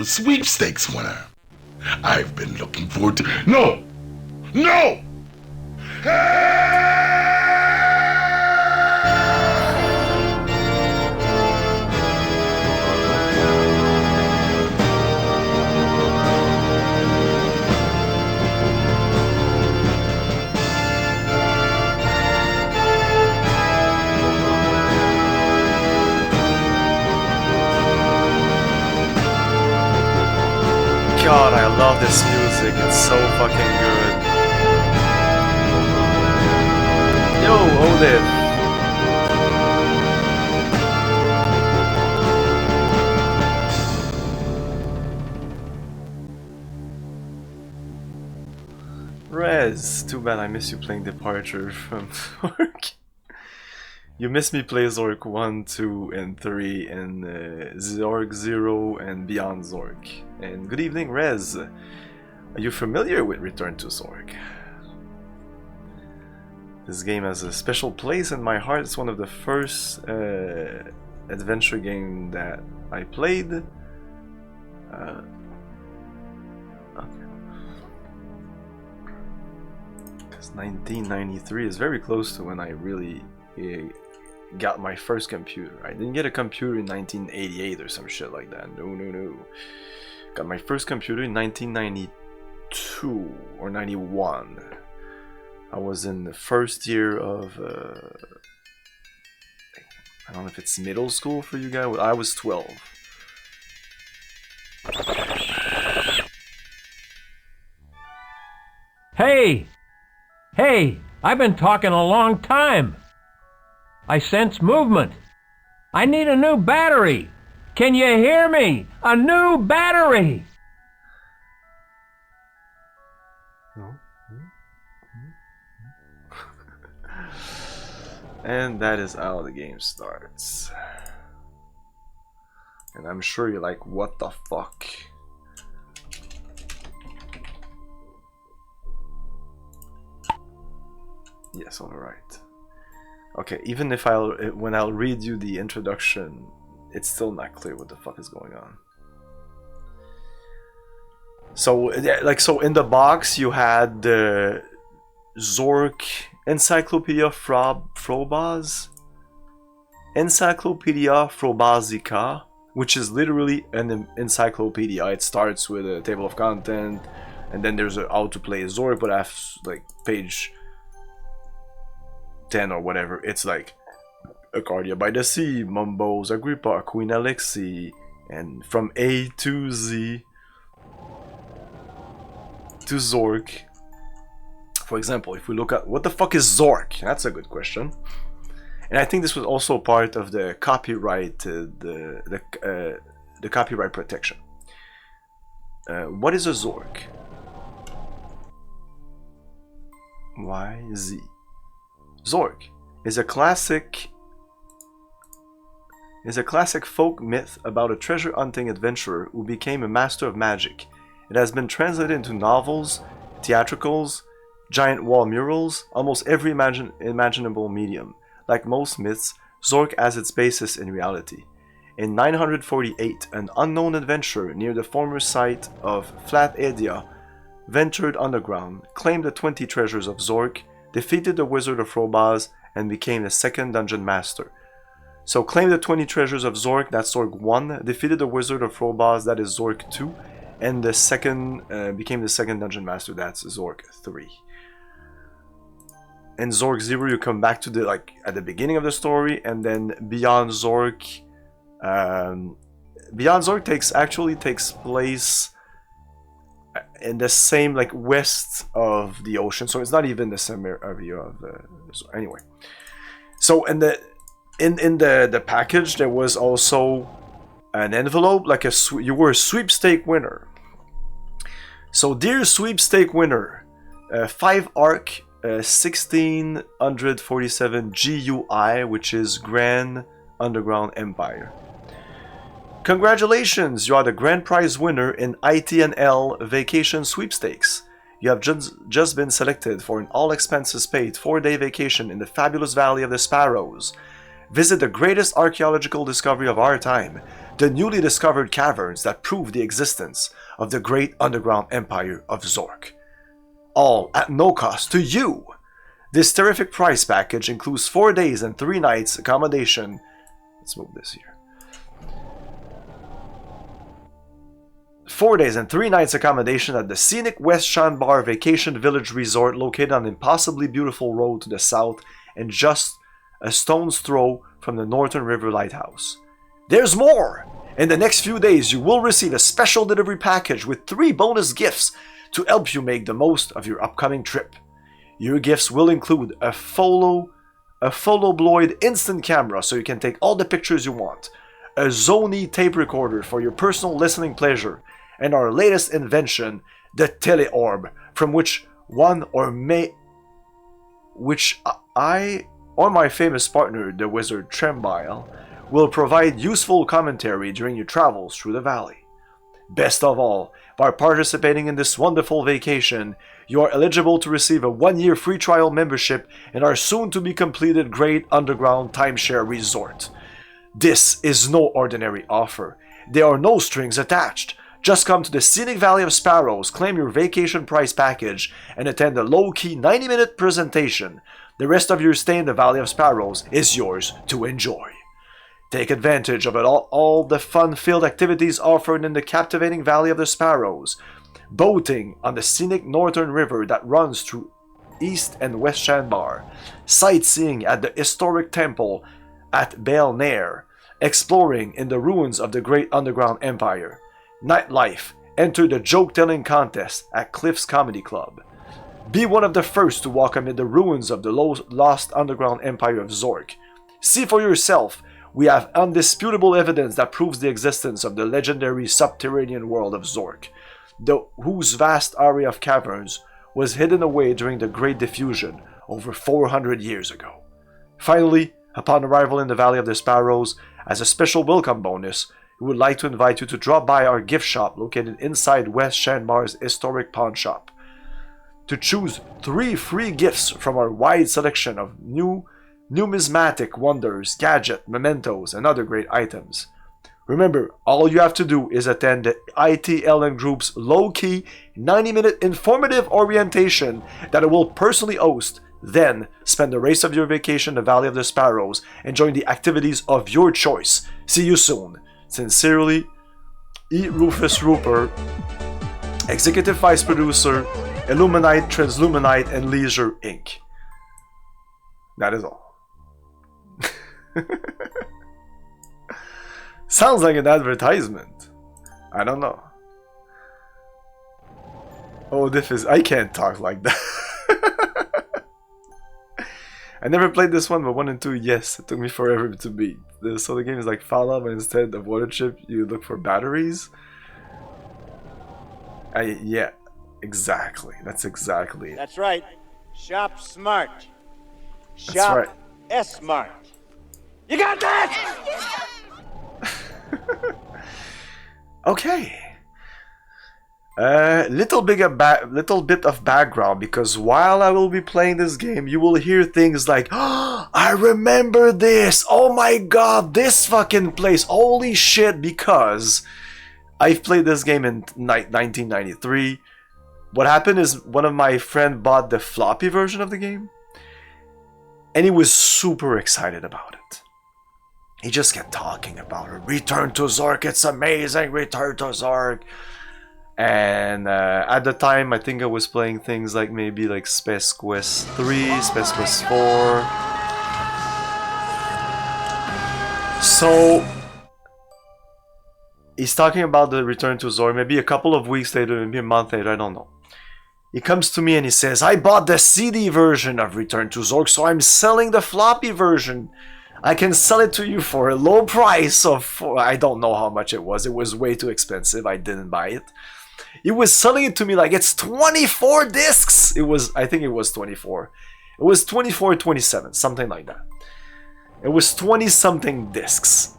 the sweepstakes winner. I've been looking forward to... No! No! God, I love this music. It's so fucking good. Yo, Olive. Rez, too bad I miss you playing Departure from Zork. You miss me play Zork 1, 2, and 3, and Zork 0, and Beyond Zork. And good evening, Rez. Are you familiar with Return to Zork? This game has a special place in my heart. It's one of the first adventure game that I played. Okay. Because 1993 is very close to when I really got my first computer. I didn't get a computer in 1988 or some shit like that. No. Got my first computer in 1992 or 91. I was in the first year of I don't know if it's middle school for you guys. I was 12. Hey! Hey! I've been talking a long time. I sense movement. I need a new battery. Can you hear me? A new battery! And that is how the game starts. And I'm sure you're like, what the fuck? Yes, alright. Okay, even if when I'll read you the introduction, it's still not clear what the fuck is going on. So, so in the box you had the Zork Encyclopedia Frobaz, Encyclopedia Frobazica, which is literally an encyclopedia. It starts with a table of content, and then there's a how to play Zork, but after like page 10 or whatever, it's like Arcadia by the Sea, Mumbos, Agrippa, Queen Alexi, and from A to Z to Zork. For example, if we look at what the fuck is Zork, that's a good question. And I think this was also part of the copyright, the copyright protection. What is a Zork? YZ. Zork is a classic folk myth about a treasure hunting adventurer who became a master of magic. It has been translated into novels, theatricals, giant wall murals, almost every imaginable medium. Like most myths, Zork has its basis in reality. In 948, an unknown adventurer near the former site of Flat Edia ventured underground, claimed the 20 treasures of Zork, defeated the Wizard of Frobaz, and became the second dungeon master. So claimed the 20 treasures of Zork, that's Zork 1, defeated the Wizard of Frobaz, that is Zork 2, and the second became the second dungeon master, that's Zork 3. In Zork 0 you come back to the at the beginning of the story, and then Beyond Zork actually takes place in the same west of the ocean, so it's not even the same area of anyway. So in the package there was also an envelope, you were a sweepstake winner. So dear sweepstake winner, 5 arc 1647 GUI, which is Grand Underground Empire. Congratulations, you are the grand prize winner in ITNL Vacation Sweepstakes. You have just been selected for an all expenses paid 4-day vacation in the fabulous Valley of the Sparrows. Visit the greatest archaeological discovery of our time, the newly discovered caverns that prove the existence of the great underground empire of Zork. All at no cost to you! This terrific price package includes 4 days and 3 nights accommodation. Let's move this here. 4 days and 3 nights accommodation at the scenic West Shandbar Vacation Village Resort located on an impossibly beautiful road to the south and just a stone's throw from the Northern River Lighthouse. There's more! In the next few days, you will receive a special delivery package with 3 bonus gifts to help you make the most of your upcoming trip. Your gifts will include a Folobloid instant camera so you can take all the pictures you want, a Sony tape recorder for your personal listening pleasure, and our latest invention, the Teleorb, from which I or my famous partner, the wizard Trembile, will provide useful commentary during your travels through the valley. Best of all, by participating in this wonderful vacation, you are eligible to receive a 1-year free trial membership in our soon-to-be-completed Great Underground Timeshare Resort. This is no ordinary offer. There are no strings attached. Just come to the scenic Valley of Sparrows, claim your vacation price package, and attend a low-key 90-minute presentation. The rest of your stay in the Valley of Sparrows is yours to enjoy. Take advantage of all the fun-filled activities offered in the captivating Valley of the Sparrows. Boating on the scenic Northern River that runs through East and West Shandbar. Sightseeing at the historic temple at Bel Nair. Exploring in the ruins of the Great Underground Empire. Nightlife. Enter the joke-telling contest at Cliff's Comedy Club. Be one of the first to walk amid the ruins of the lost underground empire of Zork. See for yourself. We have undisputable evidence that proves the existence of the legendary subterranean world of Zork, whose vast area of caverns was hidden away during the Great Diffusion over 400 years ago. Finally, upon arrival in the Valley of the Sparrows, as a special welcome bonus, we would like to invite you to drop by our gift shop located inside West Shandbar's historic pawn shop. To choose 3 free gifts from our wide selection of numismatic wonders, gadgets, mementos, and other great items. Remember, all you have to do is attend the ITLN Group's low-key, 90-minute informative orientation that I will personally host, then spend the rest of your vacation in the Valley of the Sparrows and join the activities of your choice. See you soon. Sincerely, E. Rufus Rupert, Executive Vice Producer, Illuminite, Transluminite, and Leisure, Inc. That is all. Sounds like an advertisement. I don't know. Oh, I can't talk like that. I never played this one, but 1 and 2, yes. It took me forever to beat. So the game is like Fallout, but instead of water chip, you look for batteries. Yeah, exactly. That's exactly it. That's right. Shop smart. That's Shop right. S-smart. You got that? Okay. Little bit of background, because while I will be playing this game, you will hear things like, oh, I remember this. Oh my god, this fucking place. Holy shit, because I've played this game in 1993. What happened is one of my friends bought the floppy version of the game, and he was super excited about it. He just kept talking about it. Return to Zork, it's amazing. Return to Zork. And at the time, I think I was playing things like maybe like Space Quest 3, Space Quest 4. So he's talking about the Return to Zork. Maybe a couple of weeks later, maybe a month later, I don't know. He comes to me and he says, I bought the CD version of Return to Zork, so I'm selling the floppy version. I can sell it to you for a low price of, I don't know how much it was. It was way too expensive. I didn't buy it. He was selling it to me like it's 24 discs. I think it was 24. It was 24, 27, something like that. It was 20 something discs.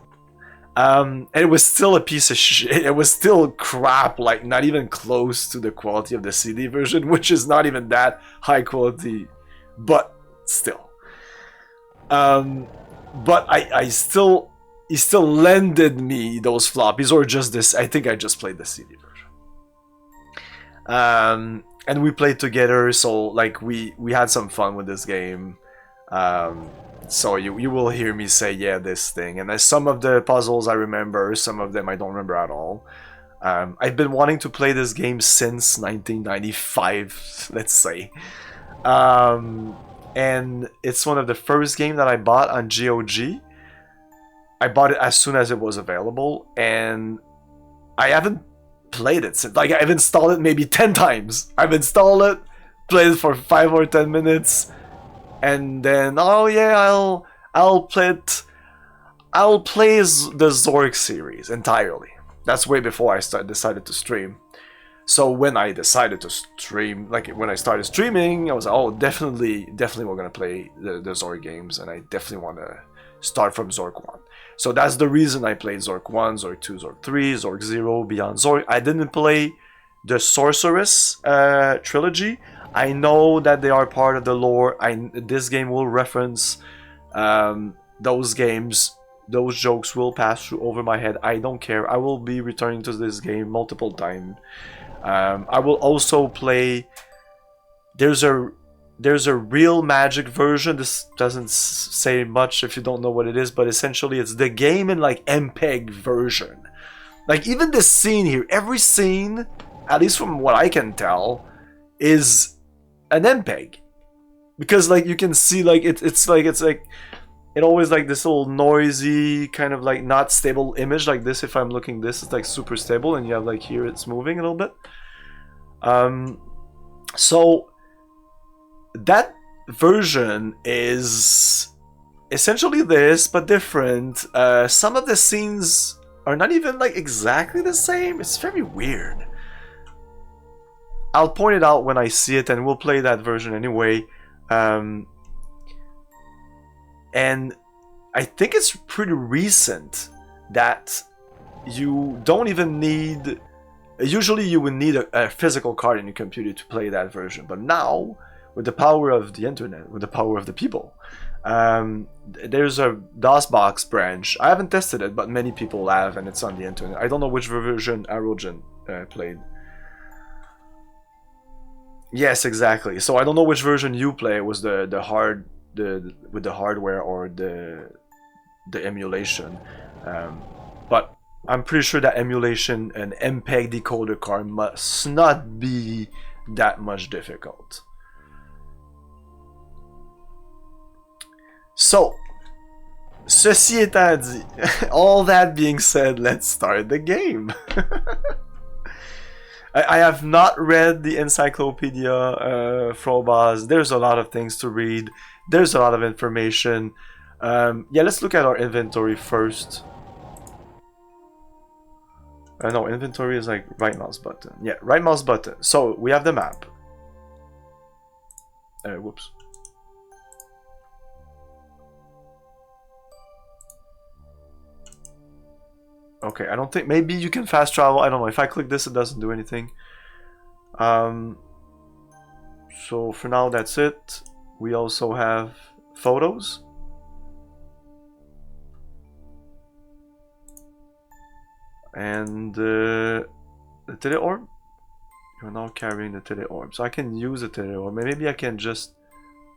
And it was still a piece of shit. It was still crap, like not even close to the quality of the CD version, which is not even that high quality, but still. But he he still lended me those floppies, or just this. I think I just played the CD version. And we played together, so like we had some fun with this game. So you will hear me say yeah this thing, and some of the puzzles I remember, some of them I don't remember at all. I've been wanting to play this game since 1995, let's say. And it's one of the first games that I bought on GOG. I bought it as soon as it was available, and I haven't played it since. Like, I've installed it maybe 10 times. I've installed it, played it for 5 or 10 minutes, and then, oh yeah, I'll play it. I'll play the Zork series entirely. That's way before I decided to stream. So when I decided to stream, like when I started streaming, I was like, oh, definitely we're gonna play the Zork games, and I definitely want to start from Zork 1. So that's the reason I played Zork 1, Zork 2, Zork 3, Zork 0, Beyond Zork. I didn't play the Sorceress trilogy. I know that they are part of the lore. This game will reference those games. Those jokes will pass through over my head. I don't care. I will be returning to this game multiple times. I will also play. There's a real magic version. This doesn't say much if you don't know what it is, but essentially it's the game in like MPEG version. Like even this scene here, every scene, at least from what I can tell, is an MPEG, because like you can see like it's like it always like this little noisy kind of like not stable image like this. If I'm looking this, it's like super stable, and you have like here it's moving a little bit. So that version is essentially this but different. Some of the scenes are not even like exactly the same. It's very weird. I'll point it out when I see it, and we'll play that version anyway. And I think it's pretty recent that you don't even need... Usually you would need a physical card in your computer to play that version. But now, with the power of the internet, with the power of the people, there's a DOSBox branch. I haven't tested it, but many people have, and it's on the internet. I don't know which version Arogen played. Yes, exactly. So I don't know which version you play. It was with the hardware or the emulation, but I'm pretty sure that emulation and MPEG decoder card must not be that much difficult. So, ceci étant dit, all that being said, let's start the game. I have not read the Encyclopedia Frobas. There's a lot of things to read. There's a lot of information. Yeah, let's look at our inventory first. No, inventory is like right mouse button. Yeah, right mouse button. So we have the map. Whoops. Okay, I don't think, maybe you can fast travel. I don't know. If I click this, it doesn't do anything. So for now, that's it. We also have photos. And the tele orb. You're now carrying the tele orb. So I can use the tele orb. Maybe I can just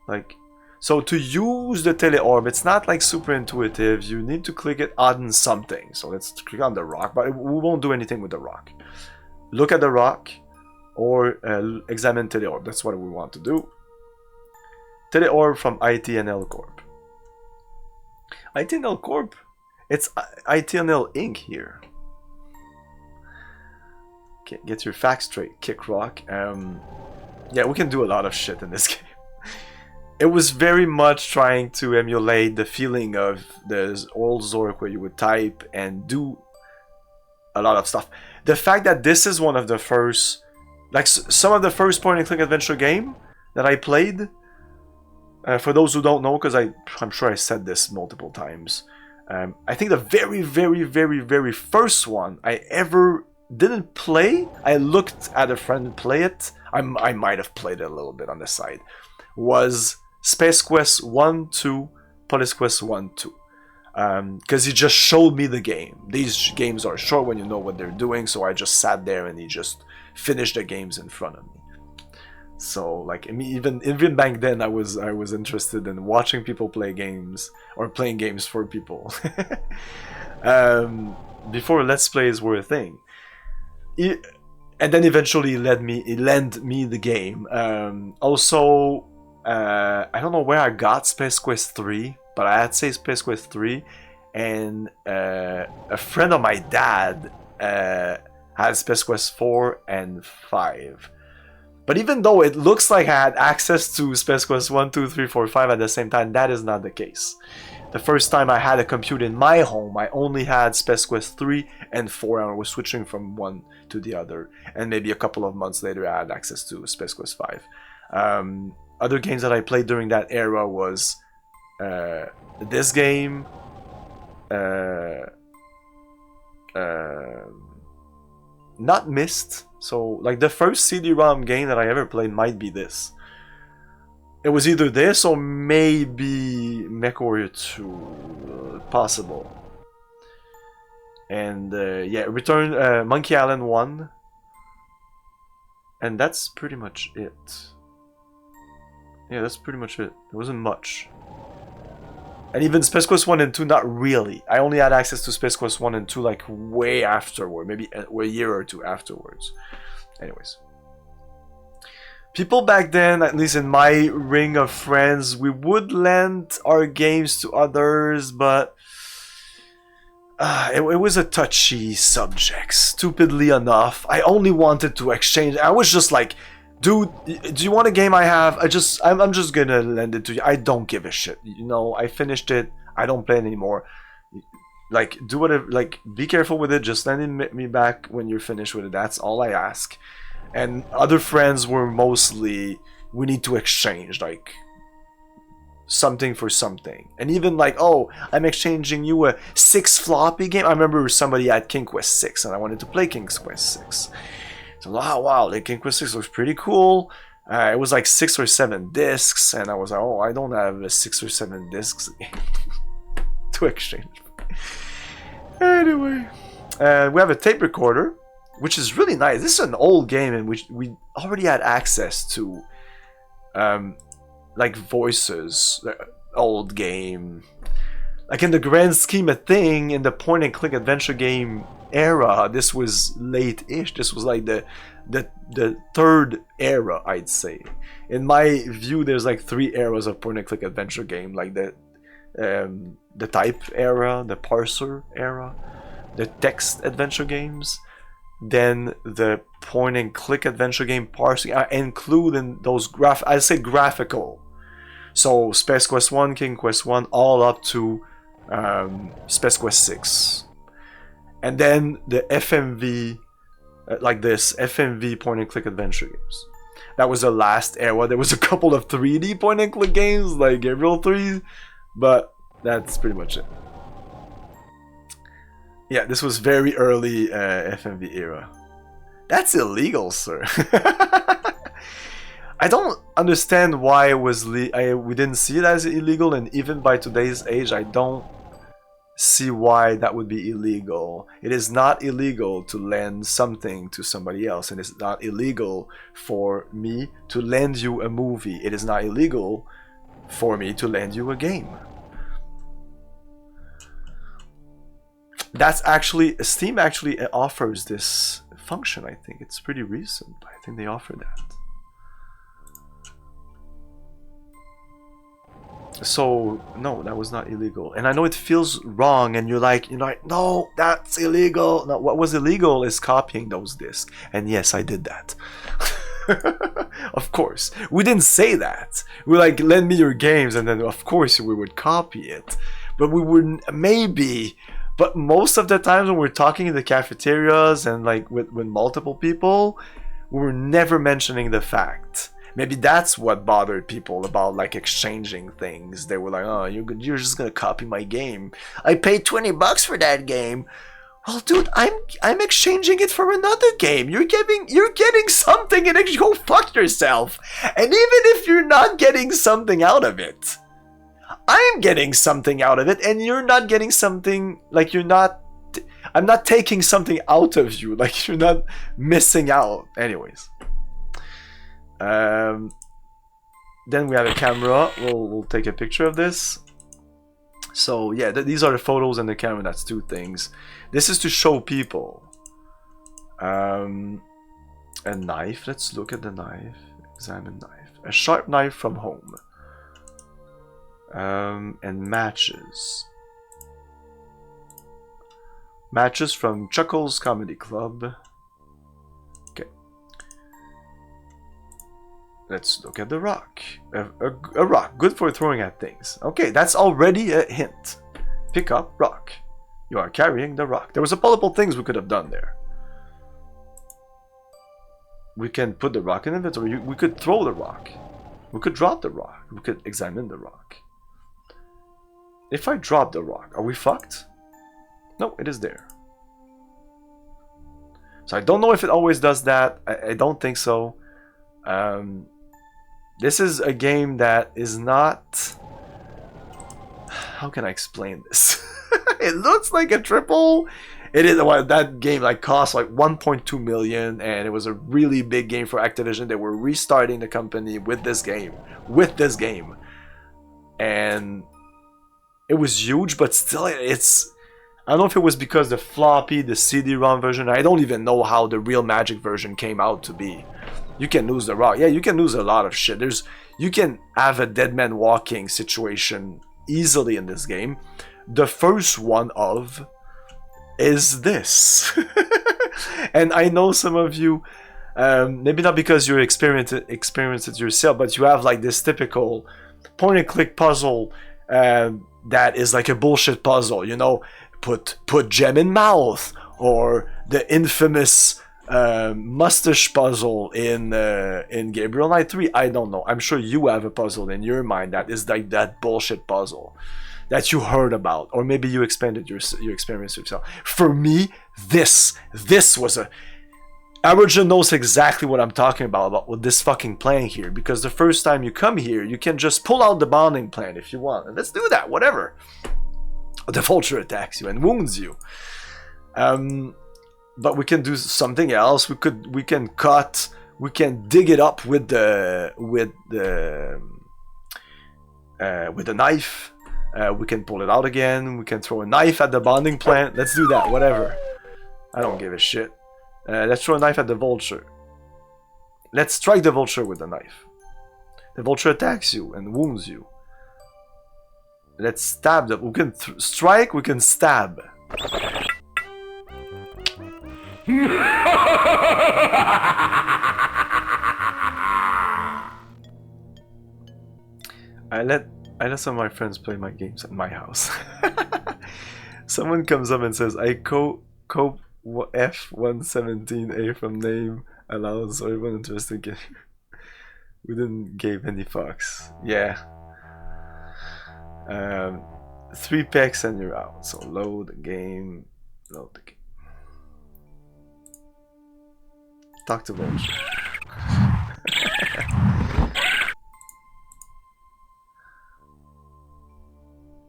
like... So to use the tele orb, it's not like super intuitive. You need to click it on something. So let's click on the rock, but we won't do anything with the rock. Look at the rock or examine tele orb. That's what we want to do. Tele orb from ITNL Corp. ITNL Corp? It's ITNL Inc. here. Okay, get your facts straight, Kick Rock. Yeah, we can do a lot of shit in this game. It was very much trying to emulate the feeling of the old Zork where you would type and do a lot of stuff. The fact that this is one of the first, like some of the first point-and-click adventure game that I played, for those who don't know, because I'm sure I said this multiple times, I think the very first one I ever didn't play, I looked at a friend play it, I might have played it a little bit on the side, was Space Quest 1-2, Police Quest 1-2. because he just showed me the game. These games are short when you know what they're doing, so I just sat there and he just finished the games in front of me. So like, I mean, even back then, I was interested in watching people play games or playing games for people. Before Let's Plays were a thing. And then eventually he lent me the game. Also, I don't know where I got Space Quest 3, but I had Space Quest 3, and a friend of my dad had Space Quest 4 and 5. But even though it looks like I had access to Space Quest 1, 2, 3, 4, 5 at the same time, that is not the case. The first time I had a computer in my home, I only had Space Quest 3 and 4, and I was switching from one to the other. And maybe a couple of months later, I had access to Space Quest 5. Other games that I played during that era was this game, not Myst. So, like, the first CD-ROM game that I ever played might be this. It was either this or maybe MechWarrior 2, possible. And yeah, Monkey Island 1. And that's pretty much it. Yeah, that's pretty much it. There wasn't much. And even Space Quest 1 and 2, not really. I only had access to Space Quest 1 and 2 like way afterward, maybe a year or two afterwards. Anyways. People back then, at least in my ring of friends, we would lend our games to others, but it was a touchy subject. Stupidly enough, I only wanted to exchange. I was just like, dude, do you want a game I have? I'm just gonna lend it to you. I don't give a shit. You know, I finished it. I don't play it anymore. Like, do whatever. Like, be careful with it. Just lend it me back when you're finished with it. That's all I ask. And other friends were mostly, we need to exchange, like, something for something. And even like, oh, I'm exchanging you a 6 floppy game. I remember somebody had King Quest 6 and I wanted to play King Quest 6. So, wow, like King Quest 6 was pretty cool. It was like 6 or 7 discs, and I was like, oh, I don't have a 6 or 7 discs to exchange. Anyway, we have a tape recorder, which is really nice. This is an old game in which we already had access to, like, voices. Old game. Like, in the grand scheme of thing, in the point-and-click adventure game era, this was late-ish. This was like the third era, I'd say. In my view, there's like 3 eras of point-and-click adventure game. Like the type era, the parser era, the text adventure games, then the point-and-click adventure game parsing, including those I'd say graphical. So Space Quest 1, King Quest 1, all up to Space Quest 6. And then the FMV, like this, FMV point-and-click adventure games. That was the last era. There was a couple of 3D point-and-click games, like Gabriel 3, but that's pretty much it. Yeah, this was very early FMV era. That's illegal, sir. I don't understand why it was we didn't see it as illegal, and even by today's age, I don't see why that would be illegal. It is not illegal to lend something to somebody else, and it's not illegal for me to lend you a movie. It is not illegal for me to lend you a game. That's actually, Steam actually offers this function. I think it's pretty recent, but I think they offer that. So no, that was not illegal, and I know it feels wrong, and you're like, no, that's illegal. No, what was illegal is copying those discs, and yes, I did that. Of course, we didn't say that. We like, lend me your games, and then of course we would copy it, but we would maybe. But most of the times when we're talking in the cafeterias and like with multiple people, we were never mentioning the fact. Maybe that's what bothered people about like exchanging things. They were like, oh, you're just gonna copy my game. I paid $20 for that game. Well, dude, I'm exchanging it for another game. You're getting something, and go fuck yourself. And even if you're not getting something out of it, I'm getting something out of it, and you're not getting something, like you're not, I'm not taking something out of you, like you're not missing out. Anyways. Then we have a camera. We'll take a picture of this. So yeah, these are the photos and the camera. That's two things. This is to show people. A knife. Let's look at the knife. Examine knife. A sharp knife from home. And matches. Matches from Chuckles Comedy Club. Okay. Let's look at the rock. A rock, good for throwing at things. Okay, that's already a hint. Pick up rock. You are carrying the rock. There was a multiple things we could have done there. We can put the rock in inventory. We could throw the rock. We could drop the rock. We could examine the rock. If I drop the rock, are we fucked? No, it is there. So I don't know if it always does that. I don't think so. This is a game that is not... How can I explain this? It looks like a triple. It is. Well, that game like cost like 1.2 million, and it was a really big game for Activision. They were restarting the company with this game. And it was huge, but still, it's... I don't know if it was because the floppy, the CD-ROM version. I don't even know how the real Magic version came out to be. You can lose the rock. Yeah, you can lose a lot of shit. You can have a dead man walking situation easily in this game. The first one of is this. And I know some of you, maybe not because you experience it yourself, but you have like this typical point and click puzzle that is like a bullshit puzzle, you know, put gem in mouth, or the infamous mustache puzzle in Gabriel Knight 3. I don't know. I'm sure you have a puzzle in your mind that is like that bullshit puzzle that you heard about, or maybe you expanded your experience yourself. For me, this was a... Origin knows exactly what I'm talking about with this fucking plan here, because the first time you come here, you can just pull out the bonding plan if you want, and let's do that, whatever. The vulture attacks you and wounds you. But we can do something else. We can cut. We can dig it up with the knife. We can pull it out again. We can throw a knife at the bonding plant. Let's do that. Whatever. I don't give a shit. Let's throw a knife at the vulture. Let's strike the vulture with the knife. The vulture attacks you and wounds you. Let's stab them. We can strike. We can stab. I let some of my friends play my games at my house. Someone comes up and says, I cope F117A from name allows everyone interested in we didn't give any fucks. Yeah. 3 packs and you're out. So load the game. Load the game. Talk to Vulture.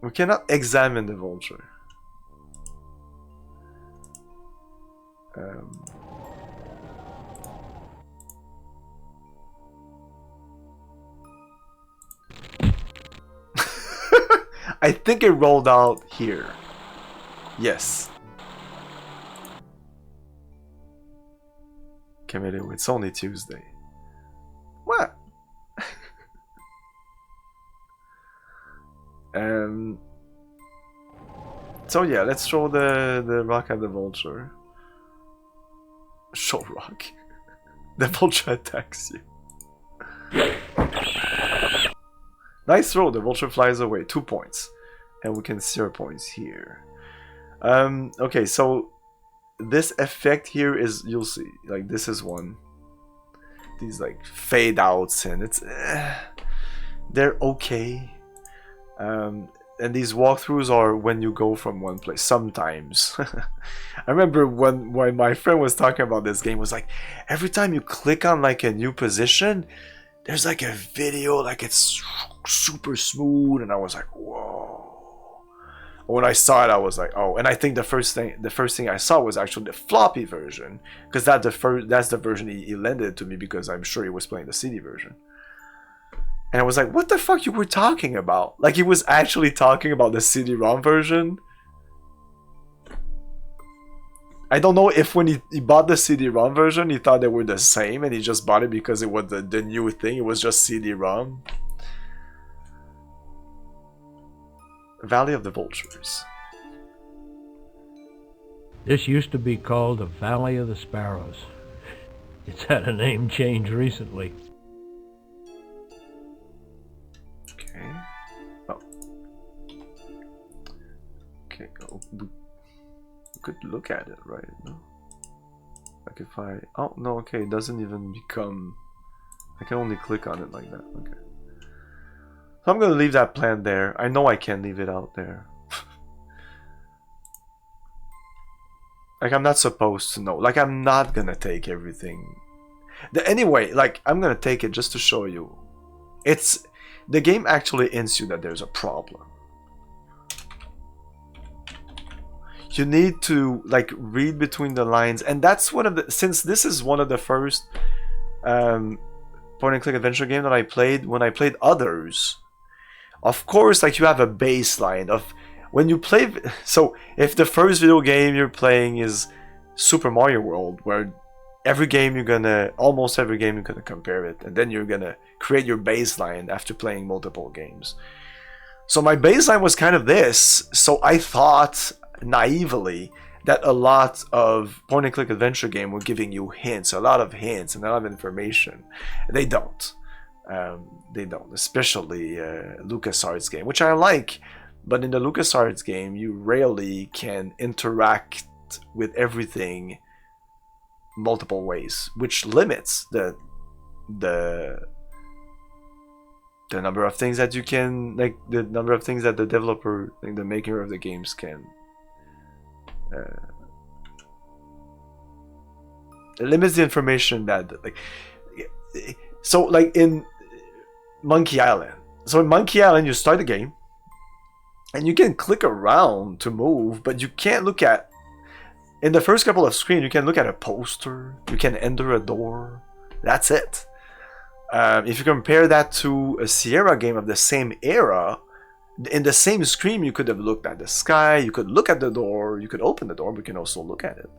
We cannot examine the Vulture. I think it rolled out here. Yes. Committee, it's only Tuesday. What? So yeah, let's throw the rock at the vulture. Show rock. The vulture attacks you. Nice throw, the vulture flies away. 2 points. And we can 0 points here. Okay, so this effect here is, you'll see, like this is one. These like fade outs, and it's they're okay. And these walkthroughs are when you go from one place. Sometimes. I remember when my friend was talking about this game, was like, every time you click on like a new position, there's like a video, like it's super smooth, and I was like, whoa. When I saw it, I was like, oh. And I think the first thing I saw was actually the floppy version, because that's the version he lended to me, because I'm sure he was playing the CD version. And I was like, what the fuck you were talking about? Like, he was actually talking about the CD-ROM version. I don't know if when he bought the CD-ROM version, he thought they were the same, and he just bought it because it was the new thing. It was just CD-ROM. Valley of the Vultures. This used to be called the Valley of the Sparrows. It's had a name change recently. Okay. Oh. Okay. Oh, we could look at it, right? No. Like if I... Oh, no, okay. It doesn't even become... I can only click on it like that. Okay. So I'm going to leave that plant there. I know I can leave it out there. Like, I'm not supposed to know. Like, I'm not going to take everything. Anyway, like, I'm going to take it just to show you. It's... The game actually hints you that there's a problem. You need to, like, read between the lines. And that's one of the... Since this is one of the first point-and-click adventure game that I played, when I played others... Of course, like, you have a baseline of when you play. So if the first video game you're playing is Super Mario World, where almost every game you're gonna compare it, and then you're gonna create your baseline after playing multiple games. So my baseline was kind of this. So I thought naively that a lot of point-and-click adventure game were giving you hints, a lot of hints and a lot of information. They don't. They don't, especially LucasArts game, which I like, but in the LucasArts game you rarely can interact with everything multiple ways, which limits the number of things that you can, like, the number of things that the developer, like the maker of the games, can it limits the information that, like, so like in Monkey Island. So in Monkey Island, you start the game, and you can click around to move, but you can't look at... In the first couple of screens, you can look at a poster, you can enter a door. That's it. If you compare that to a Sierra game of the same era, in the same screen, you could have looked at the sky, you could look at the door, you could open the door, but you can also look at it.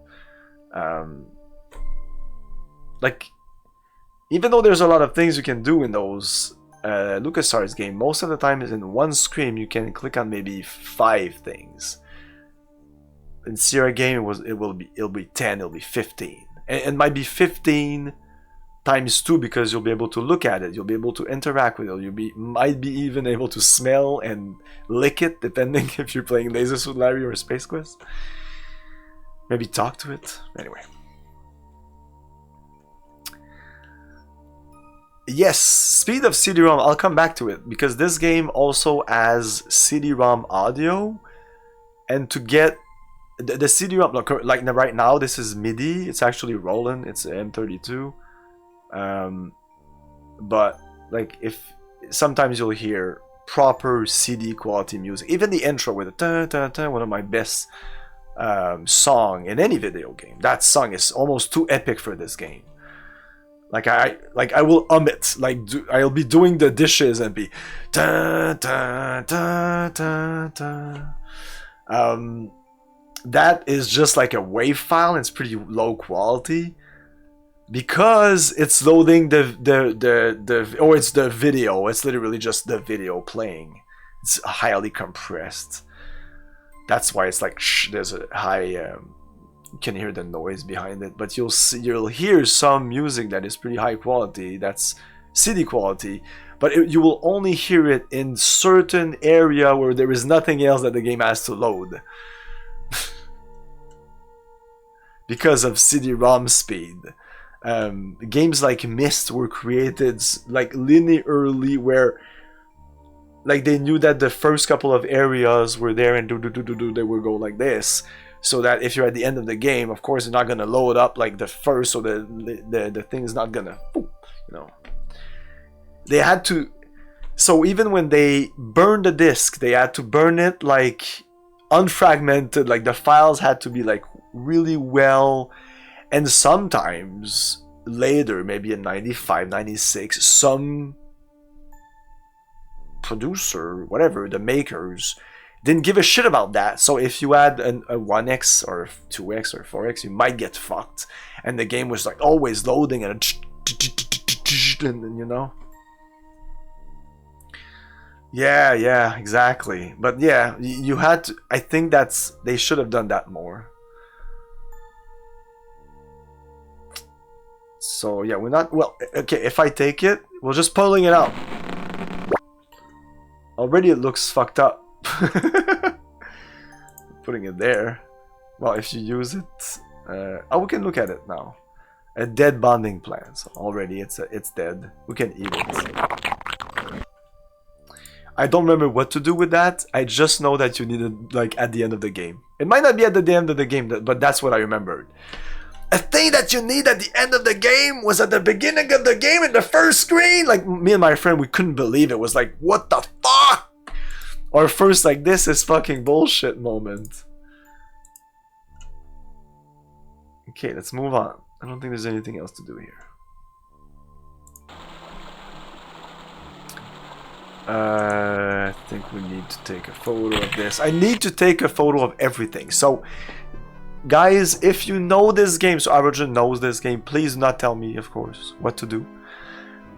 Like, even though there's a lot of things you can do in those LucasArts game, most of the time is in one screen you can click on maybe 5 things. In Sierra game it'll be 10, it'll be 15. And it might be 15 times 2 because you'll be able to look at it, you'll be able to interact with it, might be even able to smell and lick it, depending if you're playing Laser Suit Larry or Space Quest. Maybe talk to it. Anyway. Yes, speed of CD-ROM, I'll come back to it, because this game also has CD-ROM audio, and to get the CD-ROM, like right now this is MIDI, it's actually rolling, it's M32, but like if sometimes you'll hear proper CD quality music, even the intro with the ta-ta-ta, one of my best song in any video game. That song is almost too epic for this game. Like I will it. Like I'll be doing the dishes and be da da da da da. That is just like a WAV file. It's pretty low quality because it's loading it's the video. It's literally just the video playing. It's highly compressed. That's why it's like there's a high. You can hear the noise behind it, but you'll hear some music that is pretty high quality. That's CD quality, but you will only hear it in certain area where there is nothing else that the game has to load because of CD-ROM speed. Games like Myst were created like linearly, where like they knew that the first couple of areas were there and they would go like this. So that if you're at the end of the game, of course, you're not gonna load up like the first, so the thing is not gonna, you know. they had to. So even when they burned the disc, they had to burn it like unfragmented. Like the files had to be like really well. And sometimes later, maybe in 95, 96, some producer, whatever, the makers, didn't give a shit about that. So if you had a 1x or 2x or 4x, you might get fucked. And the game was like always loading and you know. Yeah, exactly. But yeah, you had to, I think they should have done that more. So yeah, we're not, well, okay, if I take it, we're just pulling it out. Already it looks fucked up. Putting it there. Well, if you use it, we can look at it now. A dead bonding plant. So already it's dead. We can eat it. I don't remember what to do with that. I just know that you need it like at the end of the game. It might not be at the end of the game, but that's what I remembered. A thing that you need at the end of the game was at the beginning of the game in the first screen. Like me and my friend, we couldn't believe it. Was like, what the fuck? Our first like, this is fucking bullshit moment. Okay, let's move on. I don't think there's anything else to do here. I think we need to take a photo of this. I need to take a photo of everything. So, guys, if you know this game, so Origin knows this game, please do not tell me, of course, what to do.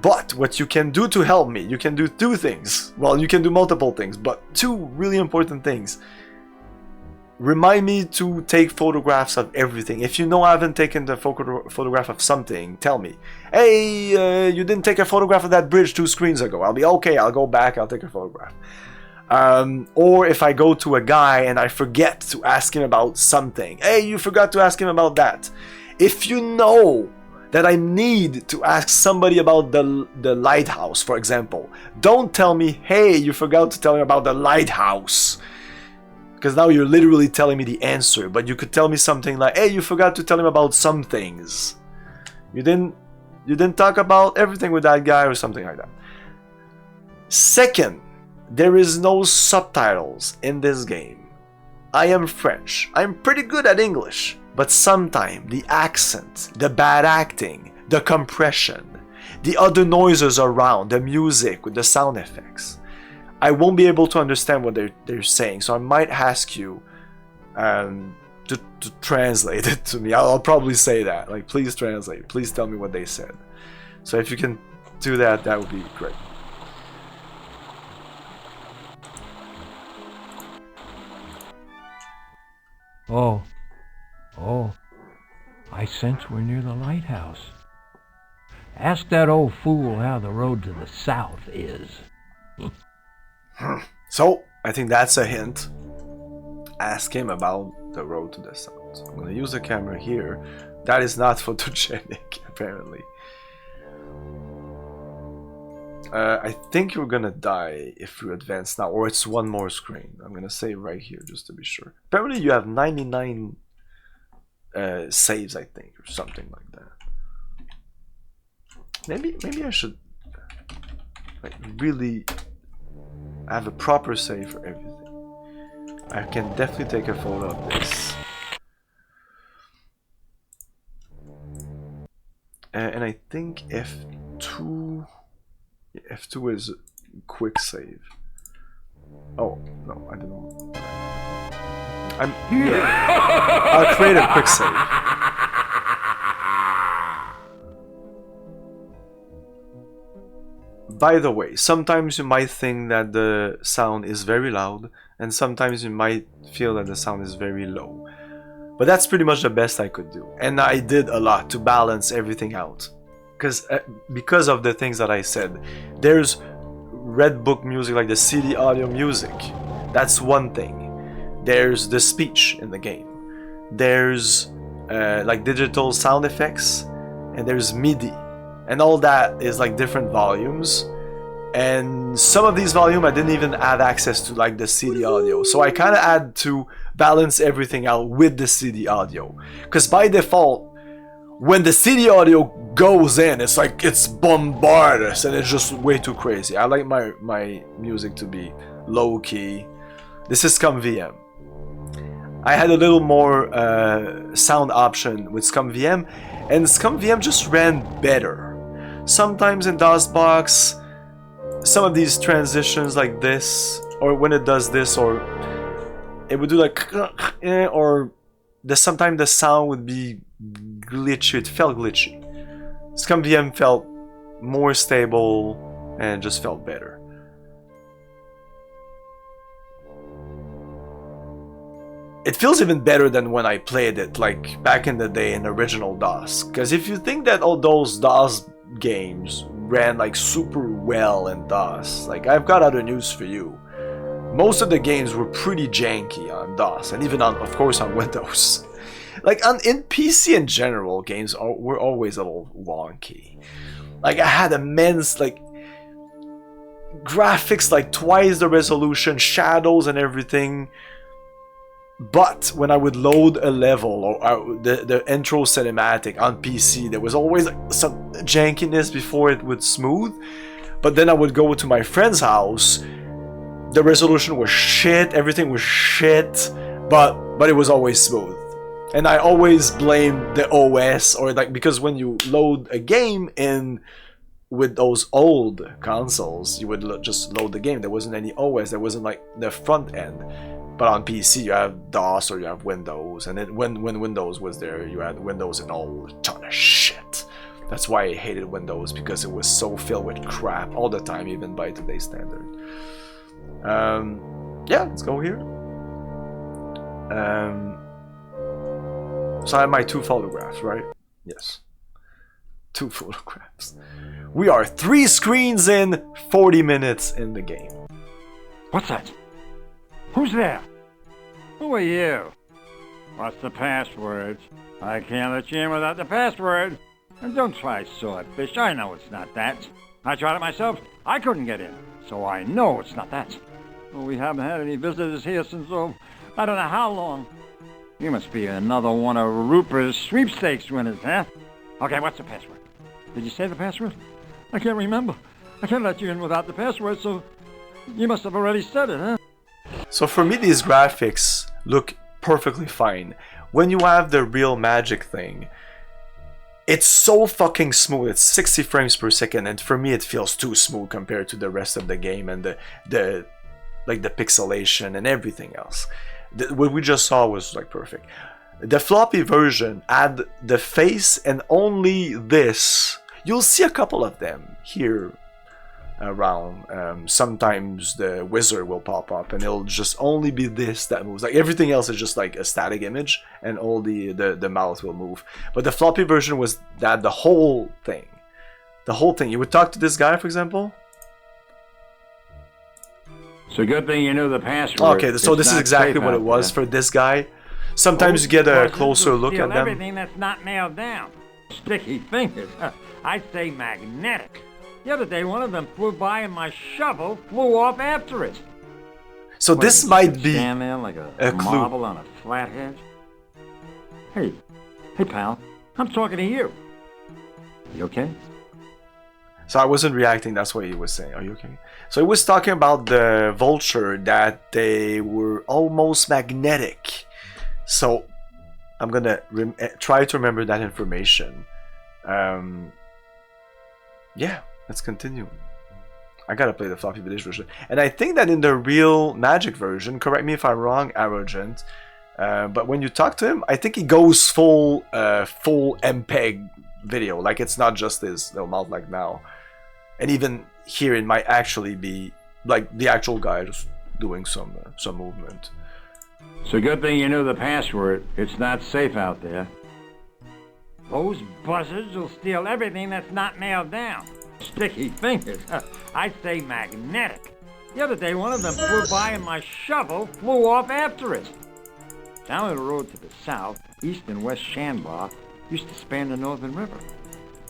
But what you can do to help me, you can do two things. Well, you can do multiple things, but two really important things. Remind me to take photographs of everything. If you know I haven't taken the photograph of something, tell me. Hey, you didn't take a photograph of that bridge 2 screens ago. I'll be okay, I'll go back, I'll take a photograph. Or if I go to a guy and I forget to ask him about something. Hey, you forgot to ask him about that. If you know that I need to ask somebody about the lighthouse, for example, don't tell me, hey, you forgot to tell me about the lighthouse. Because now you're literally telling me the answer, but you could tell me something like, hey, you forgot to tell him about some things. You didn't talk about everything with that guy or something like that. Second, there is no subtitles in this game. I am French. I'm pretty good at English, but sometimes the accent, the bad acting, the compression, the other noises around, the music with the sound effects, I won't be able to understand what they're saying, so I might ask you to translate it to me. I'll probably say that, like, please translate, please tell me what they said. So if you can do that, that would be great. Oh, I sense we're near the lighthouse. Ask that old fool how the road to the south is. So, I think that's a hint. Ask him about the road to the south. So I'm going to use the camera here. That is not photogenic, apparently. I think you're going to die if you advance now, or it's one more screen. I'm going to save right here just to be sure. Apparently you have 99 saves, I think, or something like that. Maybe I should like really have a proper save for everything. I can definitely take a photo of this. And I think F2 is quick save. Oh, no, I don't know. I'll create a quick save. By the way, sometimes you might think that the sound is very loud, and sometimes you might feel that the sound is very low. But that's pretty much the best I could do. And I did a lot to balance everything out. Because of the things that I said. There's Red Book music, like the CD audio music. That's one thing. There's the speech in the game. There's like digital sound effects. And there's MIDI. And all that is like different volumes. And some of these volumes I didn't even have access to, like the CD audio. So I kind of had to balance everything out with the CD audio. Because by default, when the CD audio goes in, it's like it's bombardous and it's just way too crazy. I like my music to be low key. This is ScumVM. I had a little more sound option with ScumVM, and ScumVM just ran better. Sometimes in DOSBox, some of these transitions like this, or when it does this, or it would do like, or sometimes the sound would be glitchy. It felt glitchy. ScumVM felt more stable and just felt better. It feels even better than when I played it, like back in the day in original DOS. Because if you think that all those DOS games ran like super well in DOS, like I've got other news for you. Most of the games were pretty janky on DOS, and even on, of course, on Windows. Like in PC in general, games were always a little wonky. Like I had immense graphics, like twice the resolution, shadows and everything. But when I would load a level or the intro cinematic on PC, there was always some jankiness before it would smooth. But then I would go to my friend's house. The resolution was shit, everything was shit, but it was always smooth. And I always blamed the OS, or because when you load a game in with those old consoles, you would just load the game. There wasn't any OS, there wasn't like the front end. But on PC you have DOS or you have Windows, and when Windows was there, you had Windows and all a ton of shit. That's why I hated Windows, because it was so filled with crap all the time, even by today's standard. Yeah, let's go here. So I have my 2 photographs, right? Yes. 2 photographs. We are 3 screens in, 40 minutes in the game. What's that? Who's there? Who are you? What's the password? I can't let you in without the password. And don't try swordfish. I know it's not that. I tried it myself. I couldn't get in. So I know it's not that. Well, we haven't had any visitors here since, I don't know how long. You must be another one of Rupert's sweepstakes winners, huh? Okay, what's the password? Did you say the password? I can't remember. I can't let you in without the password, so you must have already said it, huh? So for me, these graphics look perfectly fine. When you have the real magic thing, it's so fucking smooth. It's 60 frames per second, and for me it feels too smooth compared to the rest of the game and the pixelation and everything else. What we just saw was like perfect. The floppy version had the face and only this. You'll see a couple of them here around. Sometimes the wizard will pop up and it'll just only be this that moves. Like everything else is just like a static image, and all the mouth will move. But the floppy version was that the whole thing. The whole thing. You would talk to this guy, for example. It's a good thing you knew the password. Okay, so this is exactly what it was for this guy. Sometimes you get a closer look at them. Everything that's not nailed down. Sticky fingers. I'd say magnetic. The other day, one of them flew by and my shovel flew off after it. So this might be stand there like a clue. marble on a flathead. Hey, pal, I'm talking to you. You okay? So I wasn't reacting, that's what he was saying. Are you okay? So he was talking about the vulture, that they were almost magnetic. So I'm gonna try to remember that information. Yeah, let's continue. I gotta play the floppy disk version. And I think that in the real Magic version, correct me if I'm wrong, Arrogant, but when you talk to him, I think he goes full MPEG video. Like it's not just his little mouth like now. And even here it might actually be like the actual guy just doing some movement. It's a good thing you knew the password. It's not safe out there. Those buzzards will steal everything that's not nailed down. Sticky fingers. I'd say magnetic. The other day, one of them flew by and my shovel flew off after it. Down the road to the south, East and West Shanbar used to span the Northern River.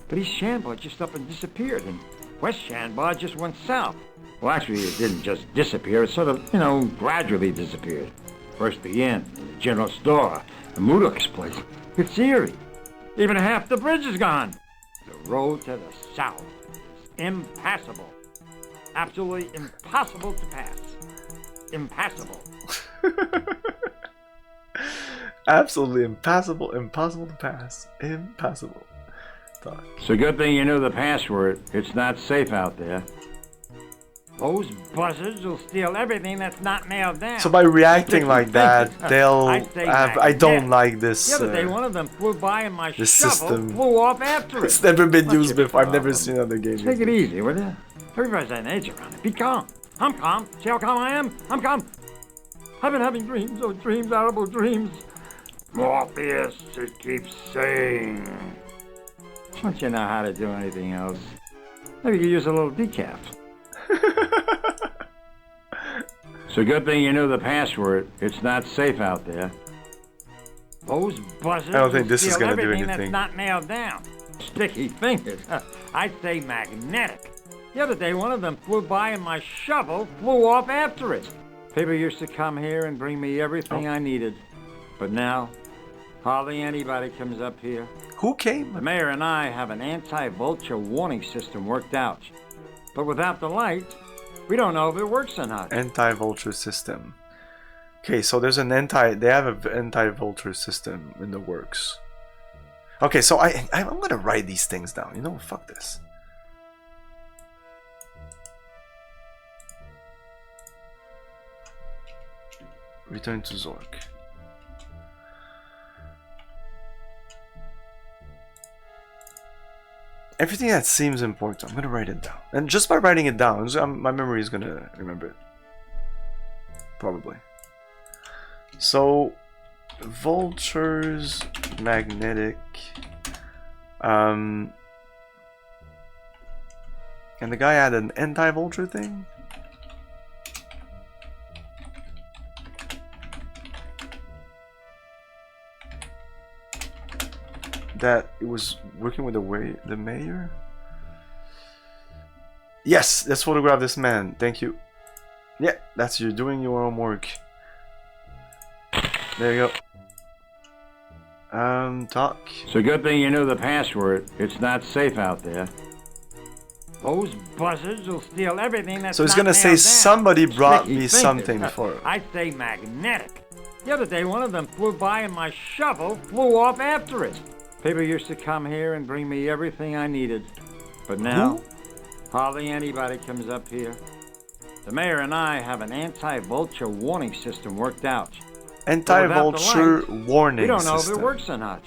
But East Shanbar just up and disappeared, and West Shanbar just went south. Well, actually, it didn't just disappear. It sort of, gradually disappeared. First the inn, the general store, the Mudok's place. It's eerie. Even half the bridge is gone. The road to the south is impassable. Absolutely impossible to pass. Impassable. Absolutely impassable, impossible to pass. Impassable. Talk. It's a good thing you knew the password. It's not safe out there. Those buzzards will steal everything that's not nailed down. So by reacting like that, they'll have. I don't like this. The other day, one of them flew by and my this shovel system flew off after it. It's never been What's used your before. I've never problem? seen other games. Take it easy, will you? Everybody's got an edge around it. Be calm. I'm calm. See how calm I am? I'm calm. I've been having dreams, oh dreams, horrible dreams. Morpheus, it keeps saying. Don't you know how to do anything else? Maybe you use a little decaf. It's a good thing you knew the password. It's not safe out there. Those buzzards I don't think this is steal gonna do everything anything. that's not nailed down. Sticky fingers. I'd say magnetic. The other day, one of them flew by and my shovel flew off after it. People used to come here and bring me everything I needed. But now, hardly anybody comes up here. Who came? The mayor and I have an anti-vulture warning system worked out. But without the light, we don't know if it works or not. Anti-vulture system. Okay, so there's an they have an anti-vulture system in the works. Okay, so I'm gonna write these things down. You know, fuck this. Return to Zork. Everything that seems important, I'm gonna write it down. And just by writing it down, my memory is gonna remember it. Probably. So, vultures, magnetic, and the guy had an anti-vulture thing? That it was working with the mayor? Yes, let's photograph this man. Thank you. Yeah, that's you doing your homework. There you go. Talk. It's a good thing you knew the password. It's not safe out there. Those buzzards will steal everything that's So he's not gonna say nailed down. somebody brought Sticky me fingers. something before. I'd say magnetic. The other day, one of them flew by and my shovel flew off after it. People used to come here and bring me everything I needed. But now, hardly anybody comes up here. The mayor and I have an anti-vulture warning system worked out. Anti-vulture warning We don't know system. if it works or not.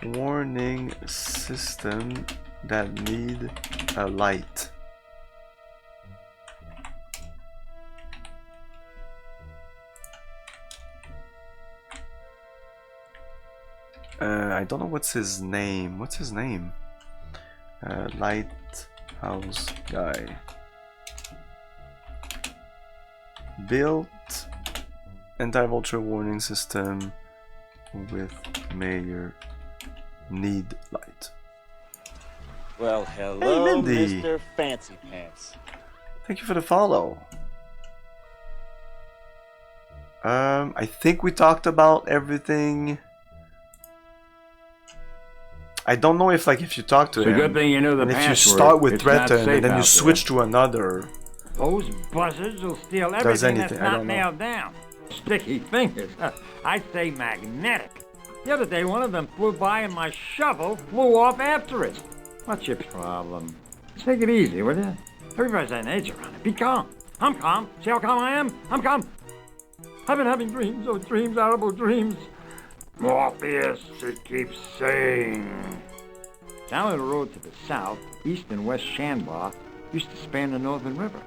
Warning system that need a light. I don't know what's his name. What's his name? Lighthouse guy. Built anti-vulture warning system with mayor need light. Well, hello, Mindy. Mr. Fancy Pants. Thank you for the follow. I think we talked about everything. I don't know if if you talk to It's a him, good thing you knew the and if you password. start with It's not threaten safe and then you out switch there. to another. Those buzzards will steal everything that's anything, I not don't know. nailed down. Sticky fingers. I'd say magnetic. The other day, one of them flew by and my shovel flew off after it. What's your problem? Take it easy, will you? Everybody's got an edge around it. Be calm. I'm calm. See how calm I am? I'm calm. I've been having dreams, oh dreams, horrible dreams. Morpheus, it keeps saying. Down the road to the south, East and West Shanbar used to span the Northern River.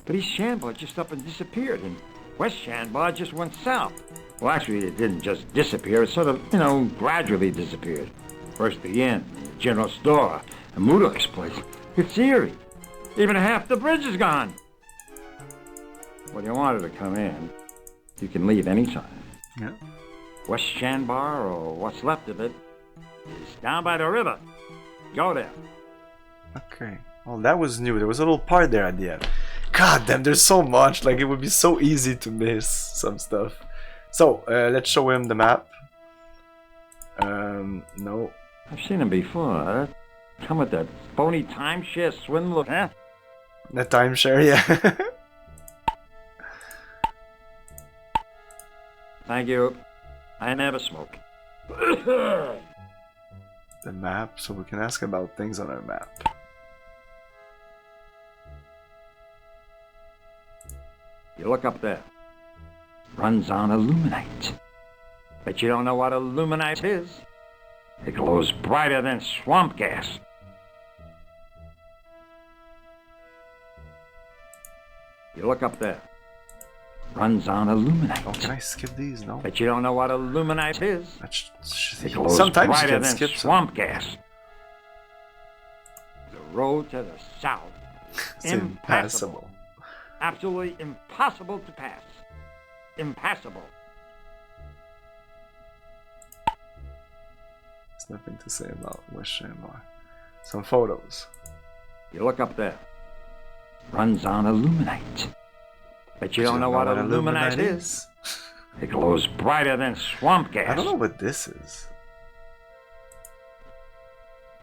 But East Shanbar just up and disappeared, and West Shanbar just went south. Well, actually, it didn't just disappear. It sort of, gradually disappeared. First the inn, the general store, and Mudok's place. It's eerie. Even half the bridge is gone. Well, you wanted to come in. You can leave anytime. Yeah. West Shanbar, or what's left of it, is down by the river. Go there. Okay. Well, that was new. There was a little part there at the end. God damn, there's so much. It would be so easy to miss some stuff. So, let's show him the map. No. I've seen him before. Come with that phony timeshare swindler, huh? The timeshare, yeah. Thank you. I never smoke. The map, so we can ask about things on our map. You look up there. Runs on illuminate. But you don't know what illuminate is? It glows brighter than swamp gas. You look up there. Runs on illuminate. Oh, can I skip these? No. But you don't know what illuminate is? It glows Sometimes you brighter can than skip swamp gas. The road to the south. It's impassable. Absolutely impossible to pass. Impassable. There's nothing to say about West Shamrock. Some photos. You look up there. Runs on illuminate. But you don't know what illuminate is? It glows brighter than swamp gas. I don't know what this is.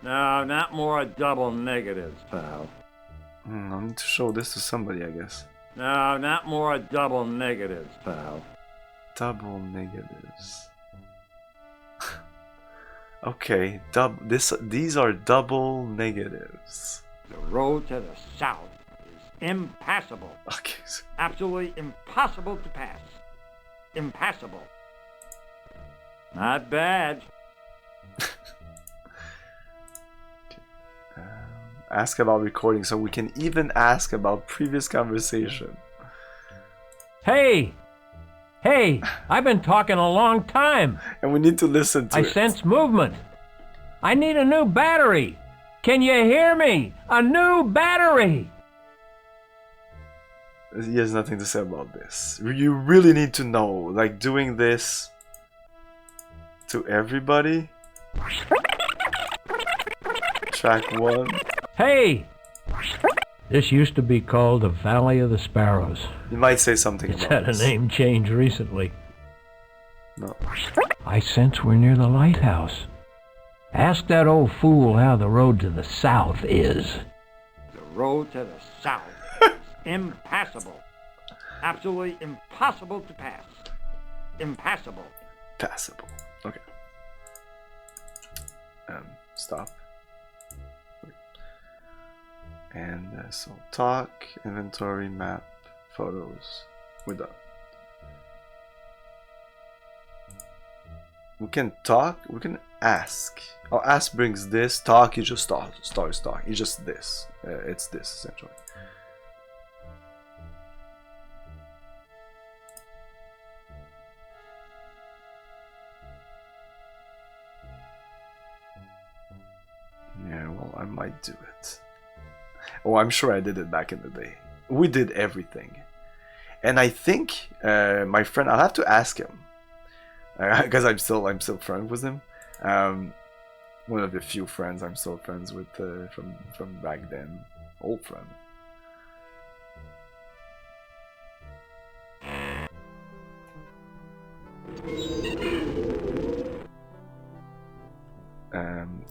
No, not more double negatives, pal. I need to show this to somebody, I guess. No, not more double negatives, pal. Double negatives. Okay, these are double negatives. The road to the south is impassable. Okay. Absolutely impossible to pass. Impassable. Not bad. Ask about recording, so we can even ask about previous conversation. Hey! Hey! I've been talking a long time. And we need to listen to it. I sense movement. I need a new battery. Can you hear me? A new battery! He has nothing to say about this. You really need to know, like doing this to everybody. Track 1. Hey! This used to be called the Valley of the Sparrows. You might say something It's about had a this. name change recently. No. I sense we're near the lighthouse. Ask that old fool how the road to the south is. The road to the south is impassable. Absolutely impossible to pass. Impassable. Passable. Okay. Stop. And so talk, inventory, map, photos. We're done. We can talk, we can ask. Oh, ask brings this, talk, you just starts talking. It's just this. It's this, essentially. Yeah, well, I might do it. Oh, I'm sure I did it back in the day. We did everything. And I think my friend, I'll have to ask him. Because I'm still friends with him. One of the few friends I'm still friends with from back then. Old friend.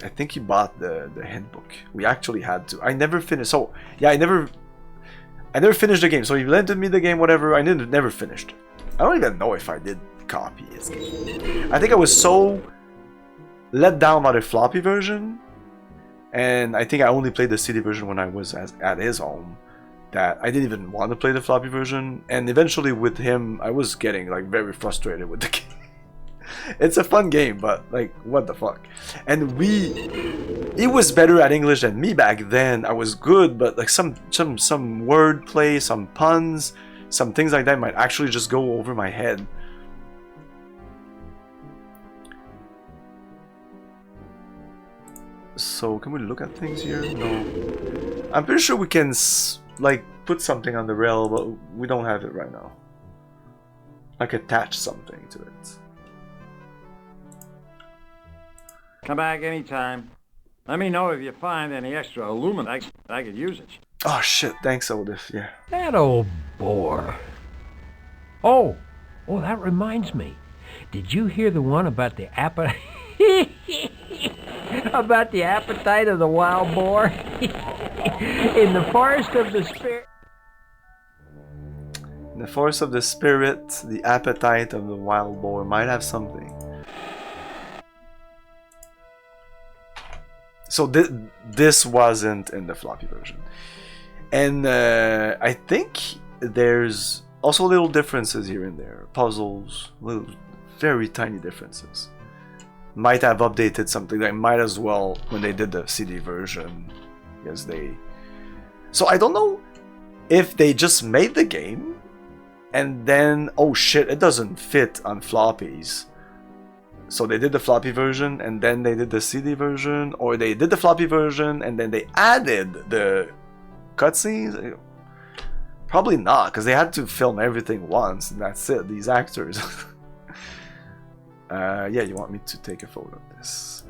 I think he bought the handbook. We actually had to. I never finished. So yeah, I never finished the game. So he lent me the game, whatever. I never finished. I don't even know if I did copy his game. I think I was so let down by the floppy version, and I think I only played the CD version when I was at his home, that I didn't even want to play the floppy version. And eventually with him, I was getting like very frustrated with the game. It's a fun game, but like, what the fuck? And he was better at English than me back then. I was good, but like some wordplay, some puns, some things like that might actually just go over my head. So can we look at things here? No. I'm pretty sure we can like put something on the rail, but we don't have it right now. Like attach something to it. Come back anytime. Let me know if you find any extra aluminum. I could use it. Oh shit, thanks Oldif, yeah. That old bore. Oh, that reminds me. Did you hear the one about the About the appetite of the wild boar? In the forest of the spirit. In the force of the spirit, the appetite of the wild boar might have something. So this wasn't in the floppy version. And I think there's also little differences here and there. Puzzles, little, very tiny differences. Might have updated something. They might as well when they did the CD version. Because they... So I don't know if they just made the game and then, oh shit, it doesn't fit on floppies. So they did the floppy version and then they did the CD version, or they did the floppy version and then they added the cutscenes. Probably not, because they had to film everything once and that's it, these actors. Yeah, you want me to take a photo of this.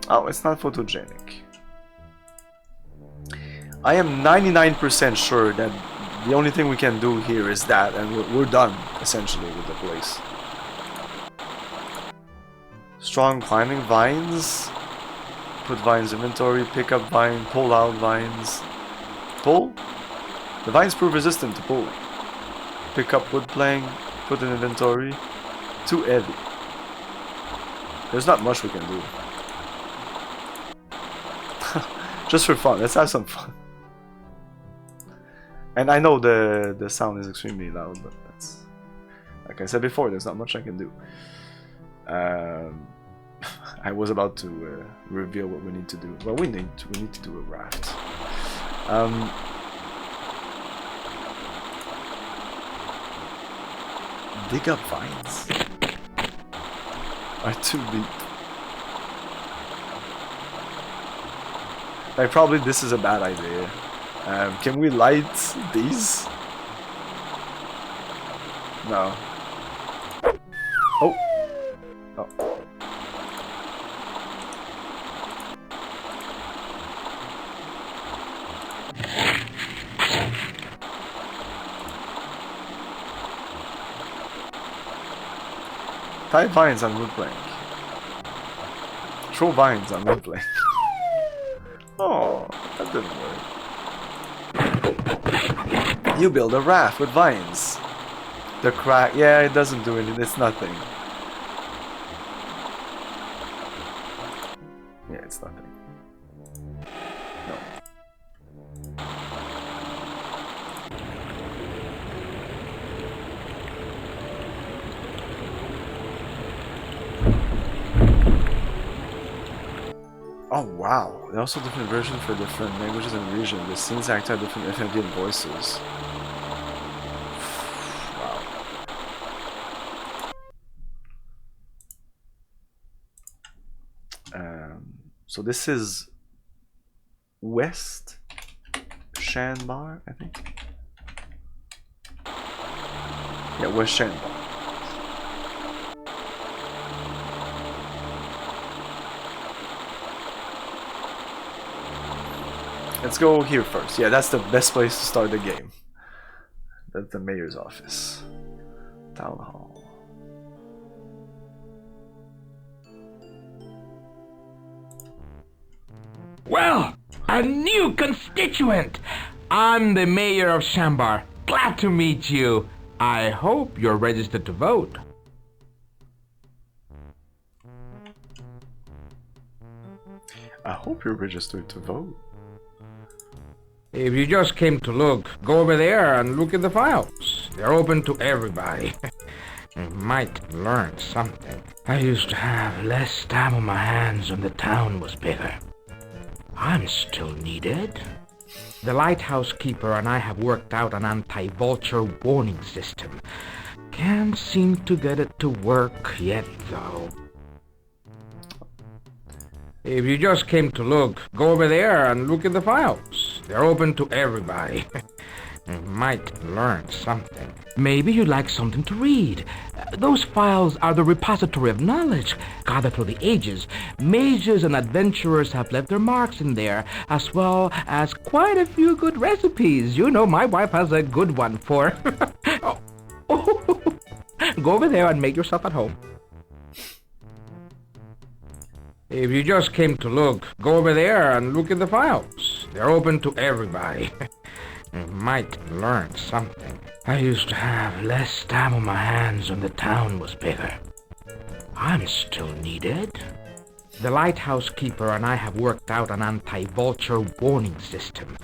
Oh, it's not photogenic. I am 99% sure that the only thing we can do here is that, and we're done, essentially, with the place. Strong climbing vines. Put vines inventory, pick up vine, pull out vines. Pull? The vines prove resistant to pulling. Pick up wood plank, put in inventory. Too heavy. There's not much we can do. Just for fun, let's have some fun. And I know the sound is extremely loud, but that's... Like I said before, there's not much I can do. I was about to reveal what we need to do. Well, we need to do a raft. Dig up vines. Are too deep. Like, probably this is a bad idea. Can we light these? No. Oh. Oh. Tie vines on wood plank. Throw vines on wood plank. Oh, that didn't work. You build a raft with vines. The crack, yeah, it doesn't do anything, it's nothing. Yeah, it's nothing. No. Oh wow, there are also different versions for different languages and regions. The scenes act out different FMV and voices. So this is West Shanbar, I think. Yeah, West Shanbar. Let's go here first. Yeah, that's the best place to start the game. That's the mayor's office. Town hall. Well, a new constituent! I'm the mayor of Shambar. Glad to meet you. I hope you're registered to vote. I hope you're registered to vote. If you just came to look, go over there and look at the files. They're open to everybody. You might learn something. I used to have less time on my hands when the town was bigger. I'm still needed. The lighthouse keeper and I have worked out an anti-vulture warning system. Can't seem to get it to work yet, though. If you just came to look, go over there and look at the files. They're open to everybody. You might learn something. Maybe you'd like something to read. Those files are the repository of knowledge, gathered through the ages. Mages and adventurers have left their marks in there, as well as quite a few good recipes. You know, my wife has a good one for... Go over there and make yourself at home. If you just came to look, go over there and look at the files. They're open to everybody. You might learn something. I used to have less time on my hands when the town was bigger. I'm still needed. The lighthouse keeper and I have worked out an anti-vulture warning system.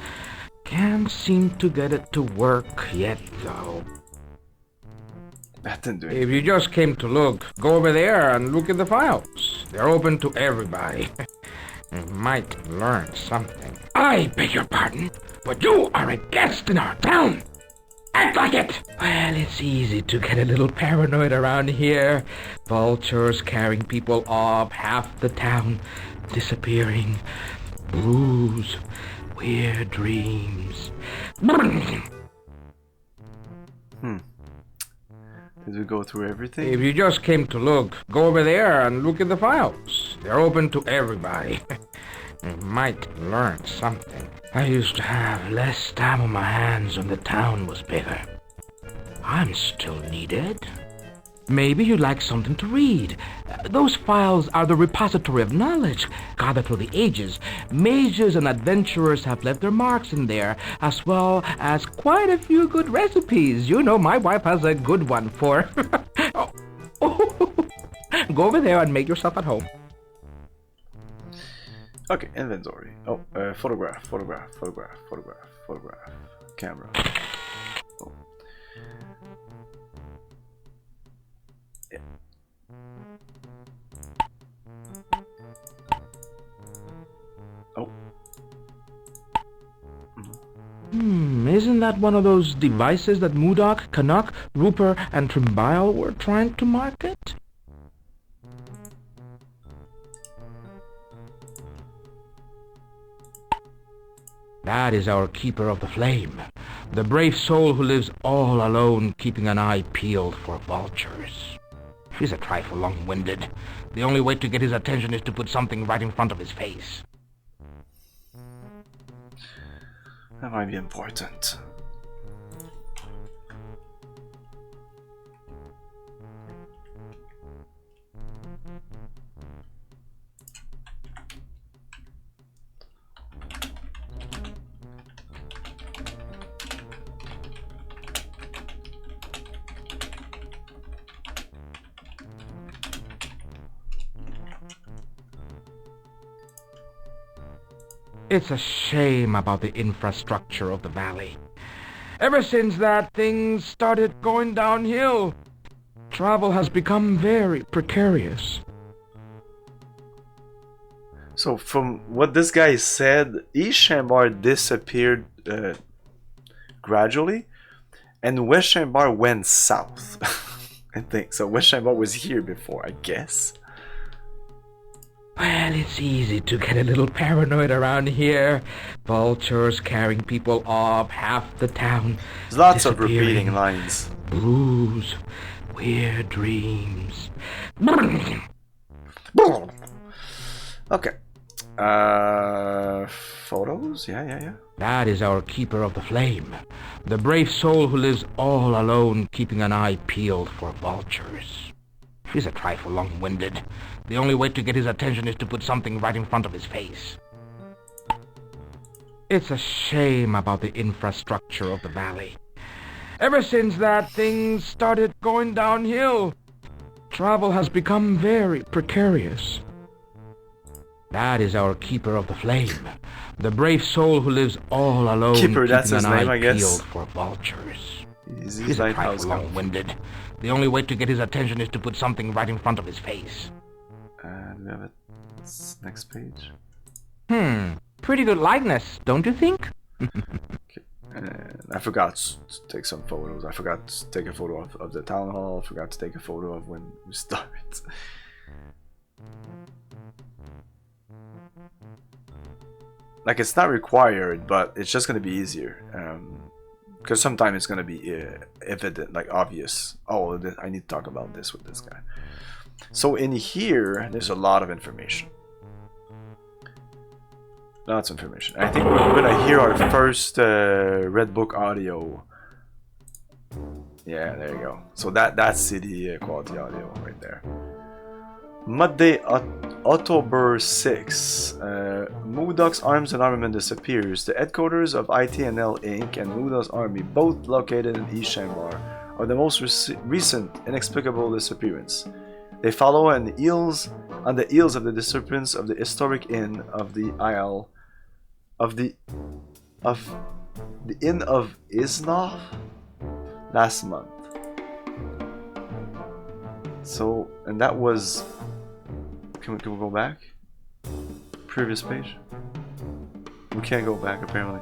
Can't seem to get it to work yet, though. That didn't do anything. If you just came to look, go over there and look at the files. They're open to everybody. You might learn something. I beg your pardon, but you are a guest in our town. Act like it! Well, it's easy to get a little paranoid around here. Vultures carrying people off, half the town disappearing. Blues, weird dreams. Did we go through everything? If you just came to look, go over there and look at the files. They're open to everybody. You might learn something. I used to have less time on my hands when the town was bigger. I'm still needed. Maybe you'd like something to read. Those files are the repository of knowledge gathered through the ages. Mages and adventurers have left their marks in there, as well as quite a few good recipes. You know, my wife has a good one for... Go over there and make yourself at home. Okay, inventory. Oh, photograph. Camera. Oh. Yeah. Oh. Isn't that one of those devices that Modoc, Canuck, Rupert, and Trimbile were trying to market? That is our keeper of the flame, the brave soul who lives all alone, keeping an eye peeled for vultures. She's a trifle long-winded. The only way to get his attention is to put something right in front of his face. That might be important. It's a shame about the infrastructure of the valley. Ever since that, things started going downhill. Travel has become very precarious. So from what this guy said, East Shambar disappeared gradually, and West Shambar went south. I think so. West Shambar was here before, I guess. Well, it's easy to get a little paranoid around here. Vultures carrying people off, half the town There's lots of disappearing. repeating lines. Blues, weird dreams. Okay. Photos? Yeah. That is our keeper of the flame, the brave soul who lives all alone, keeping an eye peeled for vultures. She's a trifle long-winded. The only way to get his attention is to put something right in front of his face. It's a shame about the infrastructure of the valley. Ever since that, things started going downhill. Travel has become very precarious. That is our keeper of the flame, the brave soul who lives all alone, Keeper, that's keeping his an name, eye I guess. peeled for vultures. He's a lighthouse trifle guy. long-winded. The only way to get his attention is to put something right in front of his face. Do we have it? Next page. Pretty good likeness, don't you think? Okay. I forgot to take some photos. I forgot to take a photo of the town hall. I forgot to take a photo of when we start. Like, it's not required, but it's just gonna be easier. Because sometimes it's gonna be evident, like obvious. Oh, I need to talk about this with this guy. So in here, there's a lot of information. Lots of information. I think we're gonna hear our first Red Book audio. Yeah, there you go. So that's CD quality audio right there. Monday, October 6. Moodoc's Arms and Armament disappears. The headquarters of ITNL Inc. and Moodoc's army, both located in East Shambar, are the most recent inexplicable disappearance. They follow on the heels of the disappearance of the historic inn of the Isle of the Inn of Isnov last month. So, and that was. Can we go back? Previous page. We can't go back apparently.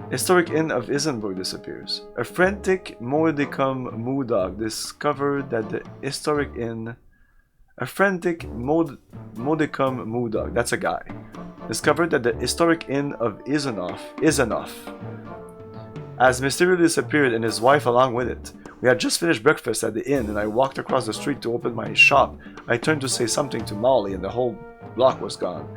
Historic Inn of Isenburg disappears. A frantic Modicum Moodoc discovered that the historic inn. A frantic Modicum Moodoc, that's a guy, discovered that the historic inn of Isenov has mysteriously disappeared and his wife along with it. We had just finished breakfast at the inn and I walked across the street to open my shop. I turned to say something to Molly and the whole block was gone.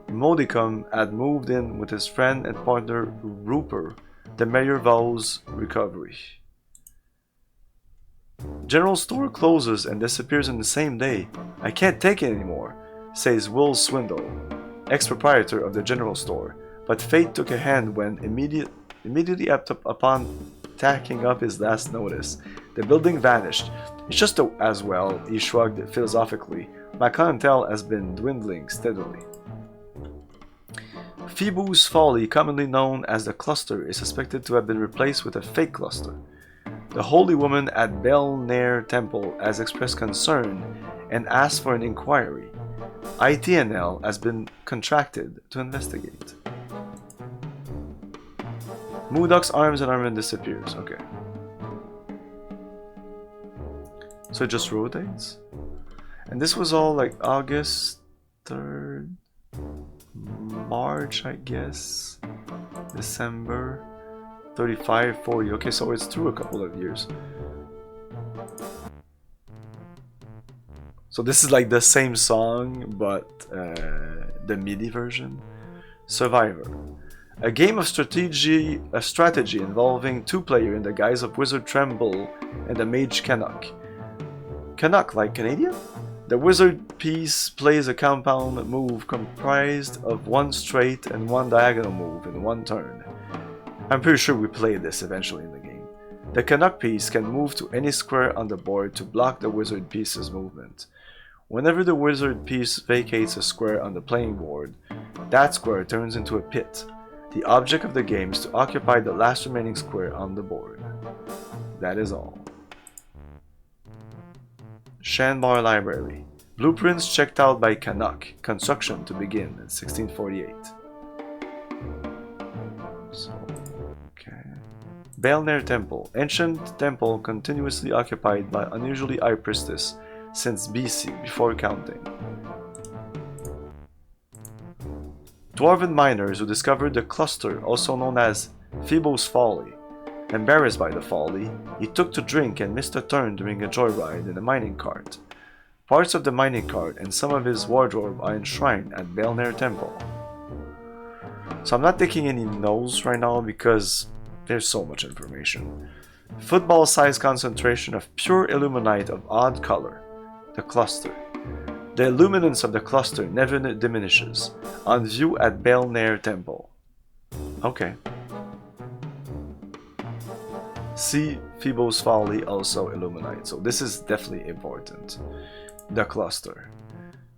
Modicum had moved in with his friend and partner Rupert. The mayor vows recovery. General store closes and disappears on the same day. I can't take it anymore, says Will Swindle, ex-proprietor of the general store. But fate took a hand when immediately upon tacking up his last notice, the building vanished. It's just as well, he shrugged philosophically. My clientele has been dwindling steadily. Phoebe's Folly, commonly known as the Cluster, is suspected to have been replaced with a fake cluster. The holy woman at Belnair Temple has expressed concern and asked for an inquiry. ITNL has been contracted to investigate. Moodoc's Arms and Armament disappears. Okay. So it just rotates? And this was all like August 3rd, March, I guess, December, 35, 40. Okay, so it's through a couple of years. So this is like the same song, but the MIDI version. Survivor. A game of strategy involving two players in the guise of Wizard Tremble and the Mage Canuck. Canuck, like Canadian? The wizard piece plays a compound move comprised of one straight and one diagonal move in one turn. I'm pretty sure we played this eventually in the game. The Canuck piece can move to any square on the board to block the wizard piece's movement. Whenever the wizard piece vacates a square on the playing board, that square turns into a pit. The object of the game is to occupy the last remaining square on the board. That is all. Shanbar Library. Blueprints checked out by Canuck. Construction to begin in 1648. So, okay. Belnair Temple. Ancient temple continuously occupied by unusually high priestess since BC, before counting. Dwarven miners who discovered the cluster, also known as Phoebe's Folly. Embarrassed by the folly, he took to drink and missed a turn during a joyride in a mining cart. Parts of the mining cart and some of his wardrobe are enshrined at Belnair Temple. So I'm not taking any notes right now because there's so much information. Football-sized concentration of pure illuminite of odd color. The cluster. The illuminance of the cluster never diminishes. On view at Belnair Temple. Okay. See Phoebe's Folly, also illuminite. So this is definitely important. The cluster.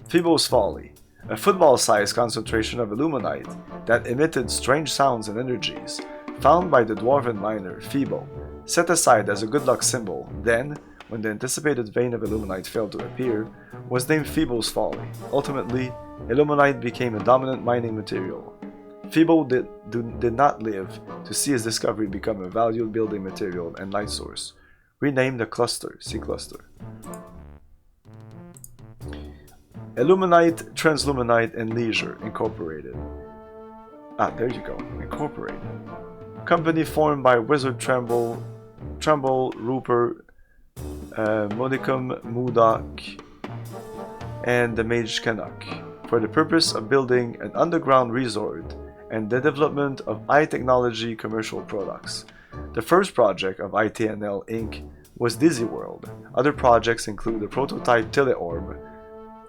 Phoebe's Folly. A football-sized concentration of illuminite that emitted strange sounds and energies, found by the dwarven miner Phoebe, set aside as a good luck symbol, then, when the anticipated vein of illuminite failed to appear, was named Phoebe's Folly. Ultimately, illuminite became a dominant mining material. Phoebe did not live to see his discovery become a valued building material and light source. Renamed the cluster. See cluster. Illuminite, Transluminite, and Leisure Incorporated. Ah, there you go. Incorporated. Company formed by Wizard Tremble, Rupert, Modicum, Moodoc, and the Mage Canuck, for the purpose of building an underground resort and the development of high-technology commercial products. The first project of ITNL Inc. was Dizzy World. Other projects include the prototype Teleorb,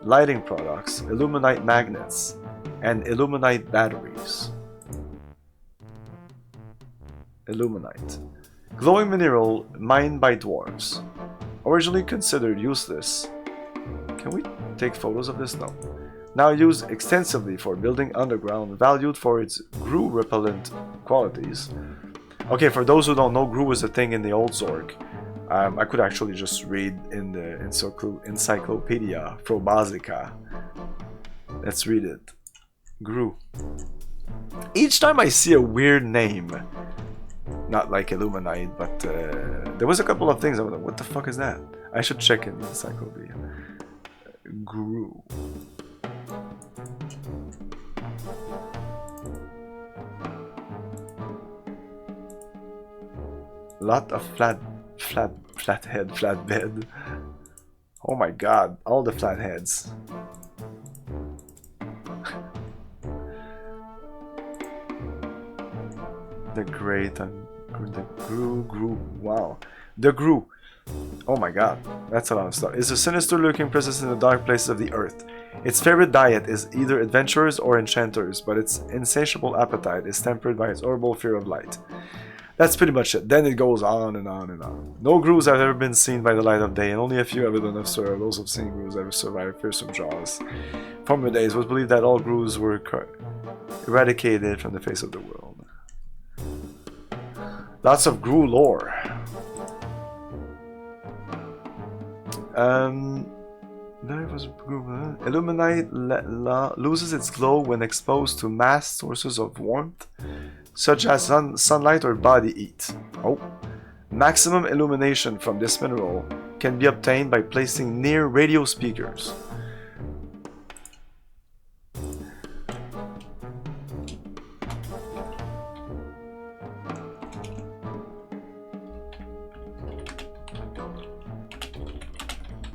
lighting products, Illuminite magnets, and Illuminite batteries. Illuminite. Glowing mineral mined by dwarves. Originally considered useless. Can we take photos of this? No. Now used extensively for building underground, valued for its GRU repellent qualities. Okay, for those who don't know, GRU was a thing in the old Zork. I could actually just read in the Encyclopedia Frobasica. Let's read it. GRU. Each time I see a weird name, not like Illuminite, but there was a couple of things I was like, what the fuck is that? I should check in the Encyclopedia. GRU. Lot of flatbed. Oh my god, all the flatheads. The great, the GRU, wow. The GRU. Oh my god, that's a lot of stuff. It's a sinister looking presence in the dark places of the earth. Its favorite diet is either adventurers or enchanters, but its insatiable appetite is tempered by its horrible fear of light. That's pretty much it. Then it goes on and on and on. No grus have ever been seen by the light of day, and only a few evident of those who've seen grus ever survived fearsome jaws. Former days, it was believed that all grus were eradicated from the face of the world. Lots of gru lore. There was Illuminite loses its glow when exposed to mass sources of warmth, such as sunlight or body heat. Oh. Maximum illumination from this mineral can be obtained by placing near radio speakers.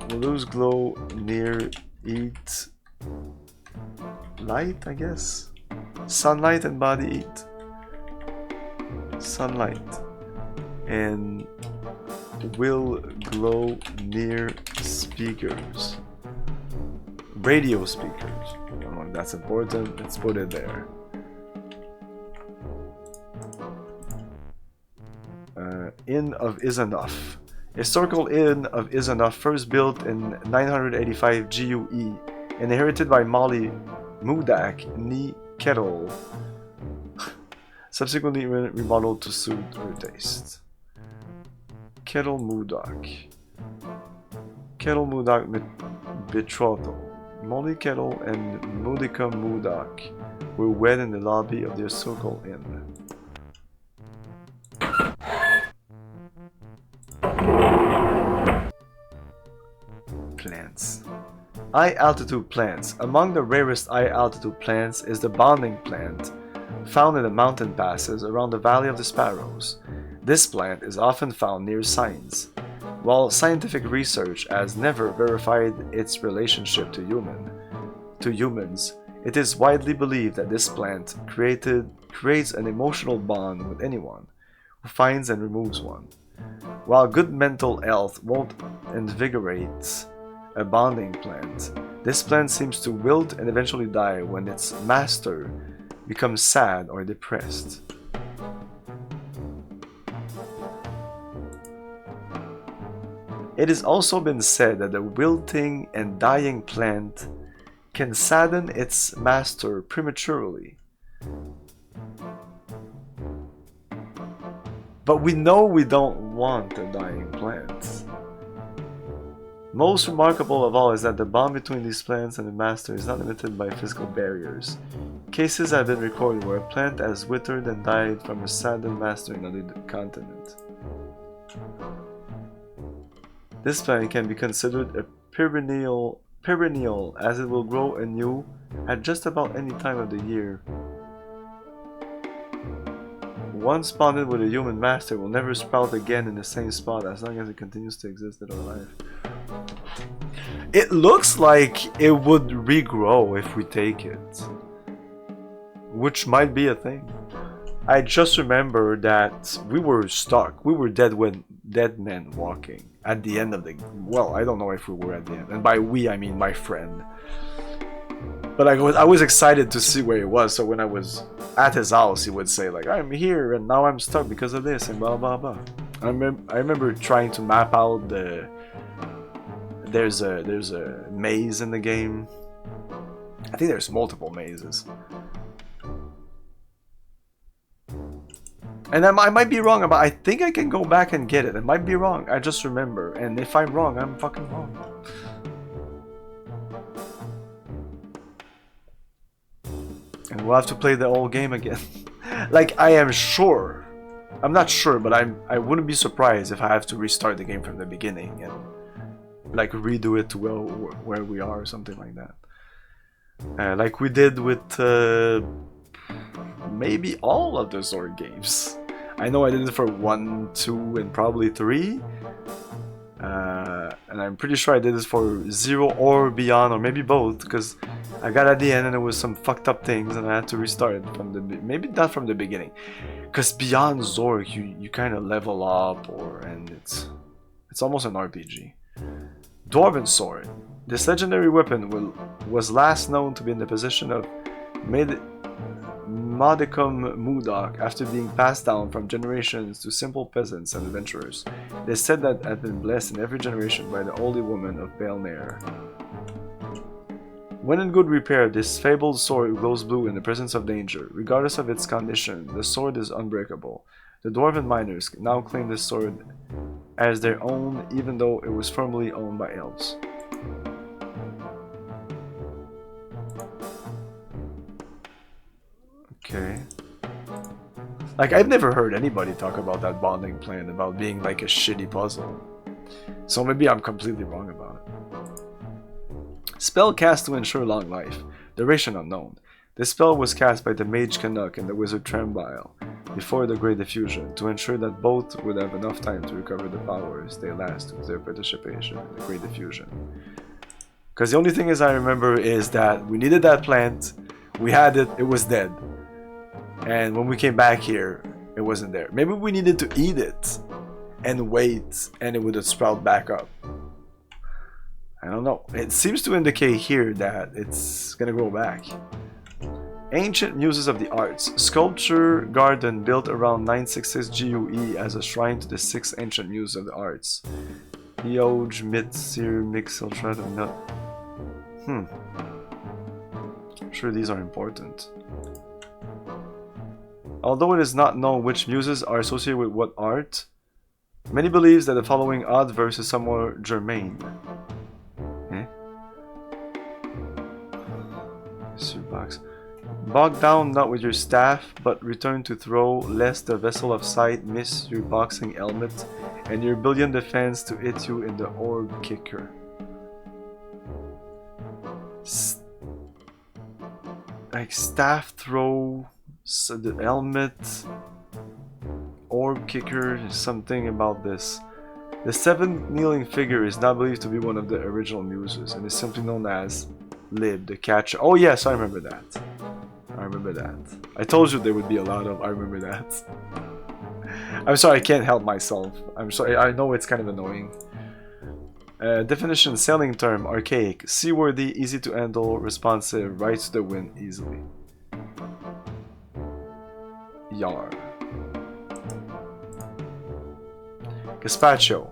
Lose glow near heat light, I guess. Sunlight and body heat. Sunlight. And will glow near speakers. Radio speakers. I don't know if that's important. Let's put it there. Inn of Izanoff. Historical Inn of Izanoff, first built in 985 GUE, inherited by Molly Mudak Ni Kettle, subsequently remodeled to suit her taste. Kettle Mudak. Kettle Mudak betrothal. Molly Kettle and Mudika Mudak were wed in the lobby of the Historical Inn. Plants. High altitude plants. Among the rarest high altitude plants is the bonding plant, found in the mountain passes around the Valley of the Sparrows. This plant is often found near signs. While scientific research has never verified its relationship to humans, it is widely believed that this plant creates an emotional bond with anyone who finds and removes one. While good mental health won't invigorate a bonding plant, this plant seems to wilt and eventually die when its master becomes sad or depressed. It has also been said that the wilting and dying plant can sadden its master prematurely. But we know we don't want a dying plant. Most remarkable of all is that the bond between these plants and the master is not limited by physical barriers. Cases have been recorded where a plant has withered and died from a saddened master in another continent. This plant can be considered a perennial as it will grow anew at just about any time of the year. Once bonded with a human master, will never sprout again in the same spot as long as it continues to exist in our life. It looks like it would regrow if we take it, which might be a thing. I just remember that we were stuck. We were dead when dead men walking at the end of the... Well, I don't know if we were at the end. And by we, I mean my friend. But I was excited to see where he was, so when I was at his house, he would say like, I'm here and now I'm stuck because of this and blah blah blah. I remember trying to map out the... There's a maze in the game. I think there's multiple mazes. And I might be wrong, but I think I can go back and get it. I might be wrong, I just remember. And if I'm wrong, I'm fucking wrong. And we'll have to play the whole game again. Like, I am sure. I'm not sure, but I wouldn't be surprised if I have to restart the game from the beginning and like redo it to where we are or something like that. Like we did with maybe all of the Zork games. I know I did it for 1, 2, and probably 3. And I'm pretty sure I did this for 0 or Beyond, or maybe both, because I got at the end and there was some fucked up things and I had to restart it from the... Maybe not from the beginning. Because Beyond Zork, you kind of level up, and it's almost an RPG. Dwarven Sword. This legendary weapon was last known to be in the possession of Modicum Modoc after being passed down from generations to simple peasants and adventurers. It is said that it had been blessed in every generation by the holy woman of Belnair. When in good repair, this fabled sword glows blue in the presence of danger. Regardless of its condition, the sword is unbreakable. The dwarven miners now claim this sword as their own, even though it was formerly owned by elves. Okay. Like, I've never heard anybody talk about that bonding plan, about being like a shitty puzzle. So maybe I'm completely wrong about it. Spell cast to ensure long life. Duration unknown. This spell was cast by the Mage Canuck and the Wizard Trembile before the Great Diffusion to ensure that both would have enough time to recover the powers they last with their participation in the Great Diffusion. Because the only thing I remember is that we needed that plant, we had it, it was dead. And when we came back here, it wasn't there. Maybe we needed to eat it and wait and it would have sprouted back up. I don't know. It seems to indicate here that it's gonna grow back. Ancient Muses of the Arts. Sculpture garden built around 966 GUE as a shrine to the 6 ancient muses of the arts. Eoj, Mitsir, Mixeltrat, and Nut. I'm sure these are important. Although it is not known which muses are associated with what art, many believe that the following odd verse is somewhat germane. Box. Bog down not with your staff, but return to throw, lest the vessel of sight miss your boxing helmet, and your billion defense to hit you in the orb kicker. Like staff throw, so the helmet, orb kicker, something about this. The 7th kneeling figure is not believed to be one of the original muses, and is simply known as Lib, the catcher. Oh yes, I remember that. I remember that. I told you there would be a lot of I remember that. I'm sorry, I can't help myself. I'm sorry, I know it's kind of annoying. Definition, sailing term, archaic, seaworthy, easy to handle, responsive, right to the wind easily. Yar. Gazpacho.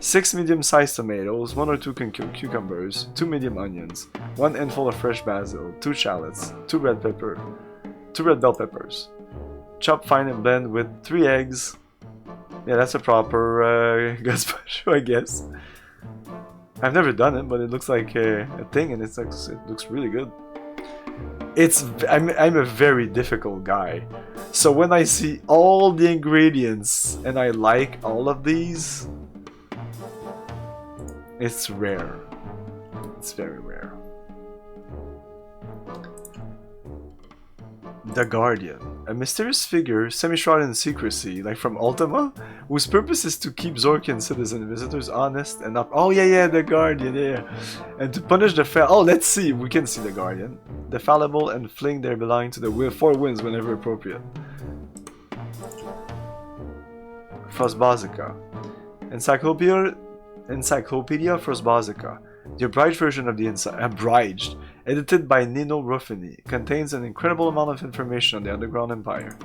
6 medium-sized tomatoes, 1 or 2 cucumbers, 2 medium onions, 1 handful of fresh basil, 2 shallots, 2 red bell peppers. Chop fine and blend with 3 eggs. Yeah, that's a proper gazpacho, I guess. I've never done it, but it looks like a thing, and it looks really good. I'm a very difficult guy, so when I see all the ingredients and I like all of these, it's rare. It's very rare. The Guardian. A mysterious figure, semi-shrouded in secrecy, like from Ultima, whose purpose is to keep Zorkian citizen and visitors honest and up. Oh yeah, the Guardian, yeah. And to punish the oh, let's see, we can see the Guardian. The fallible and fling their belonging to the 4 winds whenever appropriate. Frostbasica. Encyclopedia Frostbasica, the abridged version of the abridged, edited by Nino Ruffini, contains an incredible amount of information on the Underground Empire.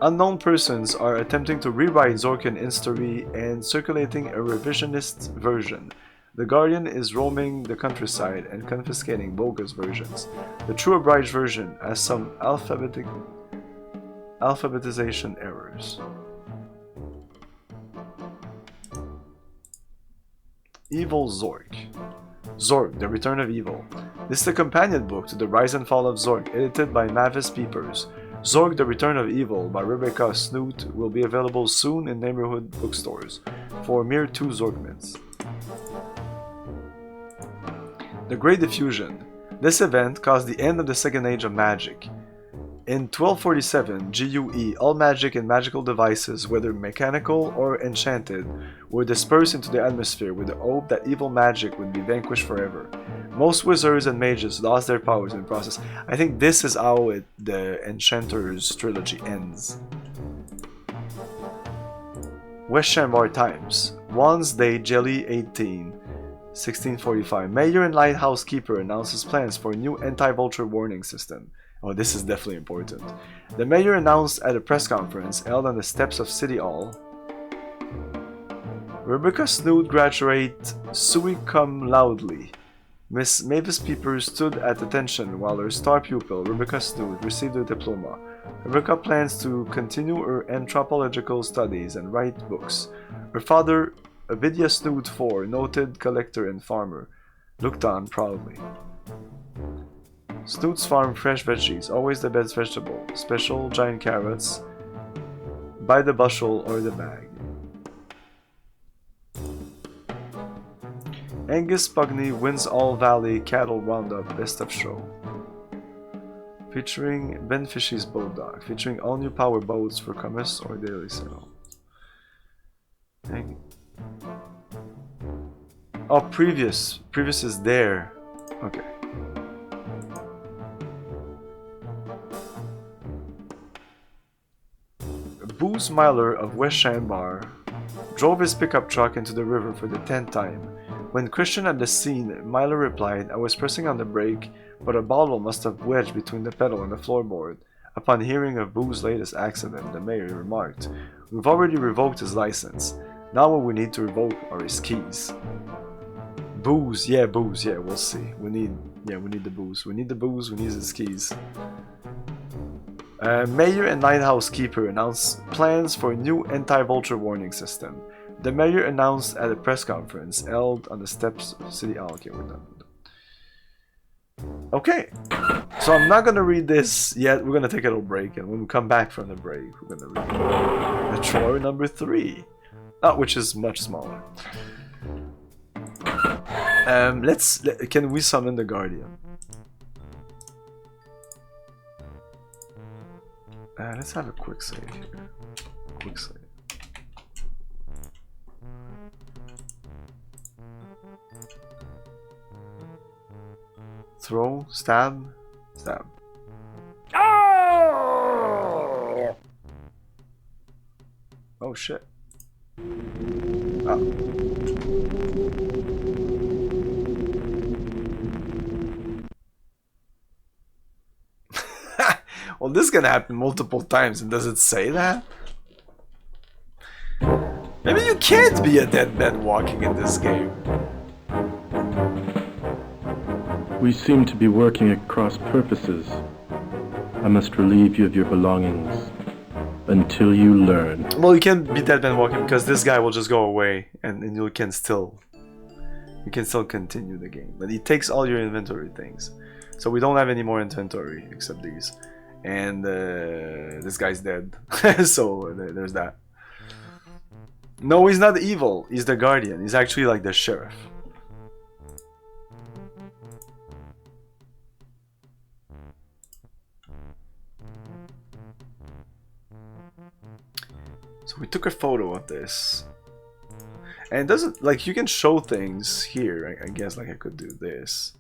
Unknown persons are attempting to rewrite Zorkin history and circulating a revisionist version. The Guardian is roaming the countryside and confiscating bogus versions. The true abridged version has some alphabetization errors. Evil Zork. Zork, The Return of Evil. This is the companion book to The Rise and Fall of Zork, edited by Mavis Peepers. Zork, The Return of Evil by Rebecca Snoot will be available soon in neighborhood bookstores for a mere 2 Zork mints. The Great Diffusion. This event caused the end of the Second Age of Magic. In 1247 GUE, all magic and magical devices, whether mechanical or enchanted, were dispersed into the atmosphere with the hope that evil magic would be vanquished forever. Most wizards and mages lost their powers in the process. I think this is how the Enchanter's trilogy ends. West Shambar Times. Wednesday, Jelly 18, 1645. Mayor and Lighthouse Keeper announces plans for a new anti-vulture warning system. Oh, this is definitely important. The mayor announced at a press conference held on the steps of City Hall. Rebecca Snoot graduate sui cum laude. Miss Mavis Peepers stood at attention while her star pupil, Rebecca Snoot, received her diploma. Rebecca plans to continue her anthropological studies and write books. Her father, Avidia Snoot IV, noted collector and farmer, looked on proudly. Snoot's farm fresh veggies, always the best vegetable. Special giant carrots, by the bushel or the bag. Angus Pugney wins All Valley Cattle Roundup Best of Show. Featuring Ben Fishy's Boat Dog, featuring all new power boats for commerce or daily sale. Oh, previous is there. Okay. Booze Myler of West Shambar drove his pickup truck into the river for the 10th time. When questioned at the scene, Myler replied, "I was pressing on the brake, but a bottle must have wedged between the pedal and the floorboard." Upon hearing of Boo's latest accident, the mayor remarked, "We've already revoked his license. Now what we need to revoke are his keys." Booze, yeah, we'll see. We need the booze. We need his keys. Mayor and Lighthouse Keeper announced plans for a new anti-vulture warning system. The mayor announced at a press conference held on the steps of City Hall. Okay, we're done. Okay, so I'm not gonna read this yet. We're gonna take a little break, and when we come back from the break, we're gonna read the drawer number 3, which is much smaller. Can we summon the Guardian? Let's have a quick save here. Quick save. Throw, stab. Oh! Oh shit. Well, this is gonna happen multiple times, and does it say that? Maybe you can't be a dead man walking in this game. We seem to be working at cross purposes. I must relieve you of your belongings until you learn. Well, you can't be dead man walking because this guy will just go away, and you can still continue the game. But he takes all your inventory things, so we don't have any more inventory except these. And this guy's dead, so there's that. No, he's not evil. He's the Guardian. He's actually like the sheriff. So we took a photo of this, and it doesn't, like, you can show things here. I guess, like, I could do this.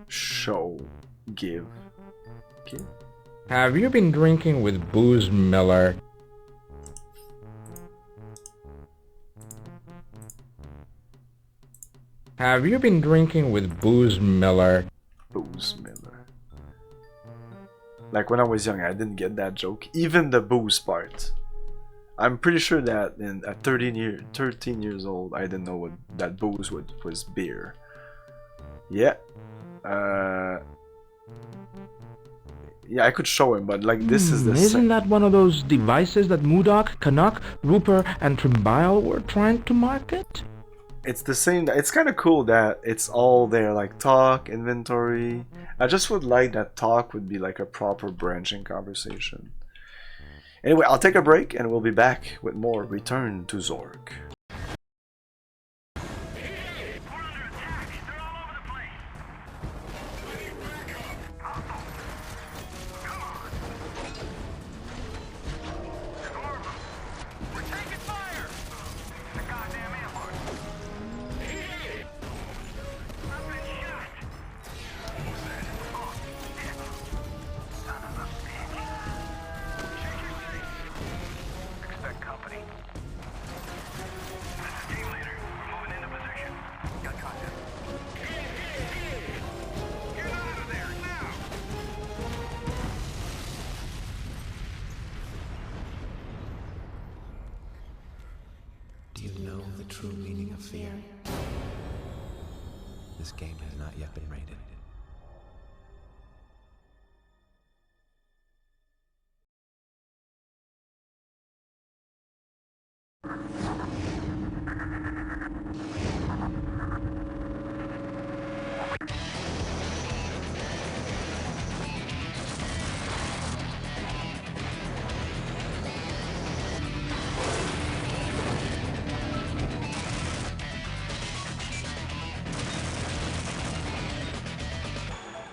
Show, give. Have you been drinking with Booze Miller? Have you been drinking with Booze Miller? Booze Miller. Like when I was young, I didn't get that joke. Even the booze part. I'm pretty sure that at 13 years old, I didn't know what that booze was beer. Yeah. Yeah, I could show him, but like this is the Isn't that one of those devices that Modoc, Canuck, Rupert, and Trimbile were trying to market? It's the same. It's kind of cool that it's all there, like talk, inventory. I just would like that talk would be like a proper branching conversation. Anyway, I'll take a break and we'll be back with more Return to Zork. Do you know the true meaning of fear? This game has not yet been rated.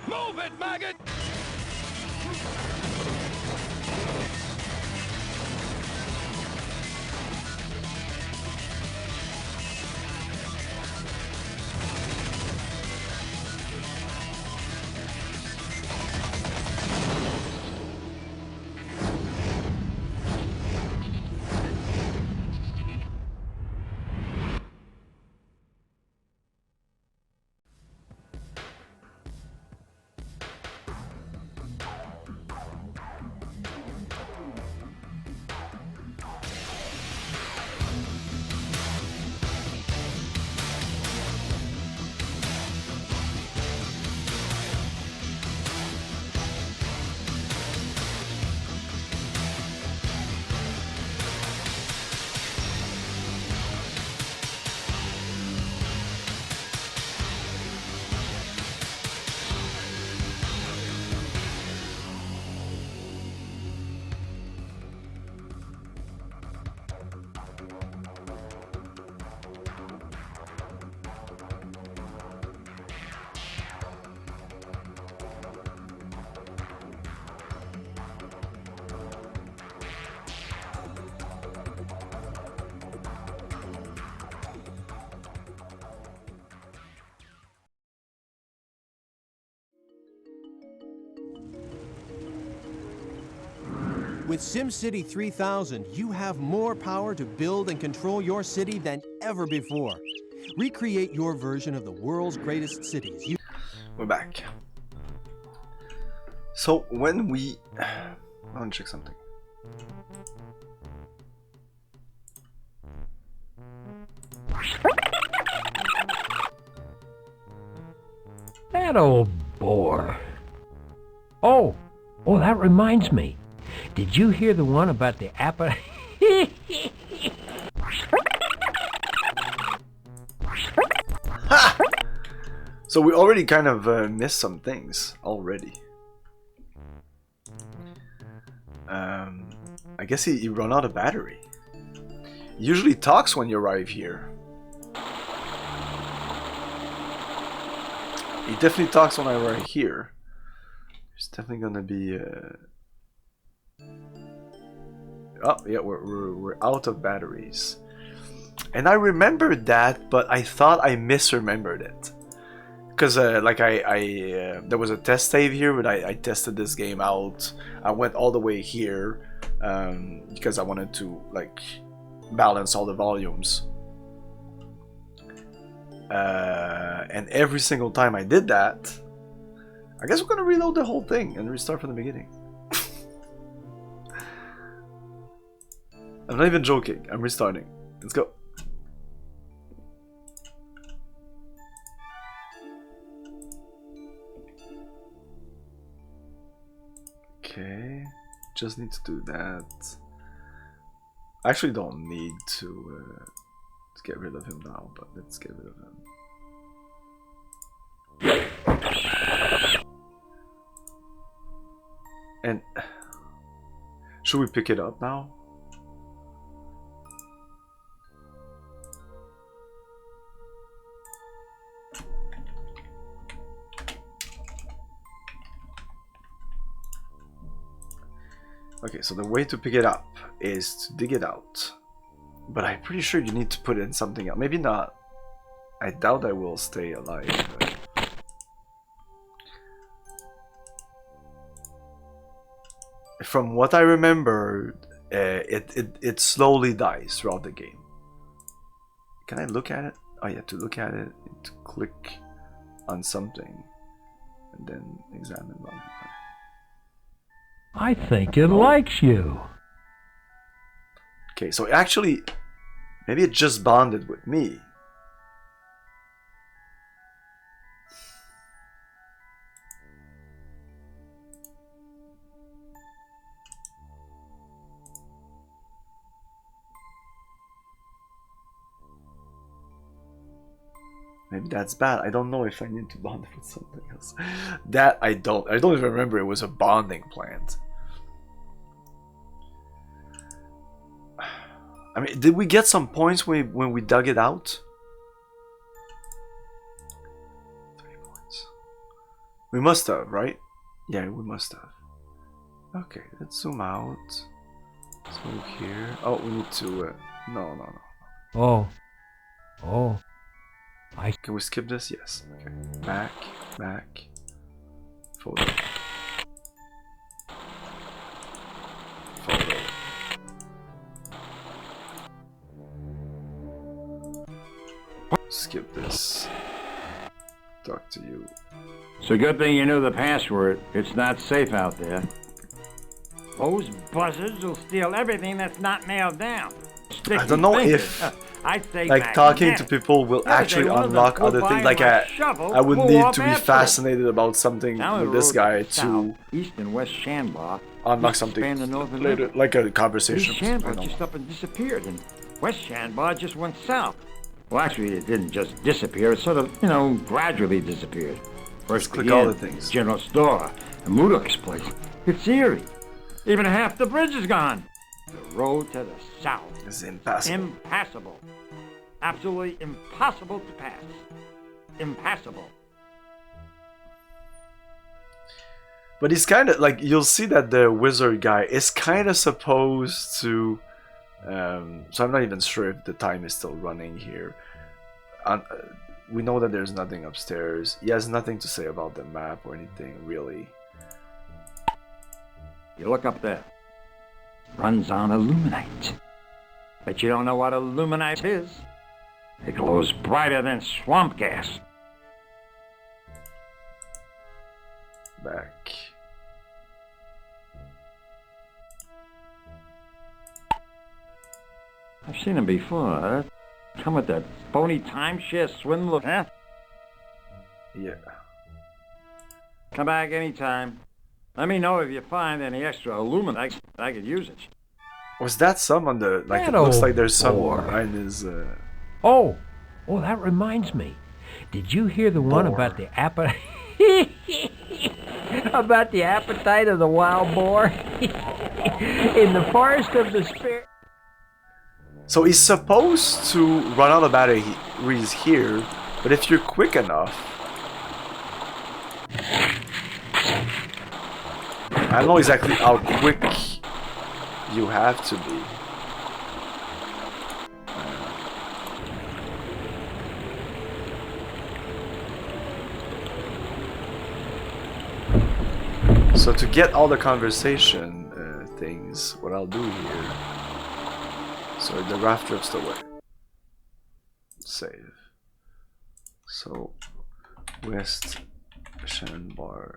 Move it, maggot! With SimCity 3000, you have more power to build and control your city than ever before. Recreate your version of the world's greatest cities. We're back. So when we... I want to check something. That old bore. Oh, that reminds me. Did you hear the one about the apple? Ha! So we already kind of missed some things already. I guess he run out of battery. He usually talks when you arrive here. He definitely talks when I arrive here. There's definitely gonna be. Oh yeah, we're out of batteries, and I remembered that, but I thought I misremembered it, because like I there was a test save here, but I tested this game out. I went all the way here because I wanted to like balance all the volumes. And every single time I did that, I guess we're gonna reload the whole thing and restart from the beginning. I'm not even joking. I'm restarting. Let's go. Okay, just need to do that. I actually don't need to get rid of him now, but let's get rid of him. And should we pick it up now? Okay, so the way to pick it up is to dig it out. But I'm pretty sure you need to put in something else. Maybe not. I doubt I will stay alive. But... from what I remember, it slowly dies throughout the game. Can I look at it? Oh yeah, to look at it, to click on something and then examine one. I think it likes you. Okay, so actually, maybe it just bonded with me. Maybe that's bad. I don't know if I need to bond it with something else. That I don't even remember it was a bonding plant. I mean, did we get some points when we dug it out? 3 points. We must have, right? Yeah, we must have. Okay, let's zoom out. Let's move here. Oh, we need to... No. Oh. Can we skip this? Yes. Okay. Back. Photo. Skip this. Talk to you. It's a good thing you knew the password. It's not safe out there. Those buzzards will steal everything that's not nailed down. I don't know if like talking to people will actually unlock other things. Like I would need to be fascinated about something with this guy to East and West Shanbar unlock something later, like a conversation. East Shanbar just up and disappeared, and West Shanbar just went south. Well, actually, it didn't just disappear. It sort of, gradually disappeared. First, click all the things. General store, and Mudok's place. It's eerie. Even half the bridge is gone. The road to the south is impassable. Impassable. Absolutely impossible to pass. Impassable. But he's kind of like, you'll see that the wizard guy is kind of supposed to. So I'm not even sure if the time is still running here. We know that there's nothing upstairs. He has nothing to say about the map or anything, really. You look up there. Runs on illuminite. But you don't know what illuminite is. It glows brighter than swamp gas. Back. I've seen him before. Come with that phony timeshare swindler, huh? Yeah. Come back anytime. Let me know if you find any extra illuminite. I could use it. Was that some on the... Like, it looks like there's some behind his... Oh, that reminds me. Did you hear the one about the appetite... about the appetite of the wild boar? In the forest of the spirit... So he's supposed to run out of batteries here, but if you're quick enough... I don't know exactly how quick you have to be. So to get all the conversation things, what I'll do here... So the raft drifts away. Save. So West Shandbar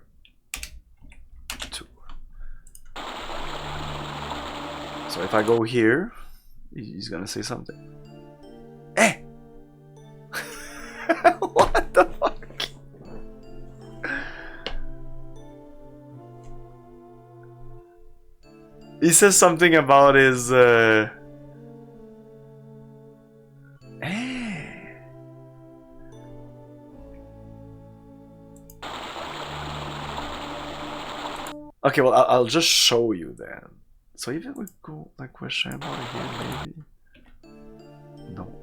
2. So if I go here, he's gonna say something. Eh! What the fuck? He says something about his Okay, well, I'll just show you then. So even we go like West Shambar here, maybe. No.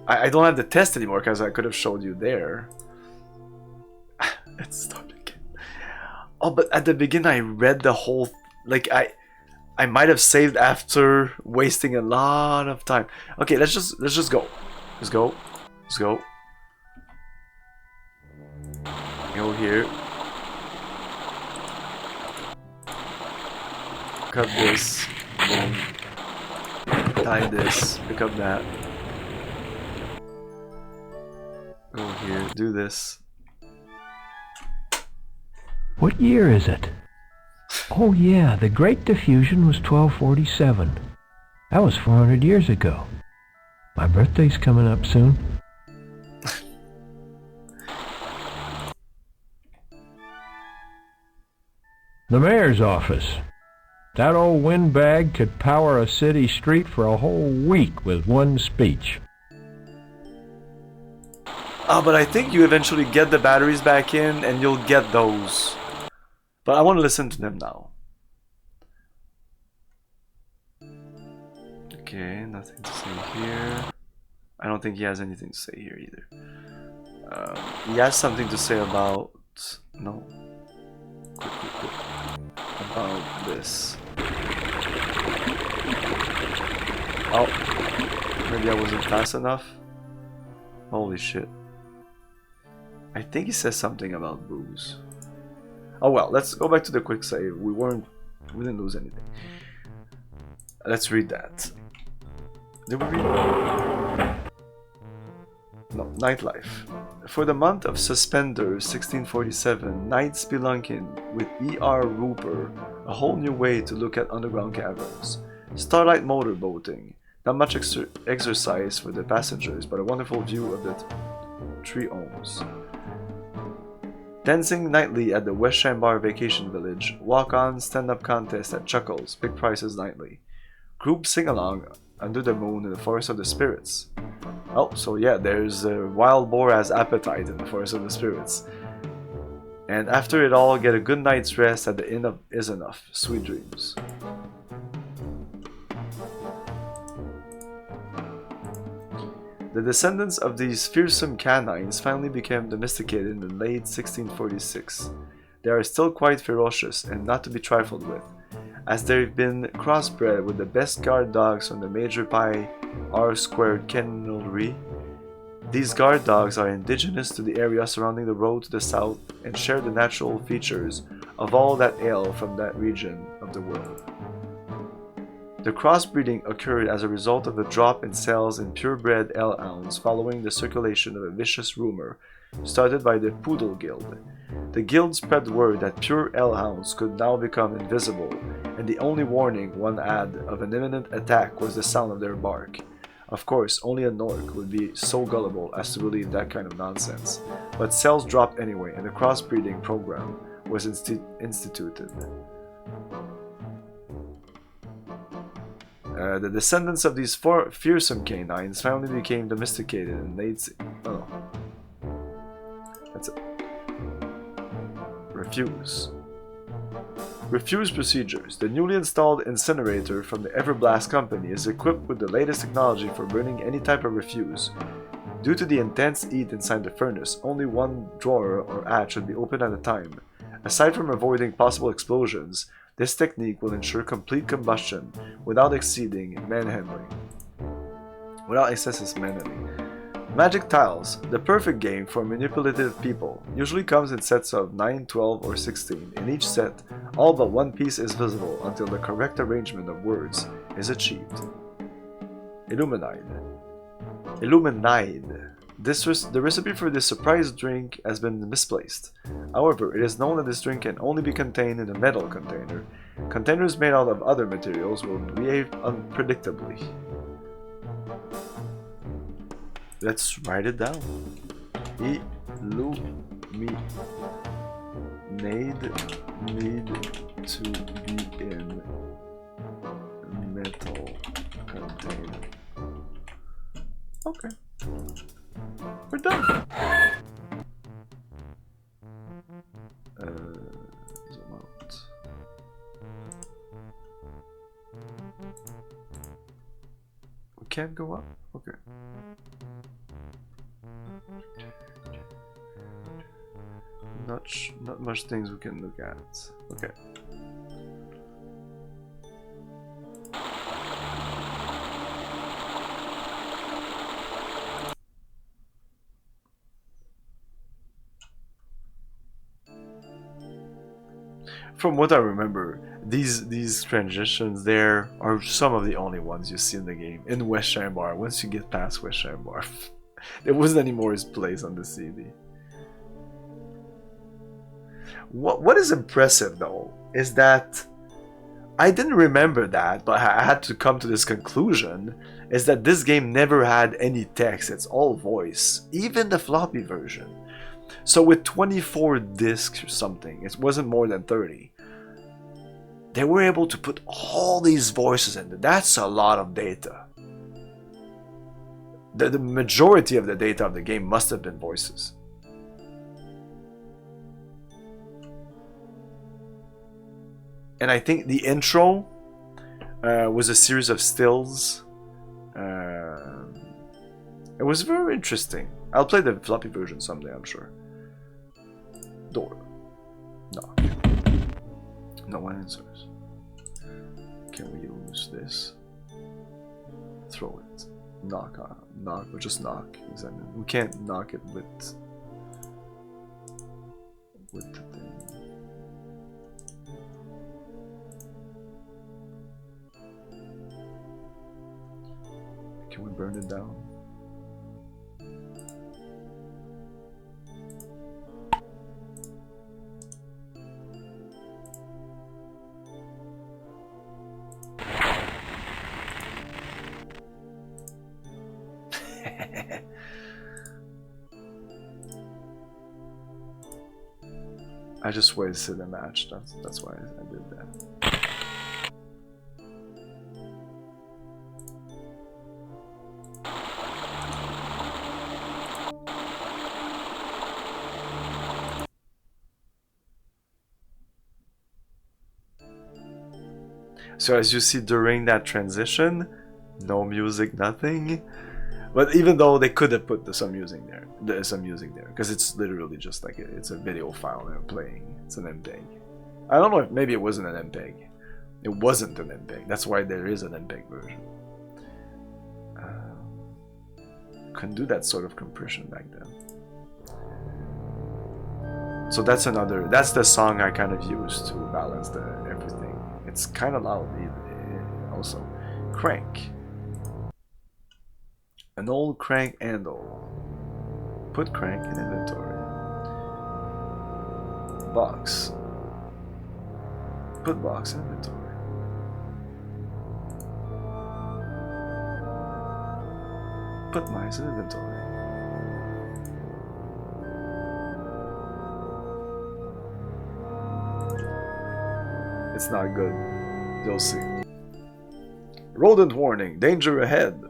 I don't have the test anymore because I could have showed you there. Let's start again. Oh, but at the beginning I read the whole. Like I might have saved after wasting a lot of time. Okay, let's just go. Let's go. Let's go. Go here. Pick up this. Boom. Tie this. Pick up that. Go here. Do this. What year is it? Oh yeah, the Great Diffusion was 1247. That was 400 years ago. My birthday's coming up soon. The mayor's office. That old windbag could power a city street for a whole week with one speech. Ah, but I think you eventually get the batteries back in and you'll get those. But I want to listen to them now. Okay, nothing to say here. I don't think he has anything to say here either. He has something to say about... No. Quick. About this. Oh. Maybe I wasn't fast enough. Holy shit. I think he says something about booze. Oh well, let's go back to the quick save. We didn't lose anything. Let's read that. Did we read? No, nightlife. For the month of Suspender 1647, night spelunking with E.R. Rooper, a whole new way to look at underground caverns. Starlight motor boating. Not much exercise for the passengers, but a wonderful view of the Triomes. Dancing nightly at the West Shambar Vacation Village. Walk-on stand-up contest at Chuckles. Big prizes nightly. Group sing-along under the moon in the Forest of the Spirits. Oh, so yeah, there's a wild boar has appetite in the Forest of the Spirits. And after it all, get a good night's rest at the Inn of Is Enough. Sweet dreams. The descendants of these fearsome canines finally became domesticated in the late 1646. They are still quite ferocious and not to be trifled with, as they've been crossbred with the best guard dogs from the Major Pi R-squared kennelry. These guard dogs are indigenous to the area surrounding the road to the south and share the natural features of all that hail from that region of the world. The crossbreeding occurred as a result of a drop in sales in purebred hellhounds following the circulation of a vicious rumor started by the Poodle Guild. The guild spread word that pure hellhounds could now become invisible, and the only warning one had of an imminent attack was the sound of their bark. Of course, only a Nork would be so gullible as to believe that kind of nonsense, but sales dropped anyway and the crossbreeding program was instituted. The descendants of these fearsome canines finally became domesticated in late... Oh. That's it. Refuse. Refuse procedures. The newly installed incinerator from the Everblast company is equipped with the latest technology for burning any type of refuse. Due to the intense heat inside the furnace, only one drawer or hatch should be open at a time. Aside from avoiding possible explosions, this technique will ensure complete combustion without exceeding manhandling. Without excessive manhandling. Magic tiles, the perfect game for manipulative people, usually comes in sets of 9, 12, or 16. In each set, all but one piece is visible until the correct arrangement of words is achieved. Illuminide. Illuminide. The recipe for this surprise drink has been misplaced. However, it is known that this drink can only be contained in a metal container. Containers made out of other materials will behave unpredictably. Let's write it down. Illuminide need to be in metal container. Okay. We're done. Zoom out. We can't go up? Okay. Not much things we can look at. Okay. From what I remember, these transitions there are some of the only ones you see in the game. In West Shambar, once you get past West Shambar, there wasn't any more his place on the CD. What is impressive though is that I didn't remember that, but I had to come to this conclusion, is that this game never had any text. It's all voice, even the floppy version. So with 24 discs or something, it wasn't more than 30. They were able to put all these voices in there. That's a lot of data. The majority of the data of the game must have been voices. And I think the intro was a series of stills. It was very interesting. I'll play the floppy version someday, I'm sure. Door. Knock. No one answers. Can we use this? Throw it. Knock on. Knock, or just knock. Exactly. We can't knock it with the thing. Can we burn it down? I just wasted a match. That's why I did that. So as you see during that transition, no music, nothing. But even though they could have put some music there, because it's literally just like it's a video file they're playing. It's an MPEG. I don't know if maybe it wasn't an MPEG. It wasn't an MPEG. That's why there is an MPEG version. Couldn't do that sort of compression back then. So that's the song I kind of used to balance everything. It's kind of loud also. Crank. An old crank handle. Put crank in inventory. Box. Put box in inventory. Put mice in inventory. It's not good. You'll see. Rodent warning. Danger ahead.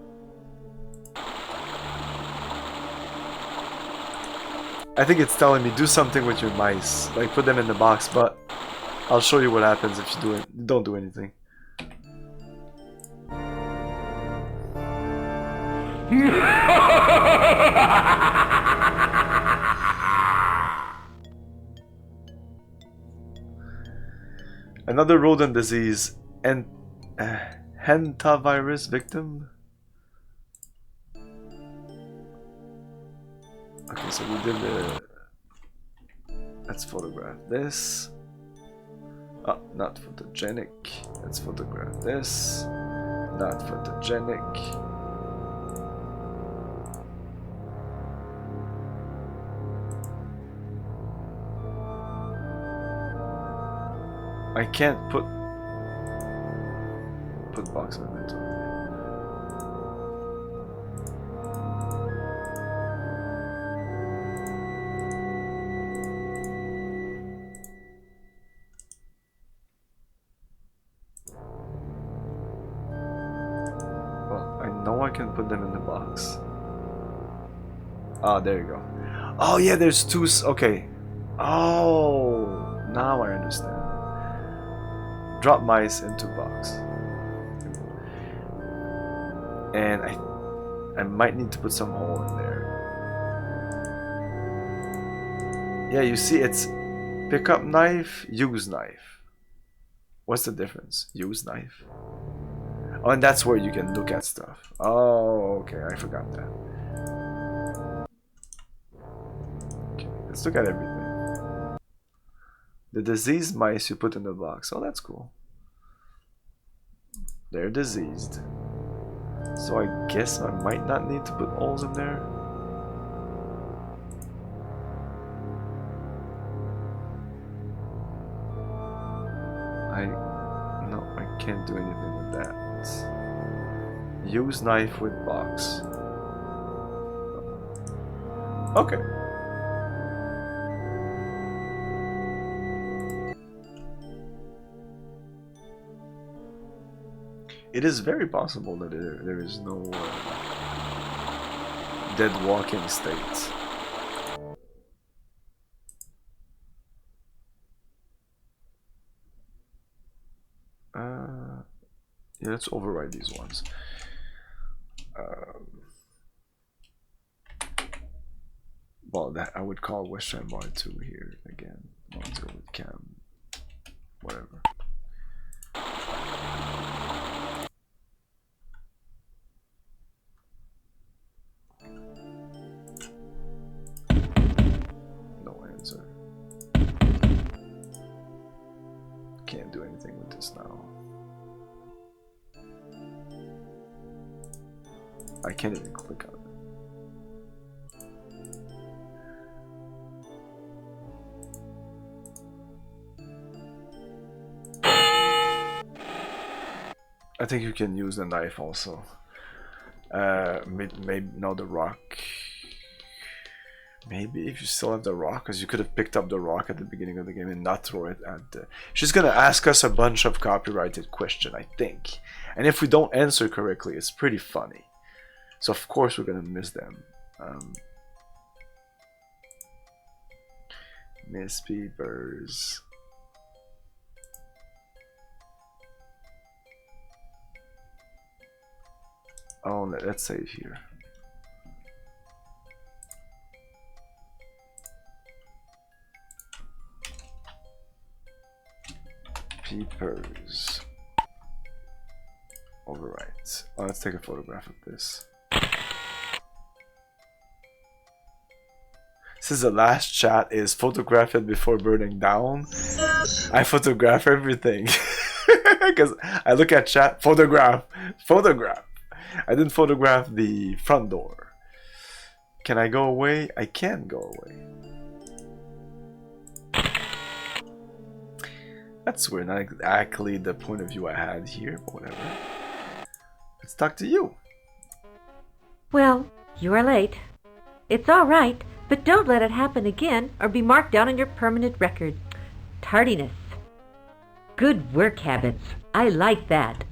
I think it's telling me do something with your mice, like put them in the box, but I'll show you what happens if you don't do anything. Another rodent disease and hantavirus victim. Okay, so we did the... Let's photograph this. Oh, not photogenic. Let's photograph this. Not photogenic. I can't put box in inventory. Well, I know I can put them in the box. Ah, there you go. Oh yeah, there's two. Okay. Oh, now I understand. Drop mice into box. And I might need to put some hole in there. Yeah, you see, it's pick up knife, use knife. What's the difference? Use knife. Oh, and that's where you can look at stuff. Oh, okay, I forgot that. Okay, let's look at everything. The diseased mice you put in the box. Oh, that's cool. They're diseased. So I guess I might not need to put holes in there. No, I can't do anything with that. Use knife with box. Okay. It is very possible that there is no dead walking state. Yeah, let's override these ones. Well, that I would call West Ham Bar 2 here again. Let's go with Cam. Whatever. No answer. Can't do anything with this now. I can't even click on it. I think you can use the knife also. Maybe no, the rock. Maybe if you still have the rock, because you could have picked up the rock at the beginning of the game and not throw it at the... She's gonna ask us a bunch of copyrighted questions, I think. And if we don't answer correctly, it's pretty funny. So of course we're gonna miss them. Miss Peepers. Oh, let's save here. Peepers. Overwrite. Oh, let's take a photograph of this. Since the last chat is photograph it before burning down, I photograph everything. Because I look at chat, photograph. I didn't photograph the front door. Can I go away? I can go away. That's weird, not exactly the point of view I had here, but whatever. Let's talk to you. Well, you are late. It's all right, but don't let it happen again or be marked down on your permanent record. Tardiness. Good work habits. I like that.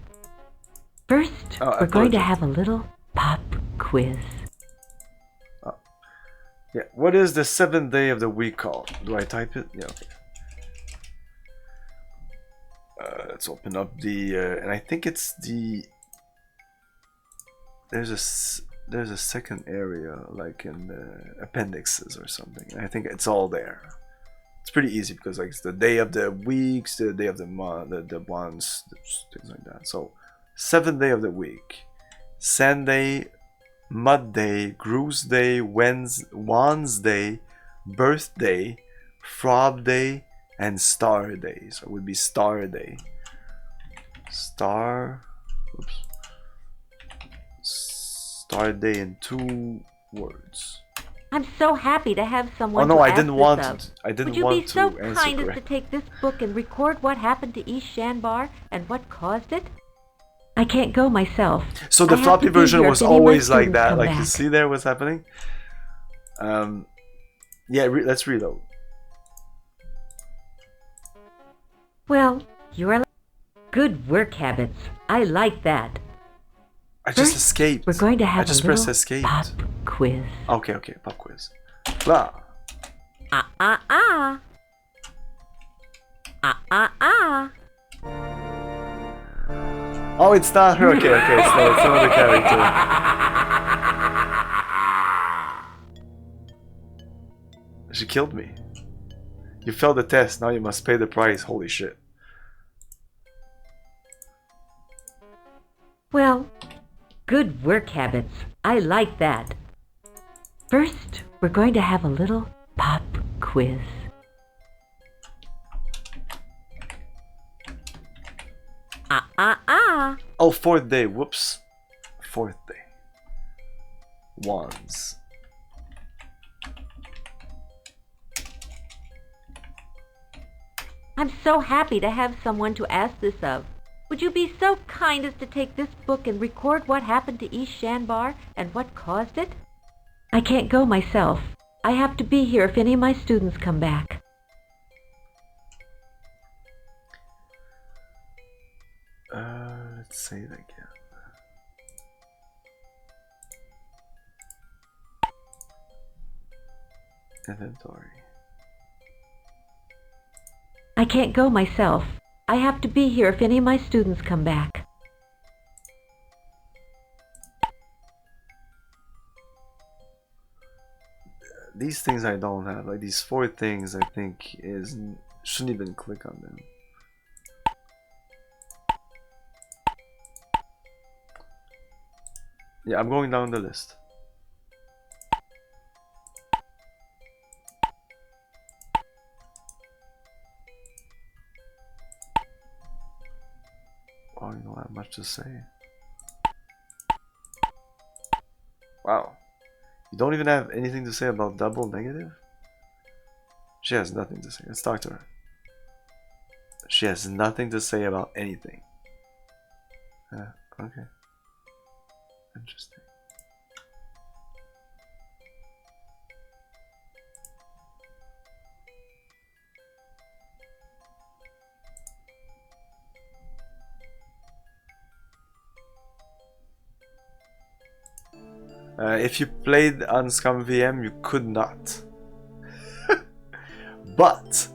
First, we're going to have a little pop quiz. Yeah, what is the 7th day of the week called? Do I type it? Yeah, okay. Let's open up the, and I think it's the, there's a second area, like in the appendixes or something. I think it's all there. It's pretty easy because like it's the day of the weeks, the day of the month, the months, things like that. So 7th day of the week: Sunday, Mud Day, Gru's Day, Wan's Day, Birthday, Frob Day, and Star Day. So it would be Star Day. Star Day in 2 words. I'm so happy to have someone. Oh no, to I ask didn't this want of. to. I didn't Would you want be to so answer kind as to correct. take this book and record what happened to East Shanbar and what caused it? I can't go myself. So the I have floppy to be version here was if any of my always like students that. come Like you back. see there what's happening. Yeah, let's reload. Well, you're good work habits. I like that. I just First, escaped. We're going to have I just a pressed little escape. pop quiz. Okay, pop quiz. Blah. Ah ah ah. Ah ah ah. Oh, it's not her. Okay, it's another character. She killed me. You failed the test, now you must pay the price. Holy shit. Well, good work habits. I like that. First, we're going to have a little pop quiz. Ah ah ah. Oh, 4th day. Whoops. 4th day. Wands. I'm so happy to have someone to ask this of. Would you be so kind as to take this book and record what happened to East Shanbar and what caused it? I can't go myself. I have to be here if any of my students come back. Let's say it again. Inventory. I can't go myself. I have to be here if any of my students come back. These things I don't have. Like these 4 things I think shouldn't even click on them. Yeah, I'm going down the list. Oh, you don't have much to say. Wow. You don't even have anything to say about double negative? She has nothing to say. Let's talk to her. She has nothing to say about anything. Okay. Interesting. If you played on Scum VM, you could not. But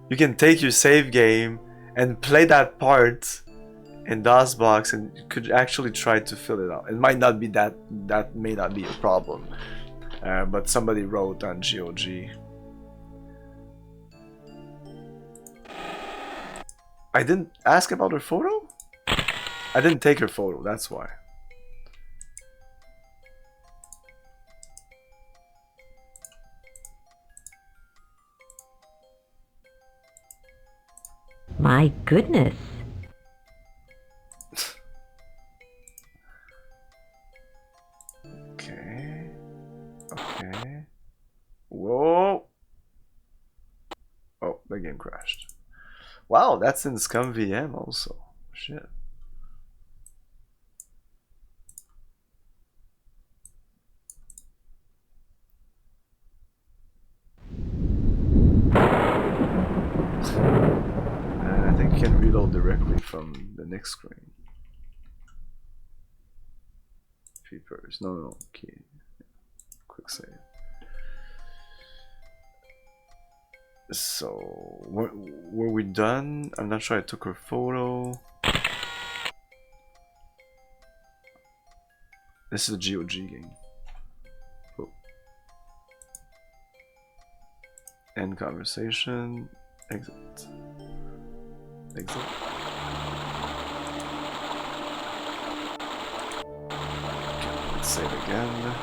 you can take your save game and play that part in DOSBox, and you could actually try to fill it out. It might not be that may not be a problem, but somebody wrote on GOG. I didn't ask about her photo? I didn't take her photo, that's why. My goodness. Okay. Whoa. Oh, the game crashed. Wow, that's in Scum VM also. Shit. I think you can reload directly from the next screen. Peepers. No. Key. Quick save. So, were we done? I'm not sure I took her photo. This is a GOG game. Oh. End conversation. Exit. Exit. Okay, let's save again.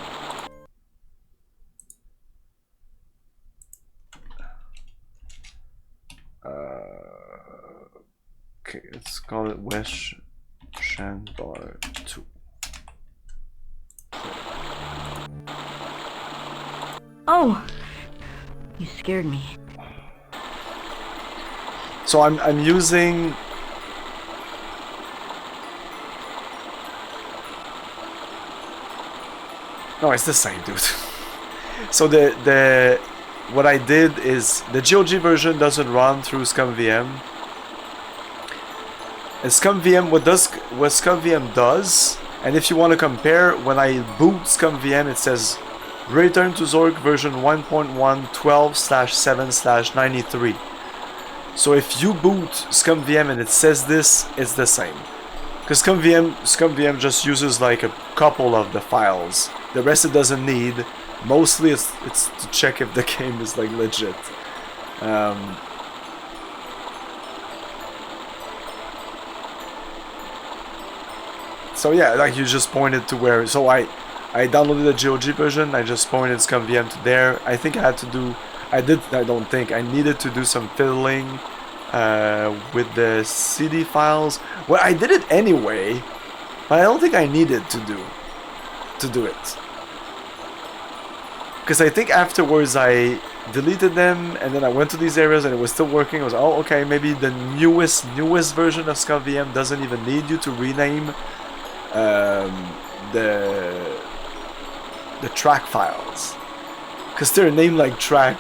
Okay, let's call it West Shandbar 2. Oh! You scared me. So I'm using... No, it's the same, dude. So what I did is the GOG version doesn't run through ScumVM. And ScumVM, what ScumVM does, and if you want to compare, when I boot ScumVM, it says return to Zork version 1.1.12/7/93. So if you boot ScumVM and it says this, it's the same. Because ScumVM just uses like a couple of the files. The rest it doesn't need. Mostly it's to check if the game is like legit. So yeah, like you just pointed to where. So I downloaded the GOG version. I just pointed ScumVM to there. I think I had to do. I don't think I needed to do some fiddling with the CD files. Well, I did it anyway, but I don't think I needed to do it. Because I think afterwards I deleted them and then I went to these areas and it was still working. I was, oh, okay, maybe the newest version of ScumVM doesn't even need you to rename the track files. Because they're named like track.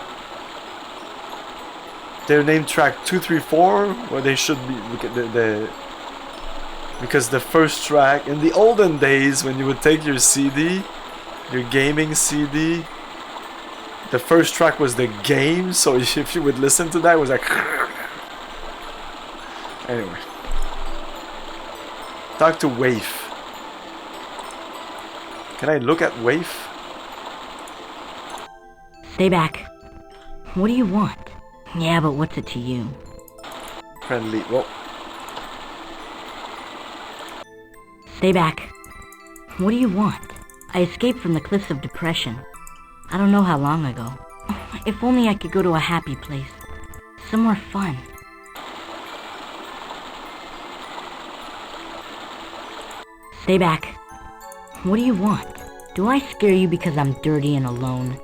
They're named track 234, where they should be because the first track in the olden days when you would take your CD, your gaming CD. The first track was the game, so if you would listen to that, it was like... Anyway. Talk to Waif. Can I look at Waif? Stay back. What do you want? Yeah, but what's it to you? Friendly. Whoa. Stay back. What do you want? I escaped from the cliffs of depression. I don't know how long ago. If only I could go to a happy place. Somewhere fun. Stay back. What do you want? Do I scare you because I'm dirty and alone?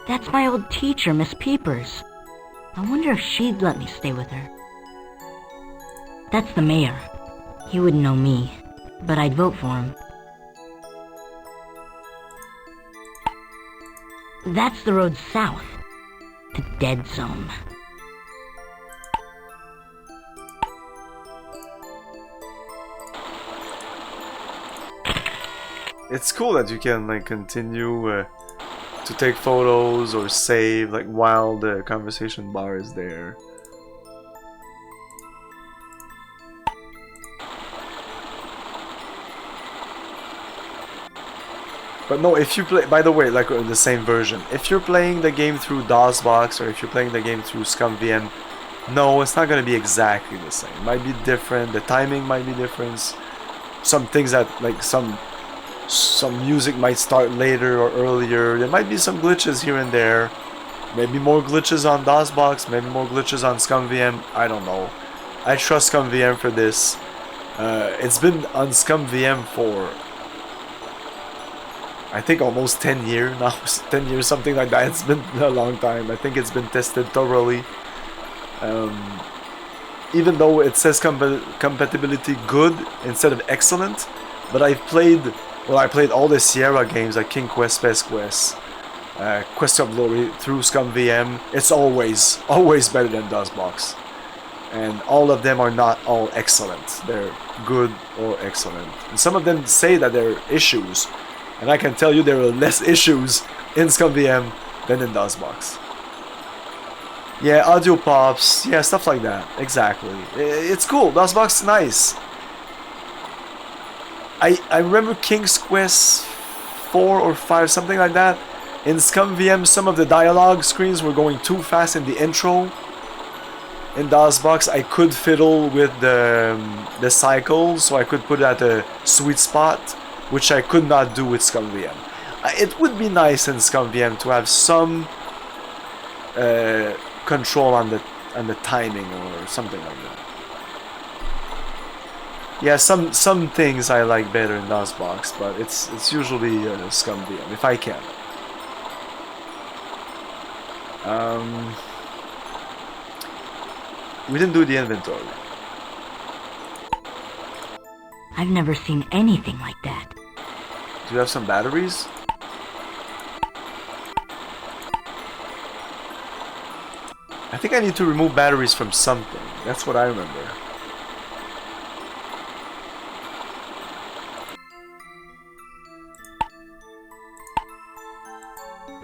That's my old teacher, Miss Peepers. I wonder if she'd let me stay with her. That's the mayor. He wouldn't know me, but I'd vote for him. That's the road south. The dead zone. It's cool that you can like continue to take photos or save like while the conversation bar is there. But no, if you play, by the way, like the same version, if you're playing the game through DOSBox or if you're playing the game through ScumVM, no, it's not going to be exactly the same. It might be different, the timing might be different. Some things that, like some music might start later or earlier. There might be some glitches here and there. Maybe more glitches on DOSBox, maybe more glitches on ScumVM, I don't know. I trust ScumVM for this. It's been on ScumVM for... I think almost 10 years now, 10 years, something like that. It's been a long time. I think it's been tested thoroughly. Even though it says compatibility good instead of excellent, but I played all the Sierra games like King Quest, Space Quest, Quest of Glory through ScumVM. It's always better than DOSBox. And all of them are not all excellent. They're good or excellent. And some of them say that there are issues. And I can tell you there are less issues in ScumVM than in DOSBox. Yeah, audio pops, yeah, stuff like that. Exactly. It's cool. DOSBox is nice. I remember King's Quest 4 or 5, something like that. In ScumVM, some of the dialogue screens were going too fast in the intro. In DOSBox, I could fiddle with the cycles, so I could put it at a sweet spot, which I could not do with ScumVM. It would be nice in ScumVM to have some control on the timing or something like that. Yeah, some things I like better in DOSBox, but it's usually Scum VM if I can. We didn't do the inventory. I've never seen anything like that. Do you have some batteries? I think I need to remove batteries from something. That's what I remember.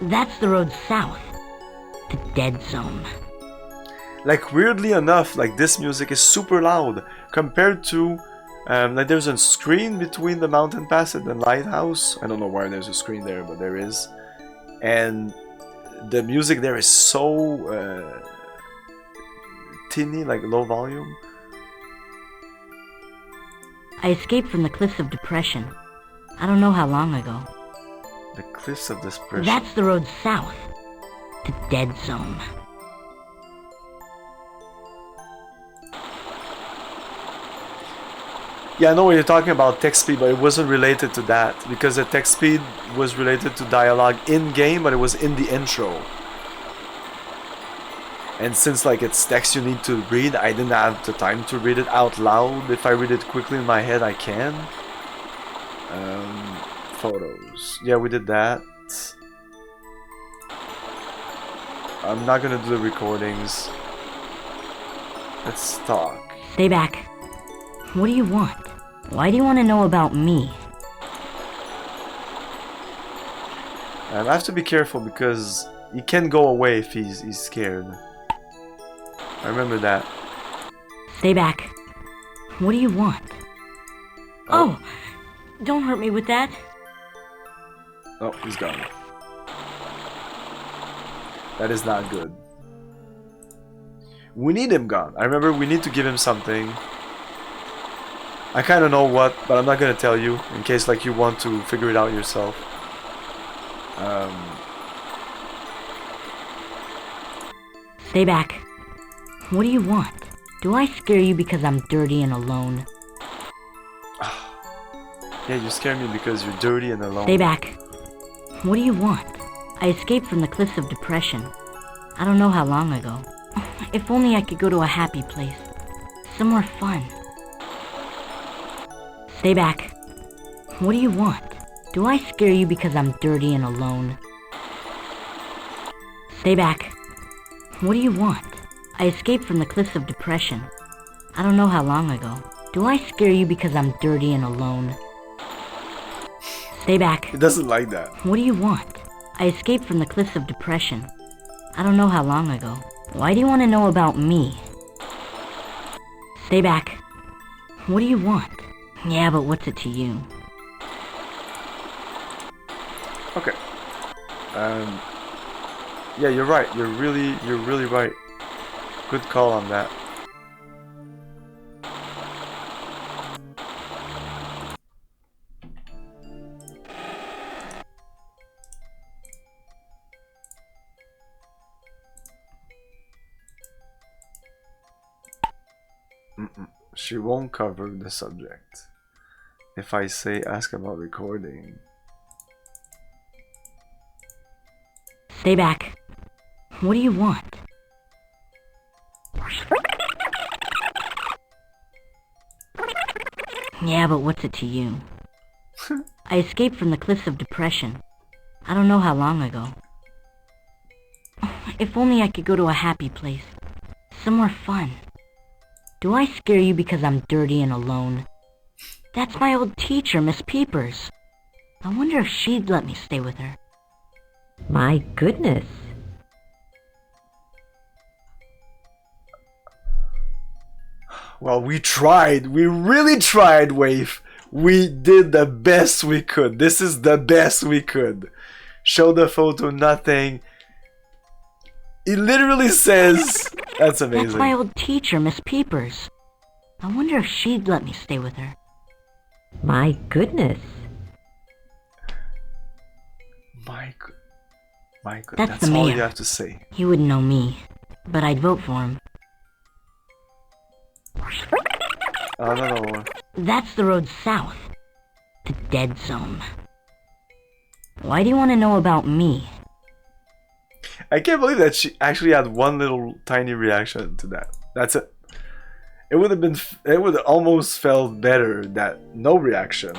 That's the road south. The dead zone. Like, weirdly enough, like, this music is super loud compared to like, there's a screen between the mountain pass and the lighthouse. I don't know why there's a screen there, but there is. And the music there is so tinny, like low volume. I escaped from the Cliffs of Depression. I don't know how long ago. The Cliffs of Depression. That's the road south. The dead zone. Yeah, I know what you're talking about, text speed, but it wasn't related to that because the text speed was related to dialogue in-game, but it was in the intro. And since like it's text you need to read, I didn't have the time to read it out loud. If I read it quickly in my head, I can. Photos. Yeah, we did that. I'm not gonna do the recordings. Let's talk. Stay back. What do you want? Why do you want to know about me? I have to be careful because he can go away if he's scared. I remember that. Stay back. What do you want? Oh, don't hurt me with that. Oh, he's gone. That is not good. We need him gone. I remember we need to give him something. I kind of know what, but I'm not gonna tell you in case like you want to figure it out yourself. Stay back. What do you want? Do I scare you because I'm dirty and alone? Yeah, you scare me because you're dirty and alone. Stay back. What do you want? I escaped from the Cliffs of Depression. I don't know how long ago. If only I could go to a happy place. Somewhere fun. Stay back. What do you want? Do I scare you because I'm dirty and alone? Stay back. What do you want? I escaped from the Cliffs of Depression. I don't know how long ago. Do I scare you because I'm dirty and alone? Stay back. He doesn't like that. What do you want? I escaped from the Cliffs of Depression. I don't know how long ago. Why do you want to know about me? Stay back. What do you want? Yeah, but what's it to you? Okay. Yeah, you're right. You're really right. Good call on that. She won't cover the subject. If I say ask about recording. Stay back. What do you want? Yeah, but what's it to you? I escaped from the Cliffs of Depression. I don't know how long ago. If only I could go to a happy place. Somewhere fun. Do I scare you because I'm dirty and alone? That's my old teacher, Miss Peepers. I wonder if she'd let me stay with her. My goodness. Well, we tried. We really tried, Wave. We did the best we could. This is the best we could. Show the photo, nothing. It literally says... That's amazing. That's my old teacher, Miss Peepers. I wonder if she'd let me stay with her. My goodness. My goodness. That's the all mayor. you have to say. He wouldn't know me, but I'd vote for him. Another one. That's the road south. The dead zone. Why do you want to know about me? I can't believe that she actually had one little tiny reaction to that. That's it. It would have almost felt better that no reaction.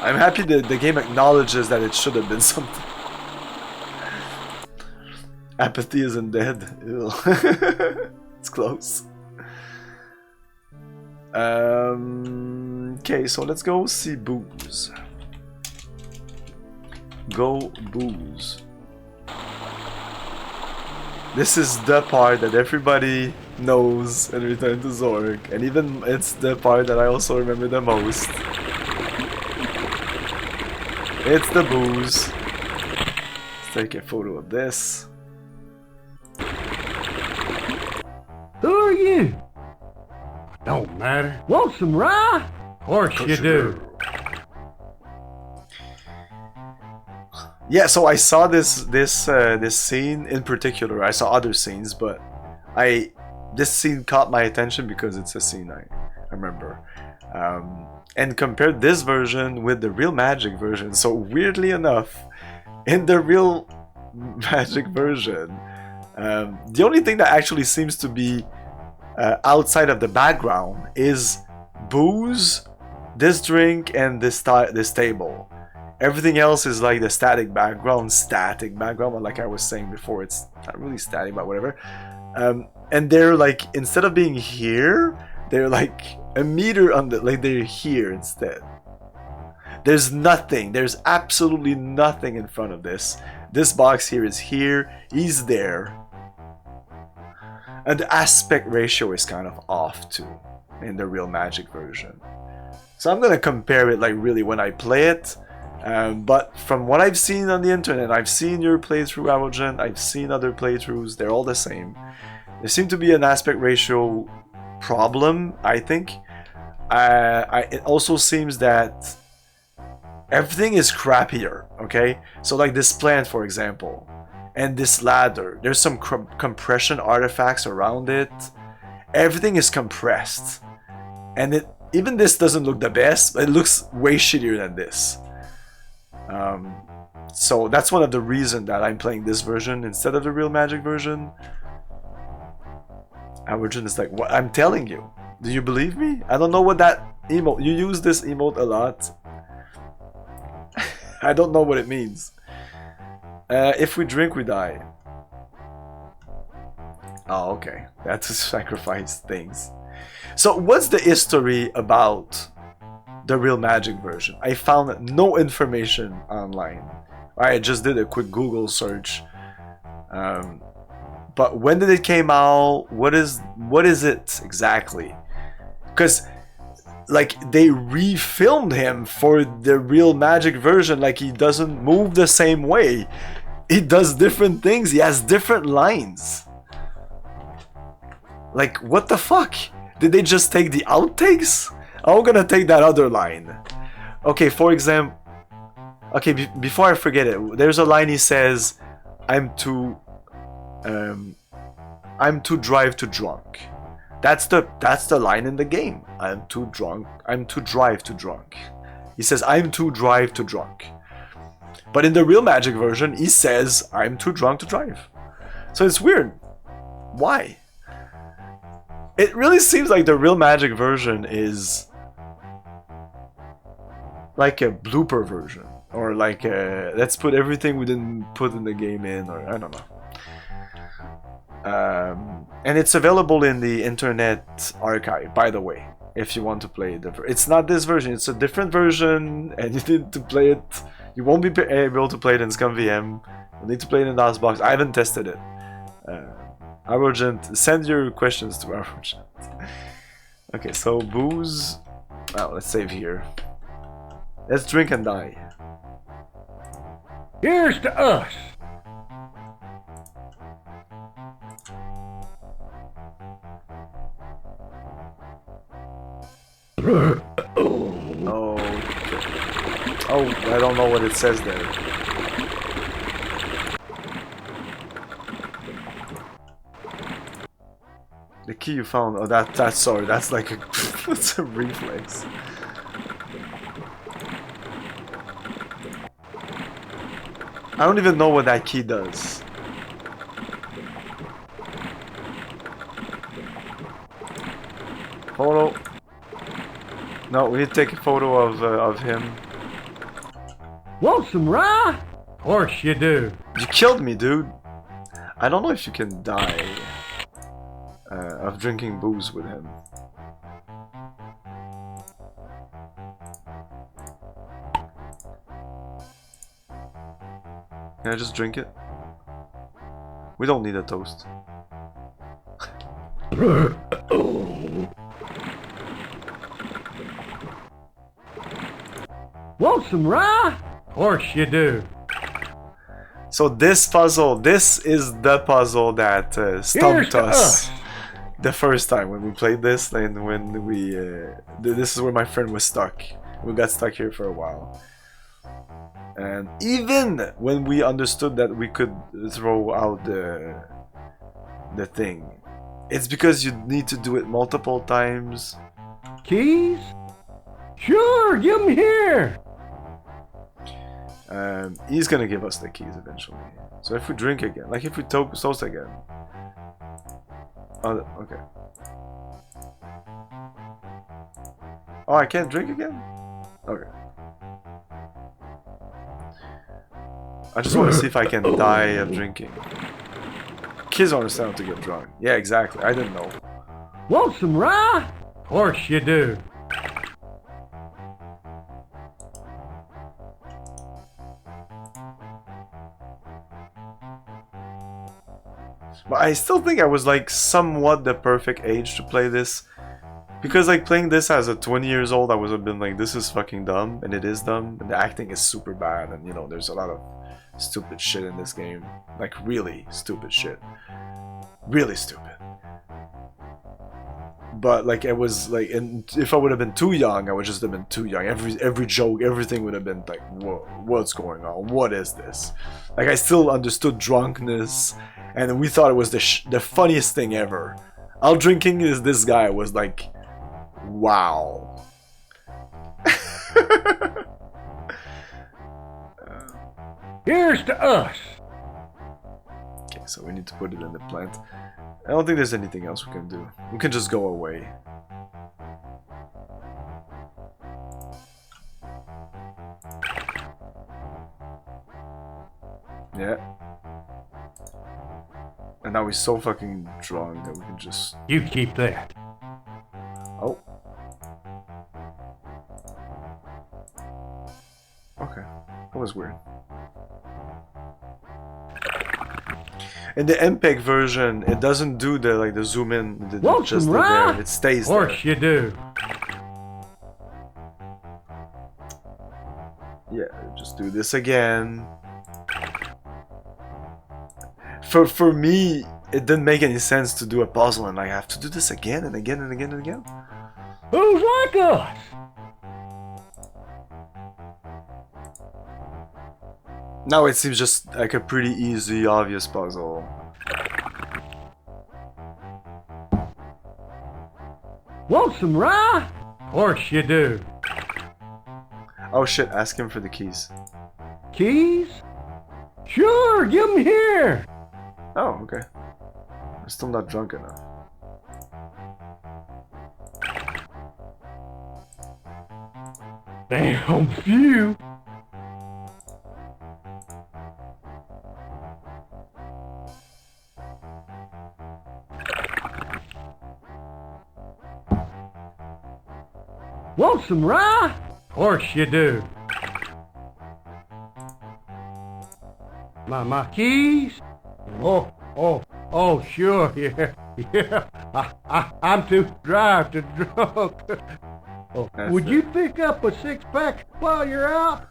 I'm happy that the game acknowledges that it should have been something. Apathy isn't dead. Ew. It's close. Okay, so let's go see Booze. Go Booze. This is the part that everybody knows in Return to Zork, and even it's the part that I also remember the most. It's the booze. Let's take a photo of this. Who are you? Don't matter. Want some rye? Of course you do. Yeah, so I saw this scene in particular. I saw other scenes, but this scene caught my attention because it's a scene I remember. And compared this version with the real Magic version. So weirdly enough, in the real Magic version, the only thing that actually seems to be outside of the background is booze, this drink, and this table. Everything else is like the static background, like I was saying before. It's not really static, but whatever. And they're like, instead of being here, they're like a meter on the, like they're here instead. There's nothing, there's absolutely nothing in front of this. This box here is here, he's there. And the aspect ratio is kind of off too, in the real Magic version. So I'm gonna compare it like really when I play it. But from what I've seen on the internet, I've seen your playthrough, Arrogant, I've seen other playthroughs, they're all the same. There seems to be an aspect ratio problem, I think. It also seems that everything is crappier, okay? So like this plant, for example, and this ladder, there's some compression artifacts around it. Everything is compressed. And even this doesn't look the best, but it looks way shittier than this. So that's one of the reasons that I'm playing this version instead of the real Magic version. Origin is like, what? I'm telling you. Do you believe me? I don't know what that emote. You use this emote a lot. I don't know what it means. If we drink, we die. Oh, okay. That's to sacrifice things. So what's the history about the real Magic version? I found no information online. I just did a quick Google search. But when did it came out? What is it exactly? Because like they refilmed him for the real Magic version. Like he doesn't move the same way. He does different things. He has different lines. Like what the fuck? Did they just take the outtakes? I'm gonna take that other line. Okay, for example. Okay, before I forget it, there's a line he says, I'm too drive to drunk. That's the line in the game. I'm too drunk. I'm too drive to drunk. He says I'm too drive to drunk. But in the real Magic version, he says I'm too drunk to drive. So it's weird. Why? It really seems like the real Magic version is like a blooper version. Or like let's put everything we didn't put in the game in, or I don't know. And it's available in the Internet Archive, by the way, if you want to play it. It's not this version, it's a different version, and you need to play it. You won't be able to play it in ScumVM. You need to play it in DOSBox. I haven't tested it. Arrogant, send your questions to Arrogant. Okay, so booze. Oh, let's save here. Let's drink and die. Here's to us. Oh, I don't know what it says there. The key you found? Oh, that's sorry. That's like a that's a reflex. I don't even know what that key does. Photo. No, we need to take a photo of him. Want some rye? Of course you do. You killed me, dude. I don't know if you can die of drinking booze with him. Can I just drink it? We don't need a toast. Want some rye? Of course you do. So this puzzle, this is the puzzle that stumped us the first time when we played this, and when we this is where my friend was stuck. We got stuck here for a while. And even when we understood that we could throw out the thing, it's because you need to do it multiple times. Keys? Sure, give them here. He's gonna give us the keys eventually. So if we drink again, like if we toast again. Oh, okay. Oh, I can't drink again? Okay. I just want to see if I can die of drinking. Kids don't understand how to get drunk. Yeah, exactly. I didn't know. Want some rye? Of course you do. But I still think I was like somewhat the perfect age to play this. Because like playing this as a 20 years old, I would have been like, this is fucking dumb. And it is dumb. And the acting is super bad. And you know, there's a lot of stupid shit in this game. Like really stupid shit. Really stupid. But like it was like, and if I would have been too young, I would just have been too young. Every joke, everything would have been like, whoa, what's going on? What is this? Like I still understood drunkenness, and we thought it was the funniest thing ever. Out drinking this guy was like, wow. Here's to us. Okay, so we need to put it in the plant. I don't think there's anything else we can do. We can just go away. Yeah. And now we're so fucking drunk that we can just... You keep that. Oh. Okay. That was weird. In the MPEG version, it doesn't do the zoom in, just there. It stays there. Of course you do. Yeah, just do this again. For me, it didn't make any sense to do a puzzle and I have to do this again and again and again and again. Who's like us? Now it seems just like a pretty easy, obvious puzzle. Want some rye? Of course you do. Oh shit, ask him for the keys. Keys? Sure, give them here. Oh, okay. I'm still not drunk enough. Damn few. Want some rye? Of course you do. My keys? Oh, sure, yeah. I'm too dry to drunk. Would you pick up a six-pack while you're out?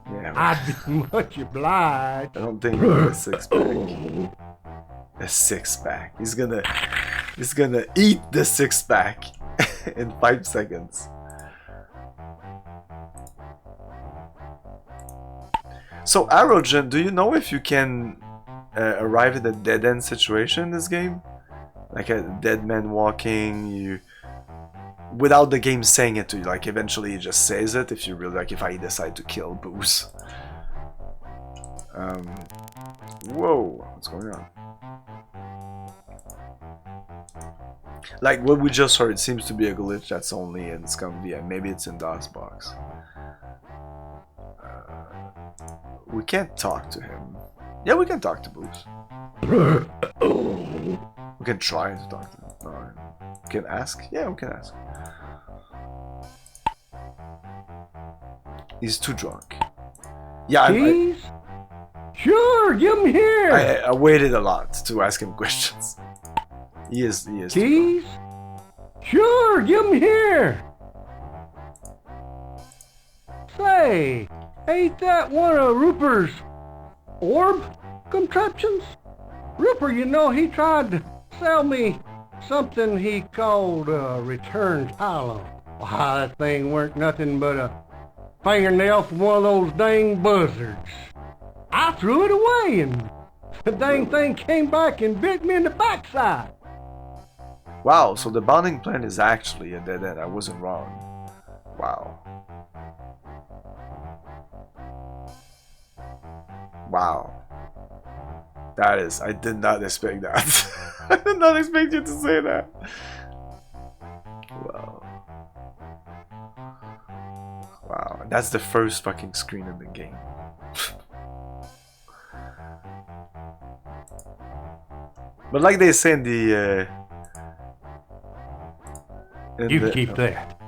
Yeah. I'd be much obliged. I don't think he has a six-pack. A six-pack. He's gonna eat the six-pack in 5 seconds. So, Arogen, do you know if you can arrive at a dead-end situation in this game? like a dead man walking, you without the game saying it to you, like eventually it just says it if you really like if I decide to kill Booze. Whoa, what's going on? Like what we just heard seems to be a glitch that's only in Scum-VM. Maybe it's in DOSBox. We can't talk to him. Yeah, we can talk to Booze. We can try to talk to him. No, we can ask? Yeah, we can ask. He's too drunk. Yeah, Keys? Sure, give him here. I waited a lot to ask him questions. He is. Keys? Sure, give him here. Say, ain't that one of Rupert's orb contraptions? Rupert, you know, he tried to sell me something he called a return Tylo. Why, that thing weren't nothing but a fingernail from one of those dang buzzards. I threw it away and the dang thing came back and bit me in the backside. Wow, so the bonding plan is actually a dead end. I wasn't wrong. Wow. Wow. That is, I did not expect that. I did not expect you to say that. Wow. Wow, that's the first fucking screen in the game. But like they say in the... keep that.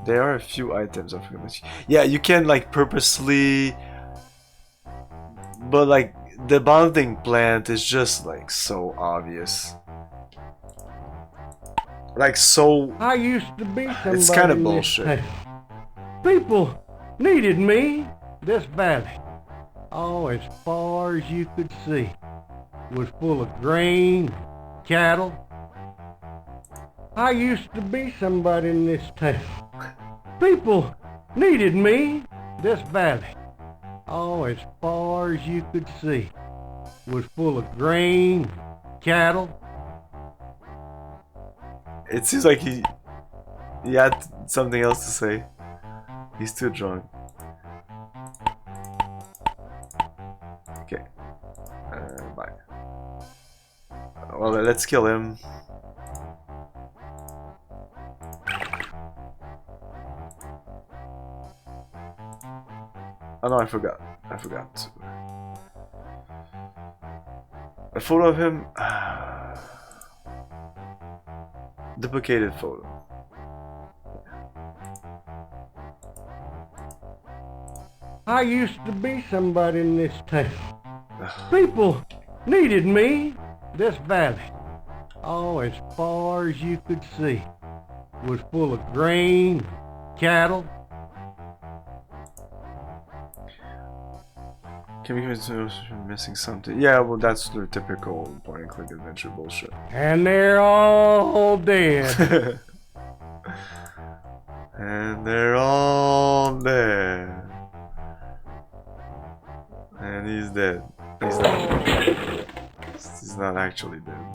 There are a few items of which... Yeah, you can like purposely... But like, the bonding plant is just like so obvious. Like so... I used to be somebody. It's kind of bullshit. People needed me. This valley, oh, as far as you could see, was full of grain, cattle. I used to be somebody in this town. People needed me. This valley, oh, as far as you could see, was full of grain, cattle. It seems like he had something else to say. He's too drunk. Okay. Bye. Well, let's kill him. Oh no, I forgot. A photo of him. Duplicated photo. I used to be somebody in this town. People needed me. This valley, oh, as far as you could see, was full of grain, cattle. Can we missing something? Yeah, well, that's the typical point-and-click adventure bullshit. And they're all dead. And they're all dead. And he's dead. He's not. He's not actually dead.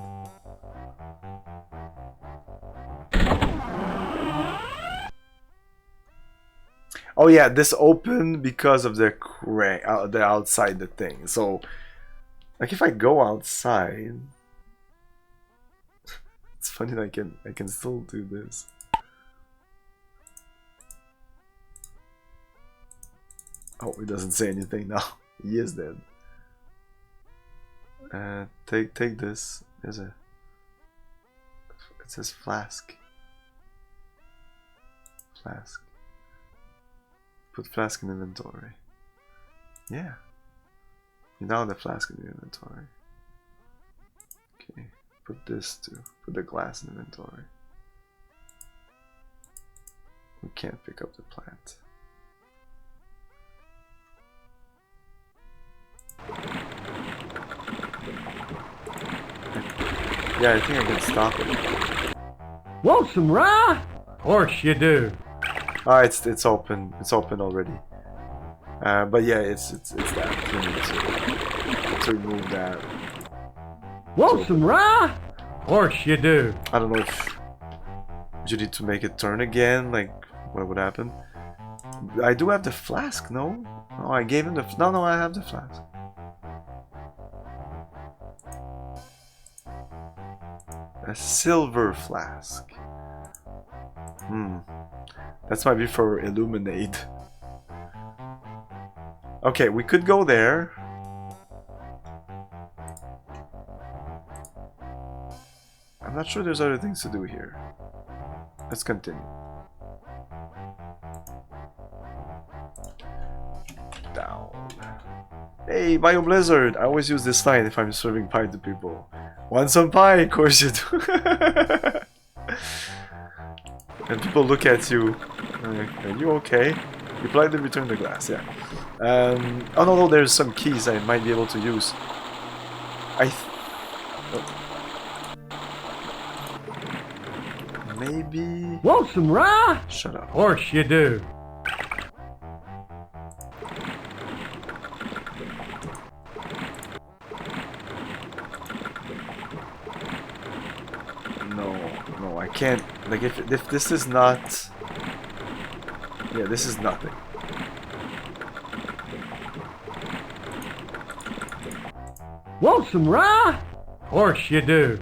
Oh yeah, this opened because of the crank, the outside the thing. So, like if I go outside, it's funny that I can still do this. Oh, it doesn't say anything now. He is dead. Take this. There's a. It says flask. Flask. Put flask in inventory. Yeah. You now have the flask in the inventory. Okay. Put this too. Put the glass in inventory. We can't pick up the plant. Yeah, I think I can stop it. Want some rye? Of course you do. Ah, it's open. It's open already. But yeah, it's that. You need to remove that. Want some rye? Of course you do. I don't know if you need to make it turn again, like what would happen. I do have the flask, no? No, I gave him the... No, I have the flask. A silver flask. That's might be for illuminate. Okay, we could go there. I'm not sure there's other things to do here. Let's continue. Down. Hey, Bio Blizzard! I always use this line if I'm serving pie to people. Want some pie? Of course you do. And people look at you. Are you okay? You politely return the glass, yeah. Oh no, there's some keys I might be able to use. Maybe... Want some rye? Shut up. Of course you do. No, I can't. Like, if this is not... Yeah, this is nothing. Want some rye? Of course you do.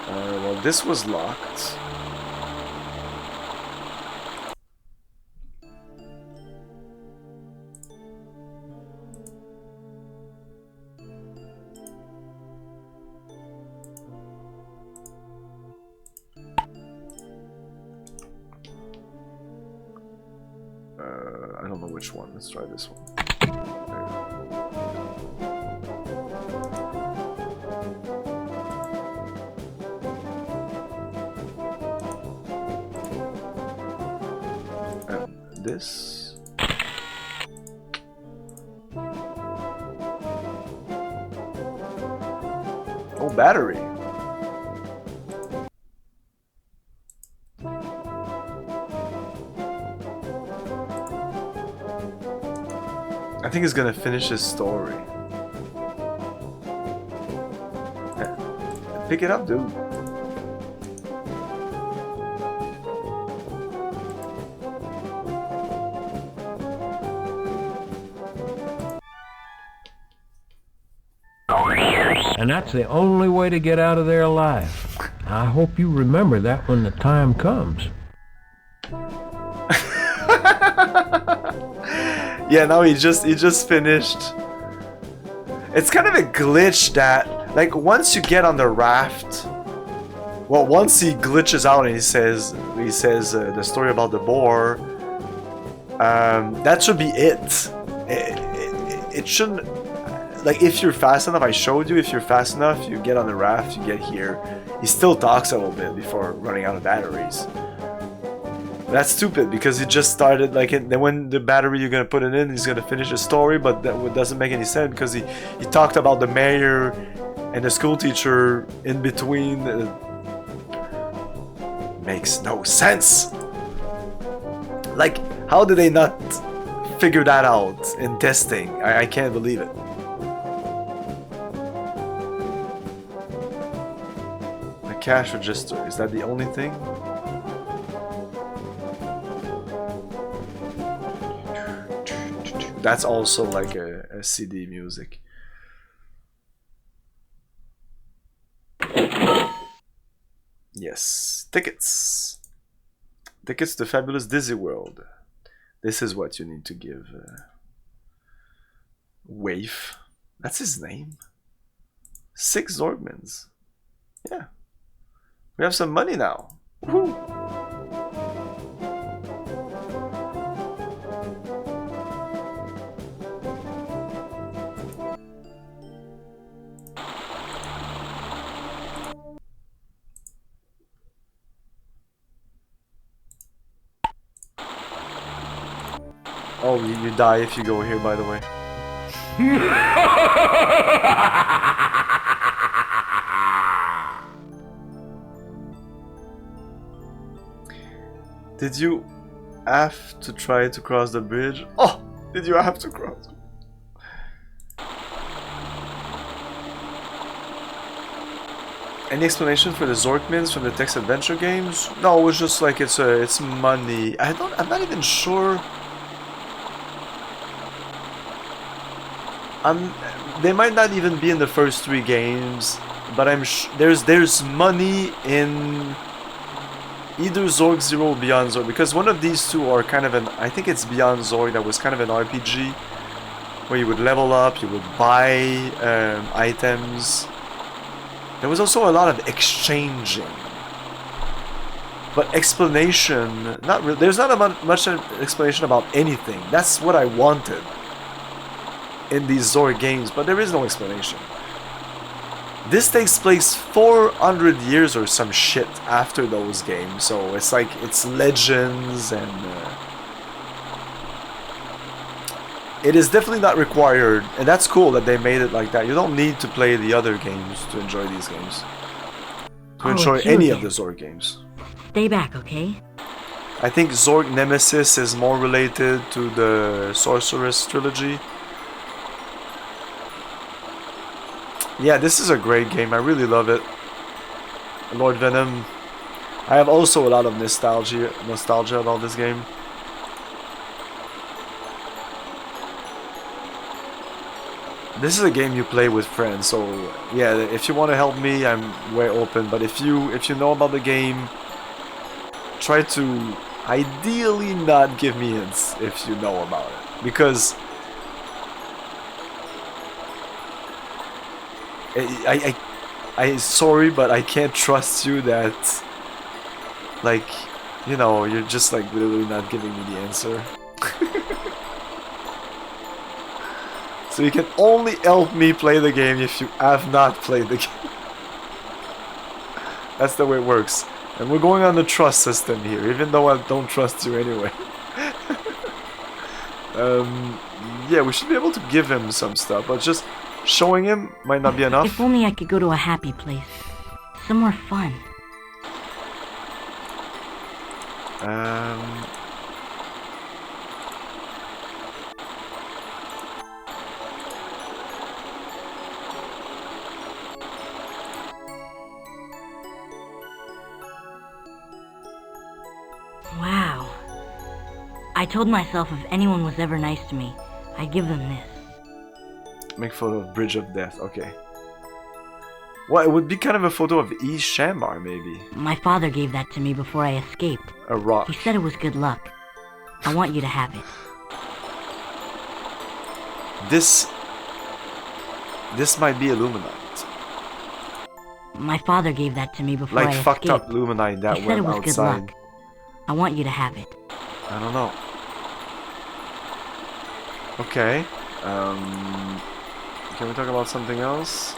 Well, this was locked. I don't know which one. Let's try this one. And this. Oh, battery. I think he's gonna finish his story. Pick it up, dude. And that's the only way to get out of there alive. I hope you remember that when the time comes. Yeah, no, he just finished. It's kind of a glitch that, like, once you get on the raft, well, once he glitches out and he says the story about the boar, that should be it. It shouldn't, like, if you're fast enough, I showed you, if you're fast enough, you get on the raft, you get here. He still talks a little bit before running out of batteries. That's stupid because he just started, like, then when the battery you're gonna put it in, he's gonna finish the story, but that doesn't make any sense because he talked about the mayor and the school teacher in between. Makes no sense. Like, how did they not figure that out in testing? I can't believe it. The cash register, is that the only thing? That's also like a CD music. Yes, tickets. Tickets to Fabulous Dizzy World. This is what you need to give Waif. That's his name. 6 Zorgmans. Yeah. We have some money now. Woohoo! Oh, you die if you go here, by the way. Did you... have to try to cross the bridge? Oh! Did you have to cross? Any explanation for the Zork mins from the text adventure games? No, it was just like it's money. I'm not even sure. They might not even be in the first 3 games, but there's money in either Zork 0 or Beyond Zork, because one of these two are kind of an, I think it's Beyond Zork, that was kind of an RPG where you would level up, you would buy items. There was also a lot of exchanging, but explanation, not really. There's not much explanation about anything. That's what I wanted in these Zork games, but there is no explanation. This takes place 400 years or some shit after those games, so it's like, it's legends, and it is definitely not required, and that's cool that they made it like that. You don't need to play the other games to enjoy these games. To enjoy any of the Zork games. Stay back, okay? I think Zork Nemesis is more related to the Sorceress trilogy. Yeah, this is a great game. I really love it. Lord Venom. I have also a lot of nostalgia about this game. This is a game you play with friends, so yeah, if you want to help me, I'm way open. But if you know about the game, try to ideally not give me hints if you know about it, because I sorry, but I can't trust you that, like, you know, you're just like literally not giving me the answer. So you can only help me play the game if you have not played the game. That's the way it works. And we're going on the trust system here, even though I don't trust you anyway. Yeah, we should be able to give him some stuff, but just showing him might not be enough. If only I could go to a happy place. Somewhere fun. Wow. I told myself if anyone was ever nice to me, I'd give them this. Make photo of Bridge of Death, okay. Well, it would be kind of a photo of East Shambar, maybe. My father gave that to me before I escaped. A rock. He said it was good luck. I want you to have it. This might be Illuminite. My father gave that to me before like I escaped. fucked up Illuminite that He said it went was outside. good luck. I want you to have it. I don't know. Okay. Can we talk about something else?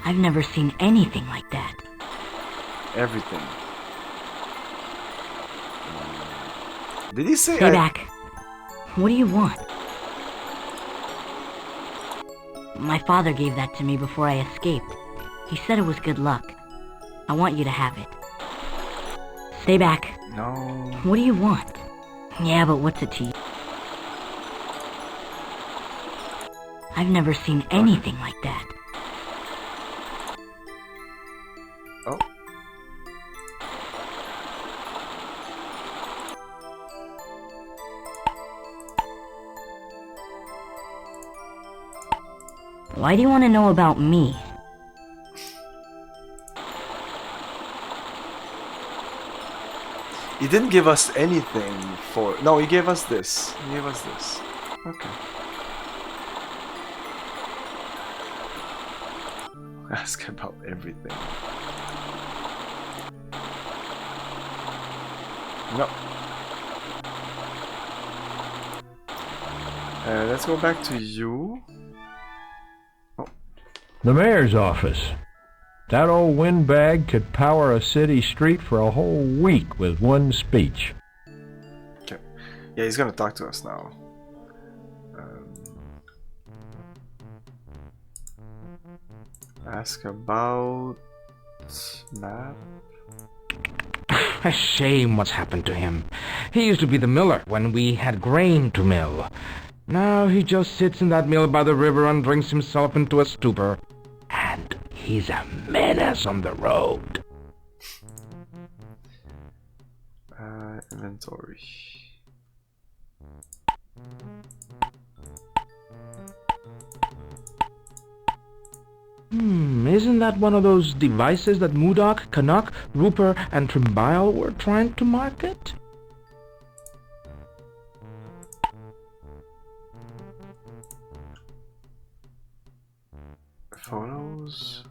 I've never seen anything like that. Everything. Did he say? Stay back. What do you want? My father gave that to me before I escaped. He said it was good luck. I want you to have it. Stay back. No. What do you want? Yeah, but what's it to you? I've never seen anything like that. Oh. Why do you want to know about me? He didn't give us anything for... No, he gave us this. He gave us this. Okay. Ask about everything. No. Let's go back to you. Oh. The mayor's office. That old windbag could power a city street for a whole week with one speech. Okay. Yeah, he's gonna talk to us now. Ask about Map. A shame what's happened to him. He used to be the miller when we had grain to mill. Now he just sits in that mill by the river and drinks himself into a stupor. And he's a menace on the road. Inventory. Isn't that one of those devices that Modoc, Canuck, Rupert, and Trimbile were trying to market? Photos?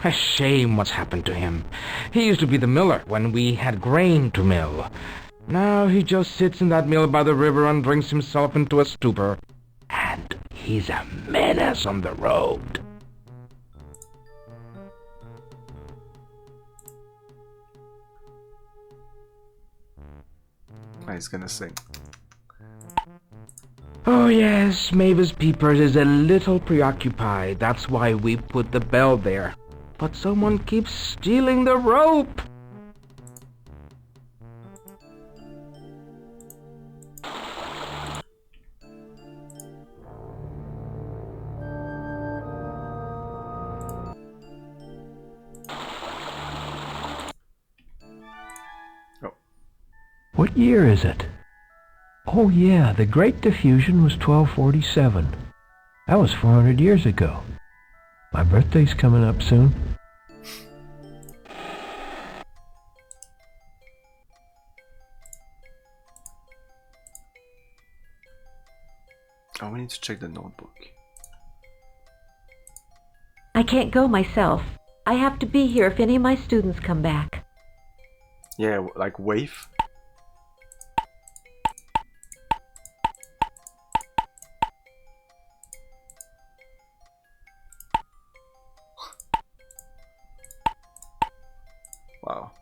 A shame what's happened to him. He used to be the miller when we had grain to mill. Now he just sits in that mill by the river and drinks himself into a stupor. And he's a menace on the road. He's gonna sing. Oh yes, Mavis Peepers is a little preoccupied. That's why we put the bell there. But someone keeps stealing the rope. What year is it? Oh yeah, the Great Diffusion was 1247. That was 400 years ago. My birthday's coming up soon. Oh, we need to check the notebook. I can't go myself. I have to be here if any of my students come back. Yeah, like wave. Wow.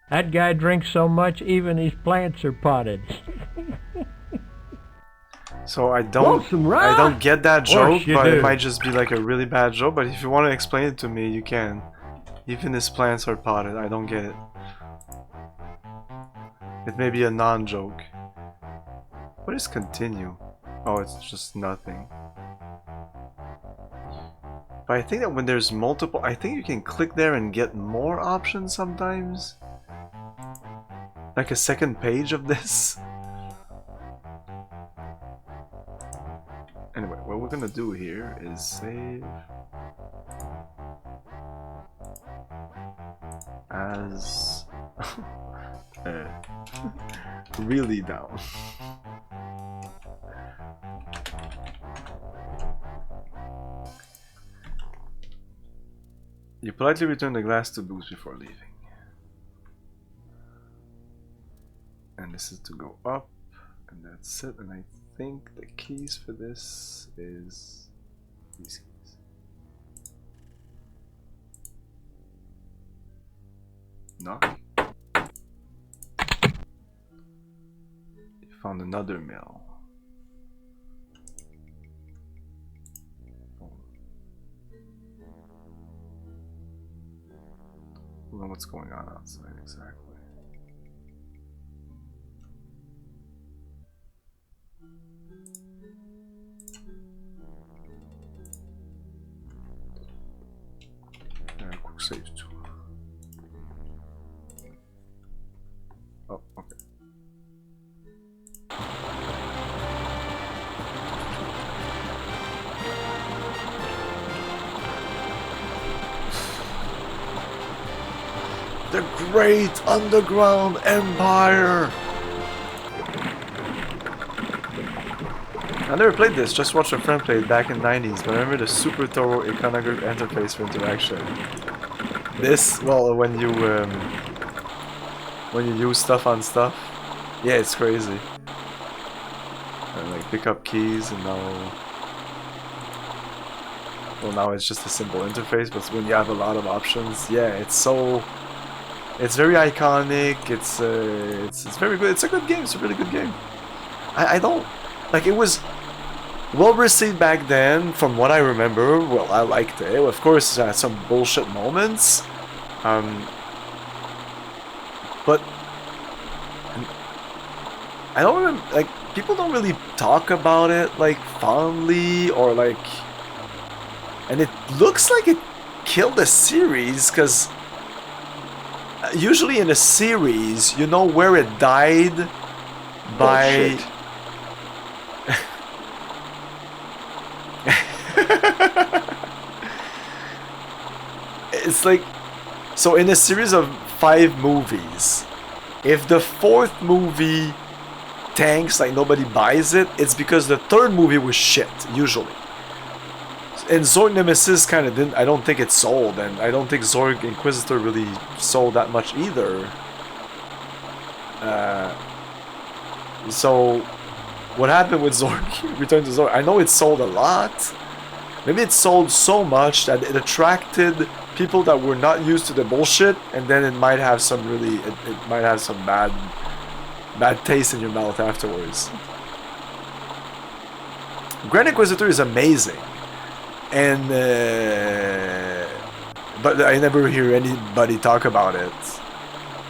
That guy drinks so much, even his plants are potted. So I don't get that joke, but it might just be like a really bad joke. But if you want to explain it to me, you can. Even his plants are potted. I don't get it. It may be a non-joke. What is continue? Oh, it's just nothing. But I think that when there's multiple, I think you can click there and get more options sometimes. Like a second page of this. Anyway, what we're gonna do here is save as really down. You politely return the glass to Boots before leaving. And this is to go up, and that's it. And I think the keys for this is these keys. Knock. You found another mill. I don't know what's going on outside exactly. Quick save too. Oh, okay. The Great Underground Empire! I never played this, just watched a friend play it back in the 90s, but I remember the super thorough iconographic interface for interaction. This, well, when you use stuff on stuff, yeah, it's crazy. And like pick up keys and now... Well, now it's just a simple interface, but when you have a lot of options, yeah, it's so... It's very iconic, it's very good, it's a good game, it's a really good game. I don't... Like, it was well received back then, from what I remember. Well, I liked it. Of course, it had some bullshit moments. But... I don't remember... Like, people don't really talk about it, like, fondly, or like... And it looks like it killed the series, because... Usually in a series, you know where it died by... It's like... So in a series of 5 movies, if the 4th movie tanks, like nobody buys it, it's because the 3rd movie was shit, usually. And Zork Nemesis kind of didn't... I don't think it sold, and I don't think Zork Inquisitor really sold that much either. So, what happened with Zork, Return to Zork? I know it sold a lot. Maybe it sold so much that it attracted people that were not used to the bullshit, and then it might have some really... It might have some bad taste in your mouth afterwards. Grand Inquisitor is amazing. And but I never hear anybody talk about it.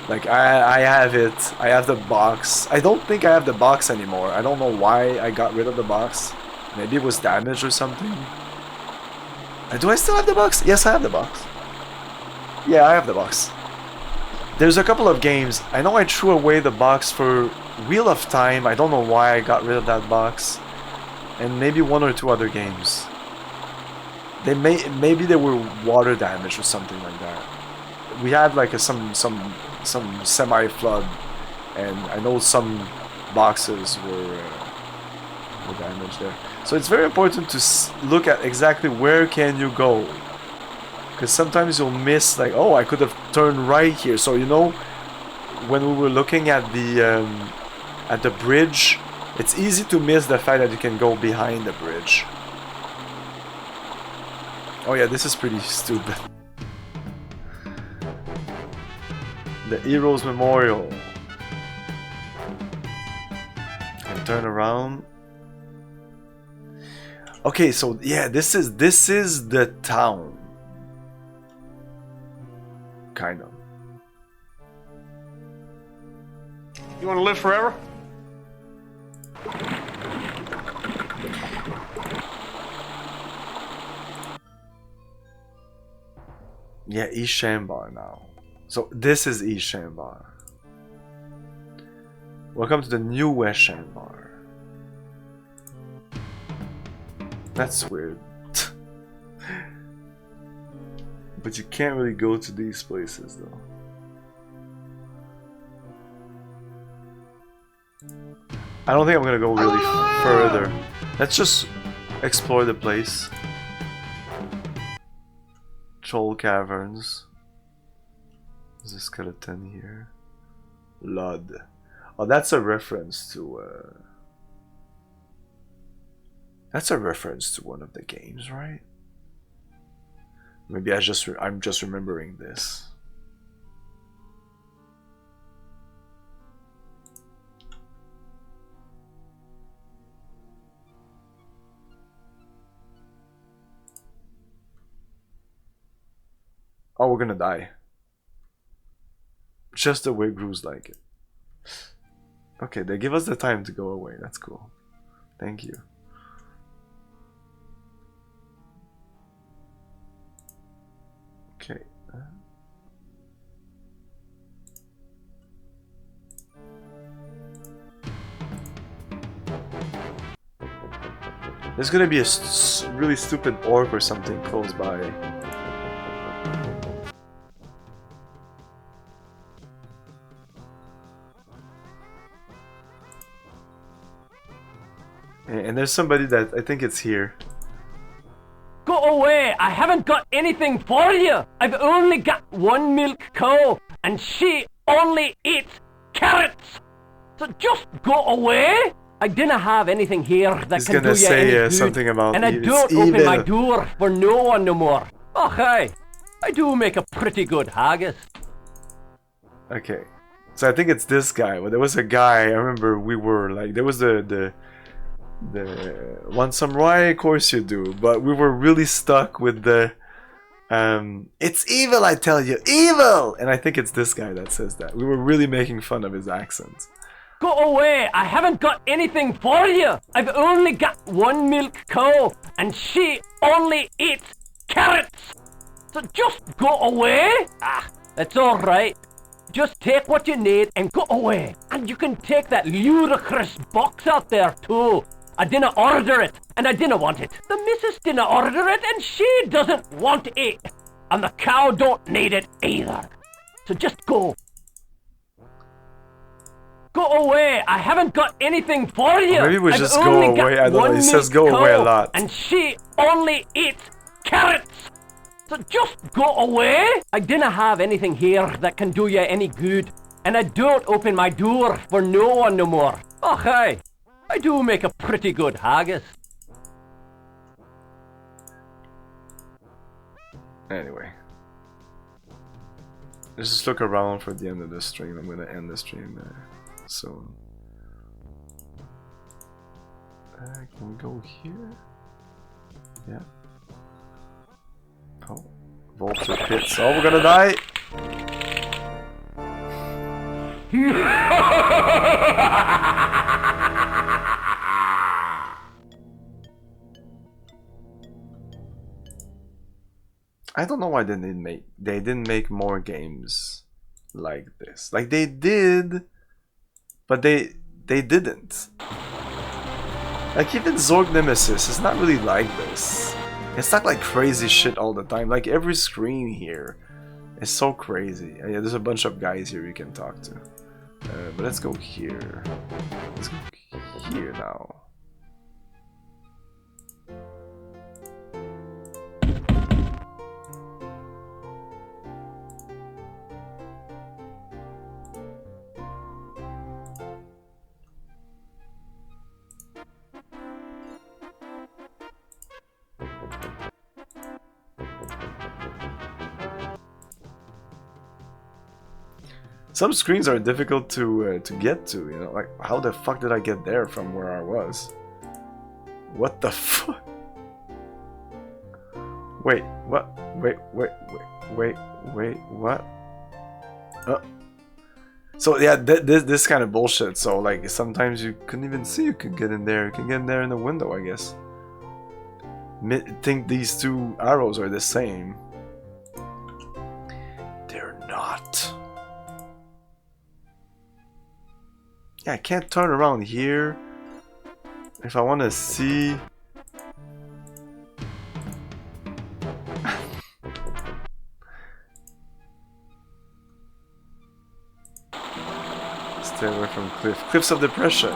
Like I have it. I have the box. I don't think I have the box anymore. I don't know why I got rid of the box. Maybe it was damaged or something. Do I still have the box? Yes, I have the box. Yeah, I have the box. There's a couple of games. I know I threw away the box for Wheel of Time. I don't know why I got rid of that box. And maybe 1 or 2 other games. Maybe they were water damage or something like that. We had like some semi-flood, and I know some boxes were damaged there. So it's very important to look at exactly where can you go, because sometimes you'll miss, like, oh, I could have turned right here. So you know, when we were looking at the bridge, it's easy to miss the fact that you can go behind the bridge. Oh yeah, this is pretty stupid. The Heroes Memorial. And turn around. Okay, so yeah, this is the town. Kind of. You want to live forever? Yeah, East Shambar now. So this is East Shambar. Welcome to the new West Shambar. That's weird. But you can't really go to these places though. I don't think I'm gonna go really further. Let's just explore the place. Troll Caverns. There's a skeleton here. Lud. Oh, that's a reference to that's a reference to one of the games, right? Maybe I'm just remembering this. Oh, we're gonna die. Just the way Gru's like it. Okay, they give us the time to go away. That's cool. Thank you. Okay. There's gonna be a really stupid orc or something close by. And there's somebody that I think it's here. Go away! I haven't got anything for you! I've only got one milk cow, and she only eats carrots! So just go away! I didn't have anything here that He's can do gonna you say any good, something about and I it's don't open evil. my door for no one no more. Oh, hi! I do make a pretty good haggis. Okay. So I think it's this guy. Well, there was a guy, I remember we were like, there was the want some rye, of course you do, but we were really stuck with the it's evil, I tell you, evil! And I think it's this guy that says that. We were really making fun of his accent. Go away! I haven't got anything for you! I've only got one milk cow, and she only eats carrots! So just go away! Ah, that's alright. Just take what you need and go away. And you can take that ludicrous box out there too. I didn't order it, and I didn't want it. The missus didn't order it, and she doesn't want it. And the cow don't need it either. So just go. Go away! I haven't got anything for you! Or maybe we I've just only go got away. I don't know. one He says milk go away a cow, lot. And she only eats carrots! So just go away! I didn't have anything here that can do you any good. And I don't open my door for no one no more. Oh, hi! I do make a pretty good haggis. Anyway. Let's just look around for the end of the stream. I'm gonna end the stream soon. Can we go here? Yeah. Oh. Vulture pits. Oh, we're gonna die! I don't know why they didn't make more games like this. Like they did, but they didn't. Like even Zork Nemesis is not really like this. It's not like crazy shit all the time. Like every screen here is so crazy. Yeah, there's a bunch of guys here you can talk to. But let's go here. Let's go here now. Some screens are difficult to get to, you know, like how the fuck did I get there from where I was? What the fuck? Wait, what? Wait, what? So yeah, this kind of bullshit. So like sometimes you couldn't even see you could get in there. You can get in there in the window, I guess. Think these two arrows are the same. They're not. Yeah, I can't turn around here if I want to see. Stay away from cliffs of depression.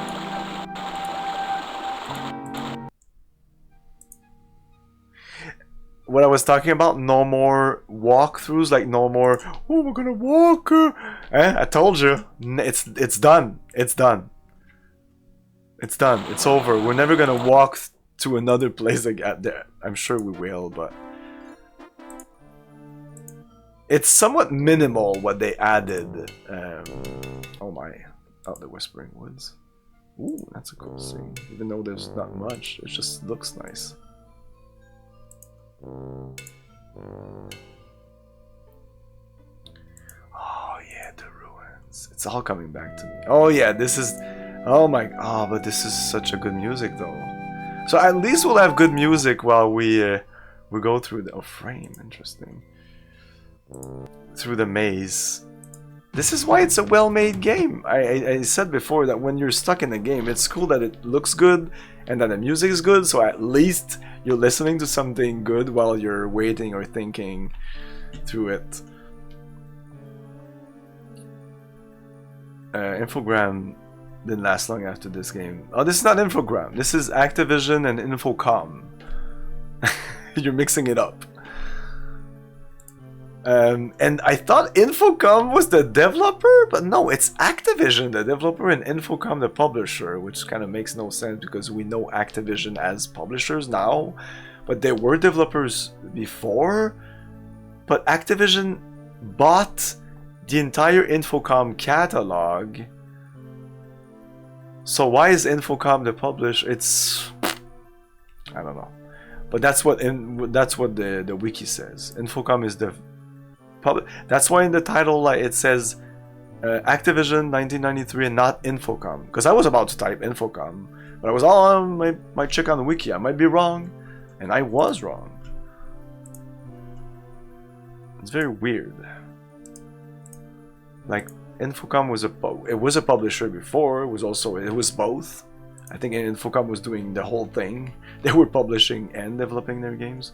What I was talking about, no more walkthroughs, like no more, oh, we're gonna walk. I told you, it's done. It's done. It's done. It's over. We're never gonna walk to another place again. I'm sure we will, but it's somewhat minimal what they added. Oh my, out the Whispering Woods. Ooh, that's a cool scene. Even though there's not much, it just looks nice. Oh yeah, the ruins. It's all coming back to me. Oh yeah, this is. Oh my. Oh, but this is such a good music though. So at least we'll have good music while we go through the frame. Interesting. Through the maze. This is why it's a well-made game. I said before that when you're stuck in a game, it's cool that it looks good and that the music is good. So at least you're listening to something good while you're waiting or thinking through it. Infogram didn't last long after this game. Oh, this is not Infogram. This is Activision and Infocom. You're mixing it up. And I thought Infocom was the developer, but no, it's Activision, the developer, and Infocom, the publisher, which kind of makes no sense because we know Activision as publishers now, but they were developers before. But Activision bought the entire Infocom catalog. So why is Infocom the publisher? It's, I don't know, but that's what the wiki says. Infocom is the that's why in the title, like, it says Activision 1993 and not Infocom, because I was about to type Infocom, but I was all on my check on the wiki. I might be wrong, and I was wrong. It's very weird. Like, Infocom was a publisher before. It was both. I think Infocom was doing the whole thing. They were publishing and developing their games.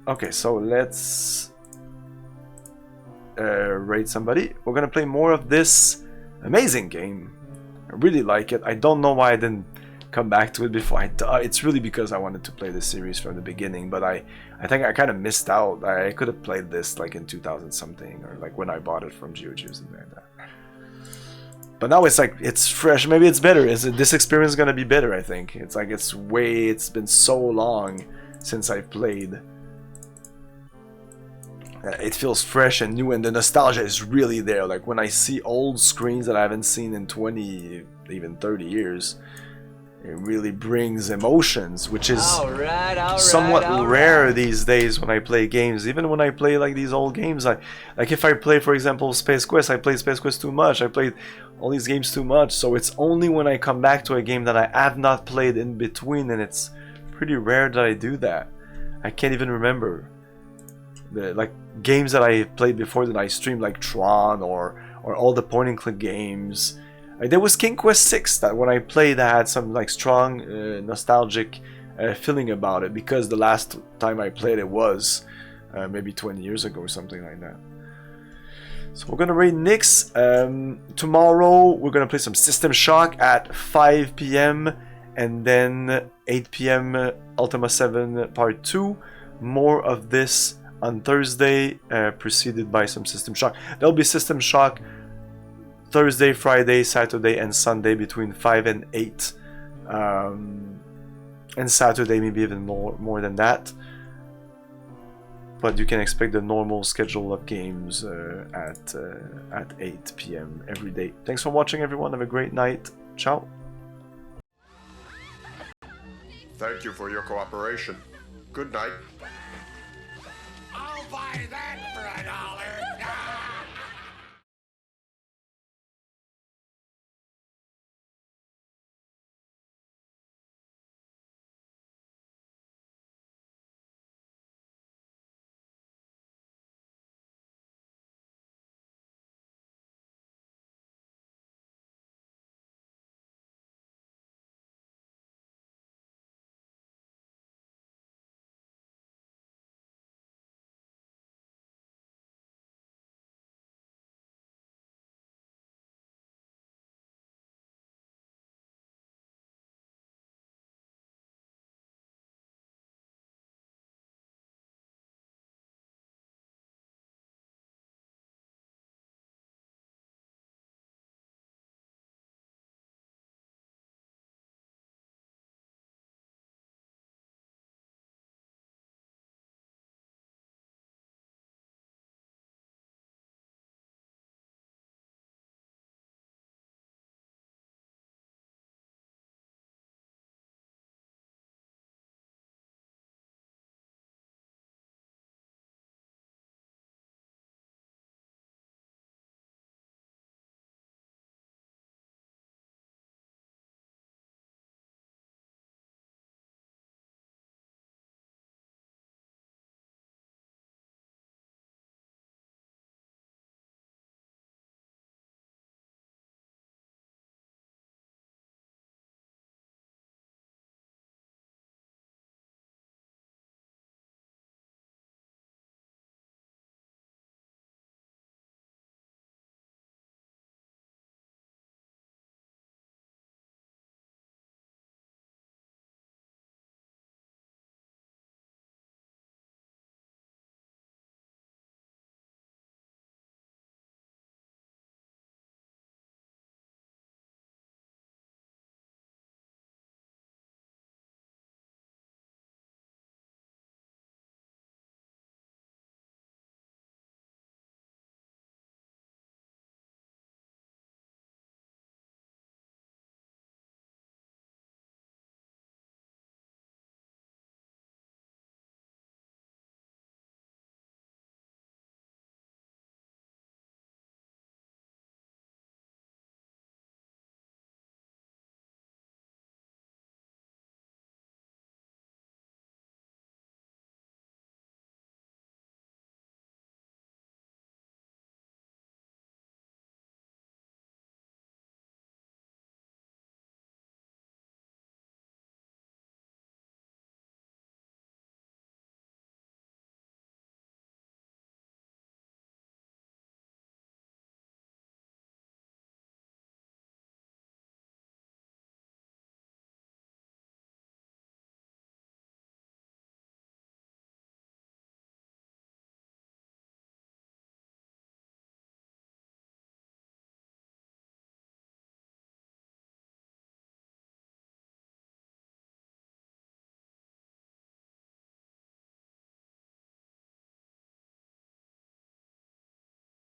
Okay, so let's rate somebody. We're gonna play more of this amazing game. I really like it. I don't know why I didn't come back to it before. It's really because I wanted to play this series from the beginning, but I think I kind of missed out. I could have played this like in 2000 something, or like when I bought it from GeoJuice and that. But now it's like, it's fresh. Maybe it's better. This experience is gonna be better, I think. It's like, it's been so long since I've played. It feels fresh and new, and the nostalgia is really there. Like, when I see old screens that I haven't seen in 20, even 30 years, it really brings emotions, which is somewhat rare these days when I play games. Even when I play like these old games, like if I play, for example, Space Quest, I played Space Quest too much. I played all these games too much, so it's only when I come back to a game that I have not played in between, and it's pretty rare that I do that. I can't even remember like games that I played before that I streamed, like Tron or all the point and click games. Like, there was King Quest 6 that when I played I had some like strong nostalgic feeling about it, because the last time I played it was maybe 20 years ago or something like that. So we're gonna rate Nyx. Tomorrow we're gonna play some System Shock at 5 PM and then 8 PM Ultima 7 Part 2. More of this on Thursday, preceded by some System Shock. There'll be System Shock Thursday, Friday, Saturday, and Sunday between 5 and 8. And Saturday maybe even more than that. But you can expect the normal schedule of games at 8 PM every day. Thanks for watching, everyone. Have a great night. Ciao. Thank you for your cooperation. Good night. I'll buy that